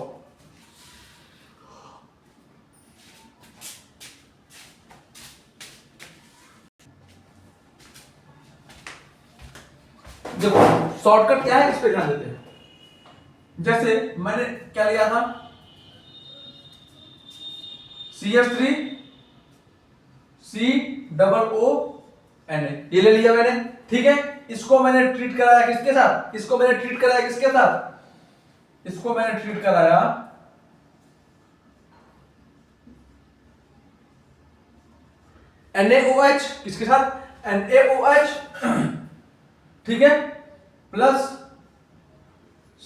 देखो शॉर्टकट क्या है, इस पे ध्यान देते हैं। जैसे मैंने क्या लिया था, CH3 C double O Na, ये ले लिया मैंने। ठीक है, इसको मैंने ट्रीट कराया किसके साथ, इसको मैंने ट्रीट कराया किसके साथ, इसको मैंने ट्रीट कराया NaOH, किसके साथ, NaOH। ठीक है, plus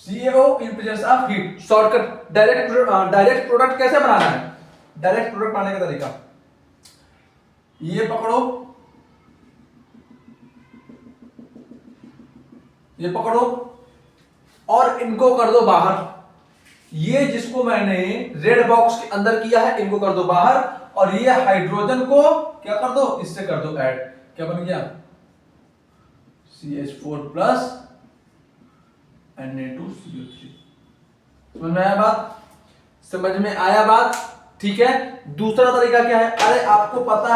CaO in presence of heat. Shortcut, direct product कैसे बनाना है, डायरेक्ट प्रोडक्ट बनाने का तरीका, ये पकड़ो, ये पकड़ो और इनको कर दो बाहर। ये जिसको मैंने रेड बॉक्स के अंदर किया है इनको कर दो बाहर, और ये हाइड्रोजन को क्या कर दो, इससे कर दो ऐड। क्या बन गया, CH4 प्लस Na2CO3। समझ में आया बात, समझ में आया बात। ठीक है, दूसरा तरीका क्या है, अरे आपको पता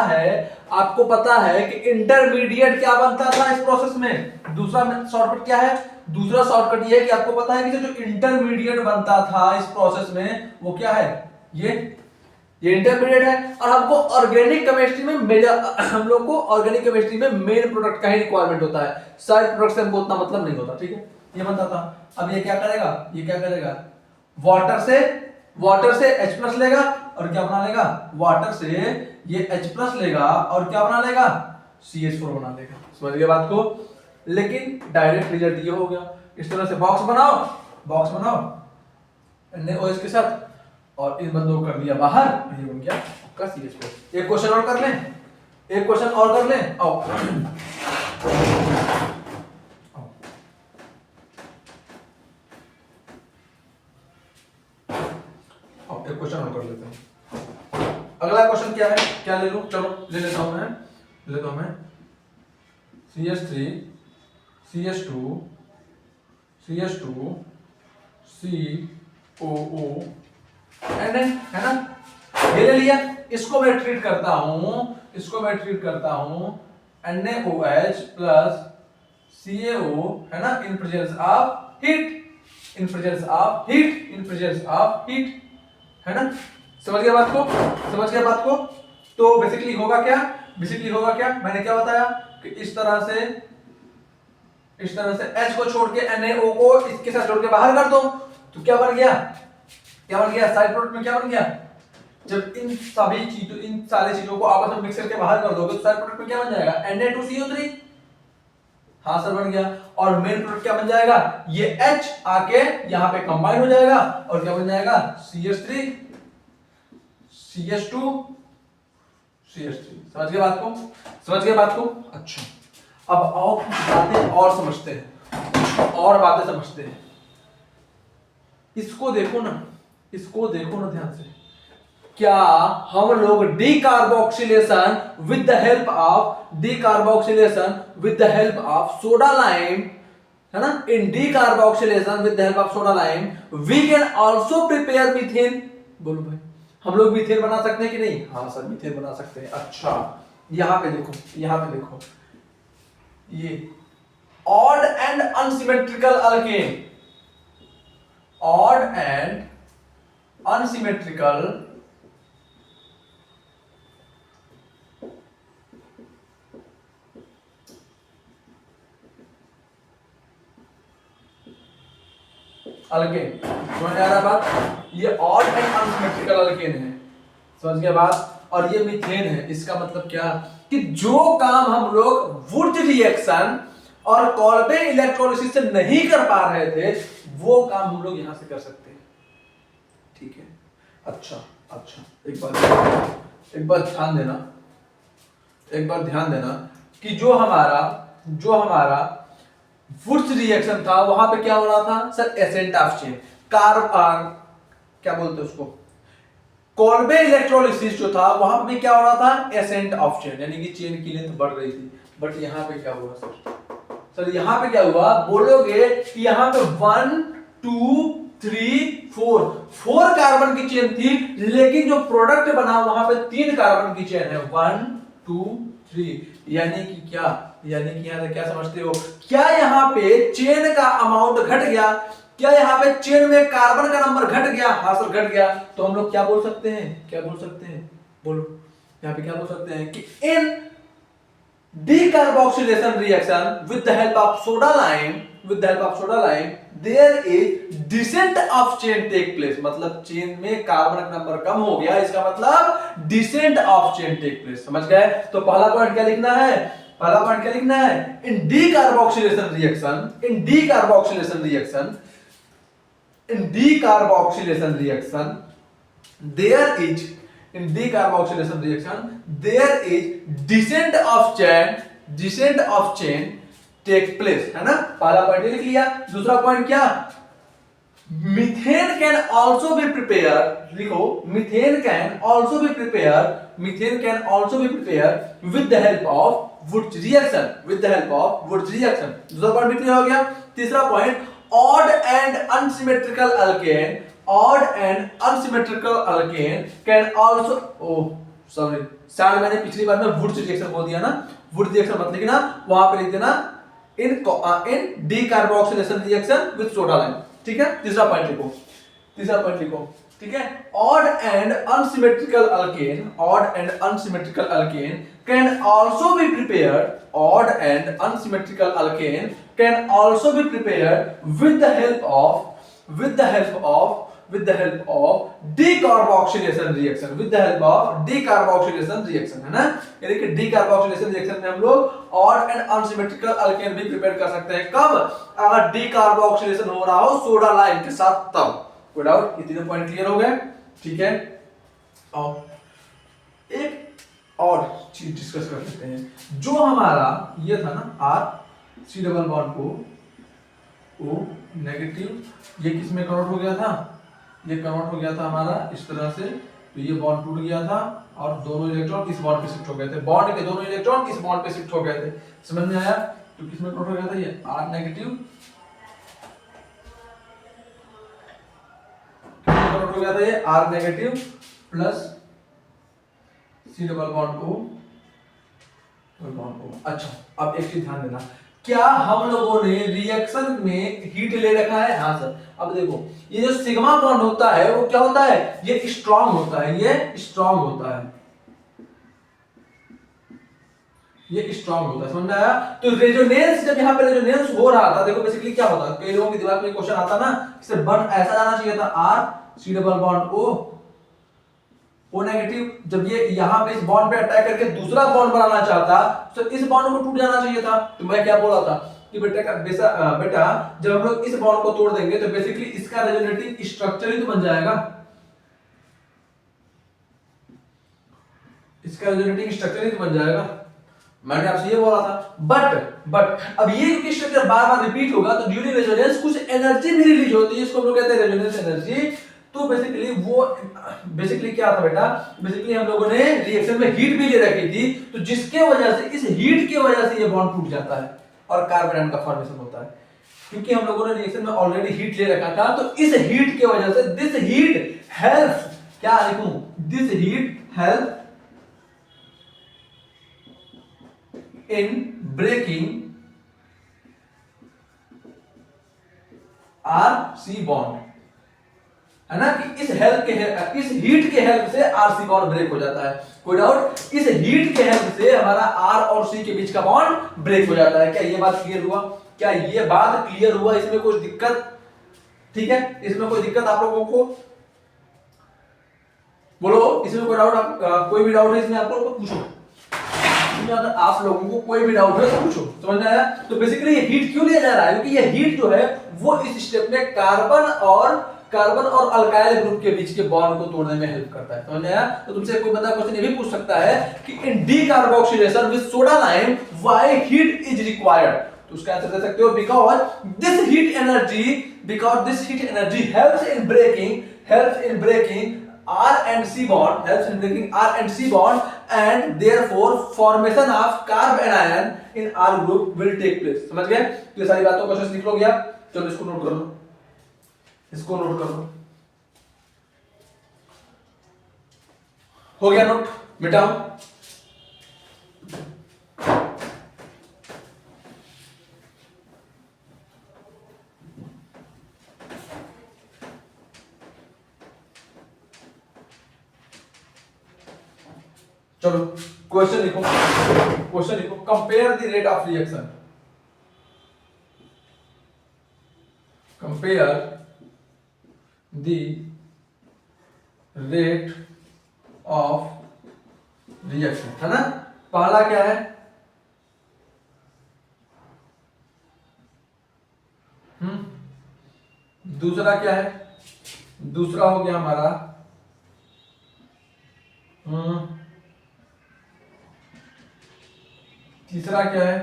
है कि इंटरमीडिएट क्या बनता था इस प्रोसेस में। दूसरा शॉर्टकट क्या है, दूसरा शॉर्टकट ये है कि आपको पता है कि जो इंटरमीडिएट बनता था इस प्रोसेस में वो क्या है, ये इंटरमीडिएट है। और हमको ऑर्गेनिक केमिस्ट्री में हम लोग को ऑर्गेनिक केमिस्ट्री में मेन प्रोडक्ट का ही रिक्वायरमेंट होता है, साइड प्रोडक्ट से हमको उतना मतलब नहीं होता। ठीक है, ये बनता था। अब ये क्या करेगा, वाटर से H प्लस लेगा और क्या बना लेगा, वाटर से ये H प्लस लेगा और क्या बना लेगा, CH4 बना लेगा। समझ गए बात को। लेकिन डायरेक्ट रिजल्ट ये हो गया। इस तरह से बॉक्स बनाओ NaOH के साथ, और इन बंदों को कर दिया बाहर, ये बन गया आपका CH+। एक क्वेश्चन और कर लें, एक क्वेश्चन और कर लें, आओ एक क्वेश्चन और कर लेते हैं। अगला क्वेश्चन क्या है, क्या ले लूं, चलो ले लेता हूं मैं CH3 CH2 CH2 COO NN है ना, ये ले लिया। इसको मैं ट्रीट करता हूं NaOH प्लस CaO है ना, इन प्रेजेंस ऑफ हीट है ना। समझ गया बात को। तो बेसिकली होगा क्या, मैंने क्या बताया कि इस तरह से H को छोड़ के NaO को इसके साथ जोड़ के बाहर कर दो, तो क्या बन गया साइड प्रोडक्ट में क्या बन गया, जब इन सारी चीजों को आपस में मिक्स करके बाहर कर दोगे तो साइड प्रोडक्ट में क्या बन जाएगा, Na2CO3। हाँ सर बन गया। और मेन प्रोडक्ट क्या बन जाएगा, ये H आके यहां पे कंबाइन हो जाएगा और क्या बन जाएगा, CH3 CH2 CH3। समझ गए बात को। अच्छा, अब आओ बातें और समझते हैं, इसको देखो ना ध्यान से। क्या हम लोग decarboxylation with the help of soda lime है ना, in decarboxylation with the help of soda lime we can also prepare methane. बोलो भाई, हम लोग मीथेन बना सकते हैं कि नहीं? हाँ सर मीथेन बना सकते हैं। अच्छा, यहां पे देखो ये ऑड एंड अनसिमेट्रिकल अल्केन समझ आ रहा बात, ये ऑड एंड अनसिमेट्रिकल अल्केन है, समझ गया बात। और ये मीथेन है, इसका मतलब क्या कि जो काम हम लोग वुर्ज रिएक्शन और कॉल्बे इलेक्ट्रोलिसिस से नहीं कर पा रहे थे, वो काम हम लोग यहां से कर सकते हैं। ठीक है, अच्छा एक बार ध्यान देना कि जो हमारा वुर्ज रिएक्शन था वहां पे क्या हो रहा था सर, एसेंट ऑफ चेन क्या बोलते हैं उसको, कॉल्बे इलेक्ट्रोलिसिस जो था वहां पे क्या हो रहा था, एसेंट ऑफ चेन, यानी कि चेन की लेंथ बढ़ रही थी। बट यहां पे क्या हुआ सर यहां पे क्या हुआ, बोलोगे कि यहां पे 1 2 3 4 कार्बन की चेन थी, लेकिन जो प्रोडक्ट बना वहां पे 3 कार्बन की चेन है, 1 2 3। यानी कि यहां से क्या समझते हो, क्या यहां पे चेन का अमाउंट घट गया, क्या यहां पे चेन में कार्बन का नंबर घट गया? हाँ सर घट गया। तो हम लोग क्या बोल सकते हैं, बोलो यहां पे क्या बोल सकते हैं कि इन decarboxylation reaction with the help of soda lime there is descent of chain take place। मतलब चेन में कार्बन का नंबर कम हो गया, इसका मतलब descent of chain take place। समझ गए? तो पहला पॉइंट क्या लिखना है, in decarboxylation there is descent of chain take place है ना। पहला पॉइंट लिख लिया। दूसरा पॉइंट क्या, methane can also be prepare, लिखो methane can also be prepare with the help of Wurtz reaction. दूसरा पॉइंट क्लियर हो गया। तीसरा point, odd and unsymmetrical alkane can also, sorry शायद मैंने पिछली बार में वुर्ज रिएक्शन बोल दिया ना, वुर्ज रिएक्शन मत लिखना, वहां पे लिख देना in decarboxylation reaction with soda lime. ठीक है, तीसरा पॉइंट लिखो। ठीक है, odd and unsymmetrical alkane can also be prepared with the help of decarboxylation reaction है ना। यानी कि decarboxylation reaction में हम लोग ऑड एंड अनसिमेट्रिकल अल्केन भी प्रिपेयर कर सकते हैं। कब? अगर decarboxylation हो रहा हो सोडा लाइम के साथ, तब। कोई डाउट? ये तीनों पॉइंट क्लियर हो गए? ठीक है, आओ एक और चीज डिस्कस कर लेते हैं। जो हमारा ये था ना R C double bond O negative, ये किस में कन्वर्ट हो गया था, ये कन्वर्ट हो गया था हमारा इस तरह से, तो ये बॉन्ड टूट गया था और दोनों इलेक्ट्रॉन किस बॉन्ड पे शिफ्ट हो गए थे, बॉन्ड के दोनों इलेक्ट्रॉन किस बॉन्ड पे शिफ्ट हो गए थे, समझ में आया। तो किस में कन्वर्ट हो गया था, ये आर नेगेटिव कन्वर्ट हो गया था, ये R negative plus C double bond O double bond O. अच्छा अब एक चीज ध्यान देना, क्या हम लोगों ने रिएक्शन में हीट ले रखा है, हाँ सर। अब देखो ये जो सिग्मा बॉन्ड होता है वो क्या होता है, ये स्ट्रांग होता है, ये स्ट्रांग होता है, ये स्ट्रांग होता है, समझ में आया। तो रेजोनेंस, जब यहाँ पे रेजोनेंस हो रहा था, देखो बेसिकली क्या होता है, कई लोगों के दिमाग में क्वेश्चन आता ना, सिर्फ बॉन्ड ऐसा जाना चाहिए था, R C double bond O negative, जब ये यहाँ पे इस बॉन्ड पे अटैक करके दूसरा बॉन्ड बनाना चाहता तो इस बॉन्ड को टूट जाना चाहिए था। तो मैं क्या बोला था कि बेटा जब हम लोग इस बॉन्ड को तोड़ देंगे तो बेसिकली इसका रेजोनेटिव स्ट्रक्चर ही तो बन जाएगा, इसका रेजोनेटिव स्ट्रक्चर ही तो बन जाएगा। मैंने आपसे ये बोला था, बट अब ये क्योंकि स्ट्रक्चर बार बार रिपीट होगा तो ड्यूरिंग रेजोनेंस कुछ एनर्जी भी रिलीज होती है, इसको हम लोग कहते हैं रेजोनेंस एनर्जी। तो बेसिकली क्या था बेटा, बेसिकली हम लोगों ने रिएक्शन में हीट भी ले रखी थी, तो जिसके वजह से इस हीट की वजह से ये बॉन्ड टूट जाता है और कार्बन आयन का फॉर्मेशन होता है, क्योंकि हम लोगों ने रिएक्शन में ऑलरेडी हीट ले रखा था। तो इस हीट की वजह से दिस हीट हेल्प, क्या लिखूं, this heat help in breaking R C bond, है ना, कि इस हीट के हेल्प से आर सी बॉन्ड ब्रेक हो जाता है। कोई डाउट, इस हीट के हेल्प से हमारा आर और सी के बीच का बॉन्ड ब्रेक हो जाता है। क्या ये बात क्लियर हुआ, क्या ये बात क्लियर हुआ, इसमें कोई दिक्कत, ठीक है, इसमें कोई दिक्कत आप लोगों को बोलो, इसमें कोई डाउट, आप कोई भी डाउट है इसमें आप लोगों को पूछो, अगर आप लोगों को कोई भी डाउट है तो पूछो, समझ में आया। तो बेसिकली ये हीट क्यों लिया जा रहा है, क्योंकि ये हीट जो है वो इस स्टेप में कार्बन और अल्काइल ग्रुप के बीच के बॉन्ड को तोड़ने में हेल्प करता है, समझ में आया। तो तुमसे कोई बंदा क्वेश्चन ये भी पूछ सकता है कि in decarboxylation with soda lime why heat is required, तो उसका आंसर दे सकते हो because this heat energy helps in breaking R and C bond, helps in breaking R and C bond, and therefore formation of carbon ion in R group will take place। समझ गए, तो ये सारी बातों को क्वेश्चन लिख लो गया, चलो इसको नोट कर लो, इसको नोट कर लो, हो गया नोट, मिटाओ। चलो क्वेश्चन लिखो, compare the rate of reaction, compare the rate of reaction, है ना। पहला क्या है, दूसरा क्या है, दूसरा हो गया हमारा तीसरा क्या है,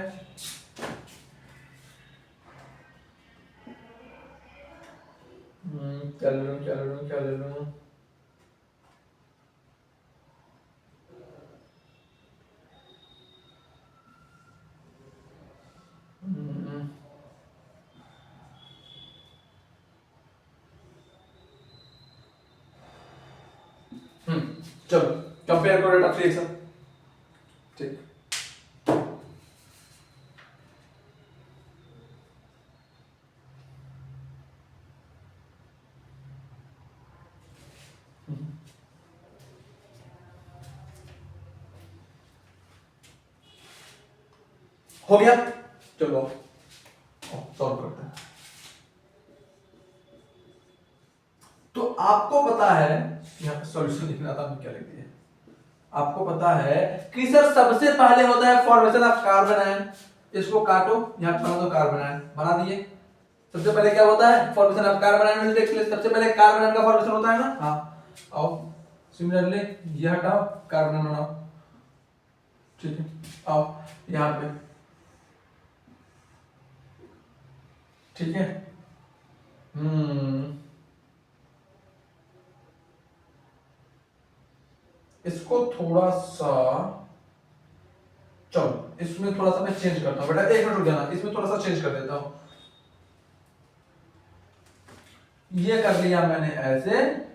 क्या ले लूं, चलो कंपेयर करो रेट ऑफ रिएक्शन, ठीक। हो गया, चलो सॉल्व करते हैं। तो आपको पता है, यहां सॉल्यूशन लिखना था, क्या लिख दिया, आपको पता है कि सर सबसे पहले होता है फॉर्मेशन ऑफ कार्बन आयन, इसको काटो, यहां बना दो कार्बन आयन, बना दिए। सबसे पहले क्या होता है, formation of carbon ion will take place, सबसे पहले कार्बन आयन का फॉर्मेशन होता है ना, हाँ, आओ सिमिलरली ये हटाओ, कार्बन बनाओ, ठीक है। आओ यहाँ पे, ठीक है। इसको थोड़ा सा, चलो इसमें थोड़ा सा मैं चेंज करता हूँ बेटा, एक मिनट रुक जाना, इसमें थोड़ा सा चेंज कर देता हूँ। ये कर लिया मैंने ऐसे,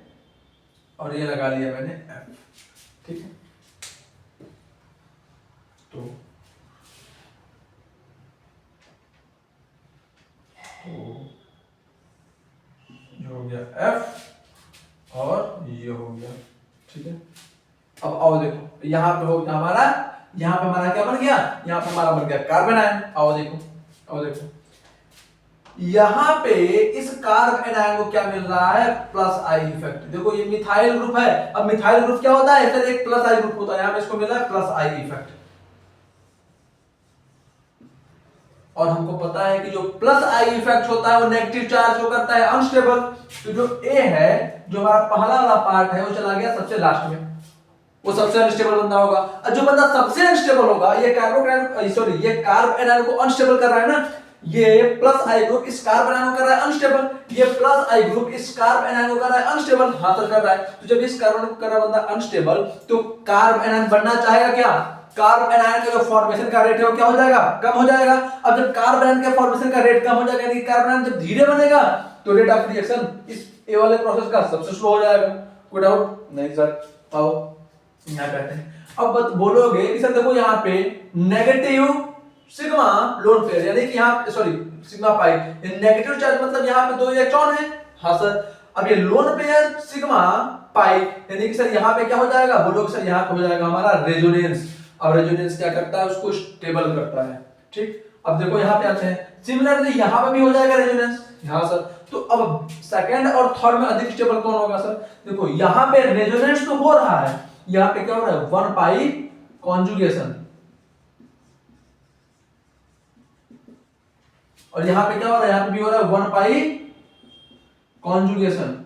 और ये लगा लिया मैंने एफ, ठीक है। तो ये हो गया एफ और ये हो गया, ठीक है। अब आओ देखो, यहाँ पे हो गया हमारा, यहाँ पे हमारा क्या बन गया, यहाँ पे हमारा बन गया कार्बन आयन। आओ देखो, आओ देखो, यहाँ पे इस कार्बन आयन को क्या मिल रहा है, प्लस आई इफेक्ट। देखो ये मिथाइल ग्रुप है, अब मिथाइल ग्रुप क्या होता है, फिर एक प्लस आई ग्रुप होता है, यहाँ पे इसको मिला है प्लस आई इफेक्ट। और हमको पता है कि जो प्लस आई इफेक्ट होता है वो नेगेटिव चार्ज को करता है अनस्टेबल। तो जो ए है, जो हमारा पहला वाला पार्ट है, वो चला गया सबसे लास्ट में, वो सबसे अनस्टेबल बंदा होगा। और जो बंदा सबसे अनस्टेबल होगा, ये ये कार्बन आयन को अनस्टेबल कर रहा है ना, ये प्लस आई ग्रुप इस कार्बन आयन को कर रहा है अनस्टेबल, ये प्लस आई ग्रुप इस कार्बन आयन को कर रहा है अनस्टेबल, हाथ कर रहा है। तो जब इस कार्बन को कर रहा है बंदा अनस्टेबल, तो कार्बन आयन बनना चाहेगा क्या, कार्बन आयन का जो फॉर्मेशन का रेट है वो क्या हो जाएगा, कम हो जाएगा। अब जब कार्बन आयन के फॉर्मेशन का रेट कम हो जाएगा, यानी कार्बन आयन जब धीरे बनेगा, तो रेट ऑफ रिएक्शन इस ए वाले प्रोसेस का सबसे स्लो हो जाएगा। कोई डाउट नहीं सर? आओ यहाँ कहते हैं। अब बोलोगे कि सर देखो यहाँ पे नेगेटिव सिग्मा लोन पेयर, यानी कि यहाँ sorry sigma pi, negative charge मतलब यहाँ पे 2 इलेक्ट्रॉन है। हाँ सर। अब ये लोन पेयर सिग्मा पाई, यानी कि सर यहाँ पे क्या हो जाएगा, बोलोगे सर यहाँ पे हो जाएगा हमारा रेजोनेंस। और रेजोनेंस क्या करता है, उसको स्टेबल करता है, ठीक। अब देखो यहाँ पे आते हैं, सिमिलरली यहाँ पे भी हो जाएगा रेजोनेंस। हाँ सर। तो अब सेकंड और थर्ड में अधिक स्टेबल कौन होगा सर? देखो यहाँ पे रेजोनेंस तो हो रहा है, यहाँ पे क्या हो रहा है, 1 पाई कॉन्जुगेशन, और यहाँ पे क्या हो रहा है, यहाँ पे भी हो रहा है 1 पाई कॉन्जुगेशन।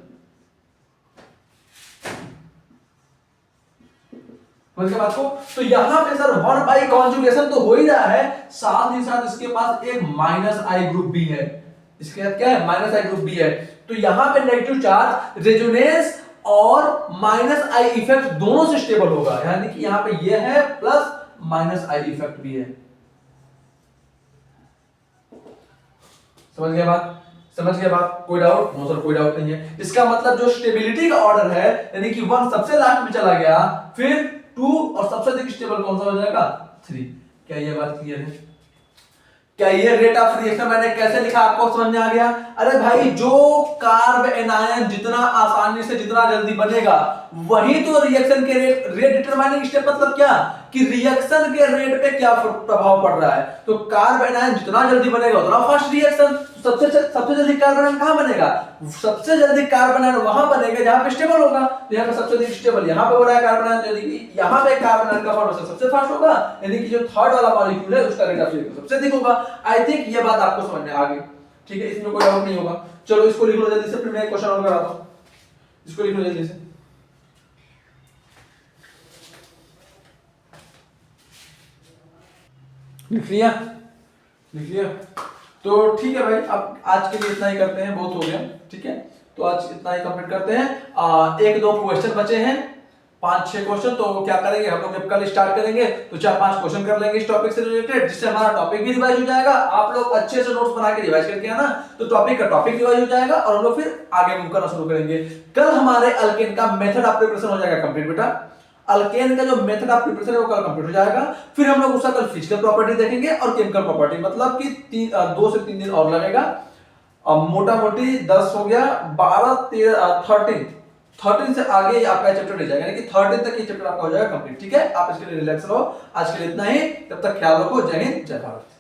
समझ गए बात को? तो यहाँ पे सर 1 पाई कॉन्जुगेशन तो हो ही रहा है, साथ ही साथ इसके पास एक माइनस आई ग्रुप भी है। इसके साथ क्या है, माइनस आई ग्रुप भी है। तो यहाँ पे नेगेटिव चार्ज, रेजोनेंस और माइनस आई इफेक्ट दोनों से स्टेबल होगा, यानी कि यहाँ पे ये है प्लस माइनस आई इफेक्ट भी है। समझ गया बात? समझ गया बात? कोई डाउट? नो सर कोई डाउट नहीं है। इसका मतलब जो स्टेबिलिटी का ऑर्डर है, यानी कि 1 सबसे लास्ट में चला गया, फिर 2 और सबसे अधिक स्टेबल कौन सा हो जाएगा, 3। क्या ये बात क्लियर है? क्या ये रेट ऑफ रिएक्शन मैंने कैसे लिखा आपको समझ में आ गया? अरे भाई जो कार्बन आयन जितना आसानी से जितना जल्दी बनेगा, वही तो रिएक्शन के रेट डिटरमाइनिंग स्टेप, मतलब क्या कि रिएक्शन के रेट पे क्या प्रभाव पड़ रहा है। तो कार्बन आयन जितना जल्दी बनेगा उतना फास्ट रिएक्शन। सबसे जल्दी कार्बन आयन कहां बनेगा, सबसे जल्दी कार्बन आयन वहां बनेगा जहां पे स्टेबल होगा। तो यहाँ पे सबसे अधिक स्टेबल यहाँ पे हो रहा है कार्बन आयन, यानी कि यहाँ पे कार्बन आयन का फॉर्मेशन सबसे फास्ट होगा, यानी कि जो थर्ड वाला मॉलिक्यूल है उसका रेट ऑफ रिएक्शन सबसे अधिक होगा। आई थिंक ये बात आपको समझ में आ गई, ठीक है, इसमें कोई डाउट नहीं होगा। चलो इसको लिख लो जल्दी से, फिर मैं एक क्वेश्चन और कराता हूं। इसको लिख लो जल्दी से। लिख लिया? लिख लिया? तो ठीक है भाई, अब आज के लिए इतना ही करते हैं, बहुत हो गया, ठीक है। तो आज इतना ही कंप्लीट करते हैं। 1-2 क्वेश्चन बचे हैं, 5-6 क्वेश्चन। तो क्या करेंगे हम लोग, जब कल स्टार्ट करेंगे तो 4-5 क्वेश्चन कर लेंगे इस टॉपिक से रिलेटेड, जिससे हमारा टॉपिक भी रिवाइज हो जाएगा। आप लोग अच्छे से नोट्स बना के रिवाइज करके आना, तो टॉपिक का टॉपिक रिवाइज हो जाएगा और हम लोग फिर आगे मूव करना शुरू करेंगे। कल हमारे अल्केन का मेथड ऑफ प्रिपरेशन हो जाएगा कंप्लीट बेटा। अल्केन का जो मेथड ऑफ प्रिपरेशन है वो कल कंप्लीट हो जाएगा। फिर हम लोग उसका कल फिजिकल प्रॉपर्टी देखेंगे और केमिकल प्रॉपर्टी, मतलब कि 2 से 3 दिन और लगेगा। मोटा मोटी 10 हो गया, 12, 13, 13 से आगे आपका चैप्टर ले जाएगा, यानी कि 13 तक ये चैप्टर आपका हो जाएगा कंप्लीट, ठीक है। आप इसके लिए रिलैक्स रहो। आज के लिए इतना ही, तब तक ख्याल रखो। जय हिंद, जय भारत।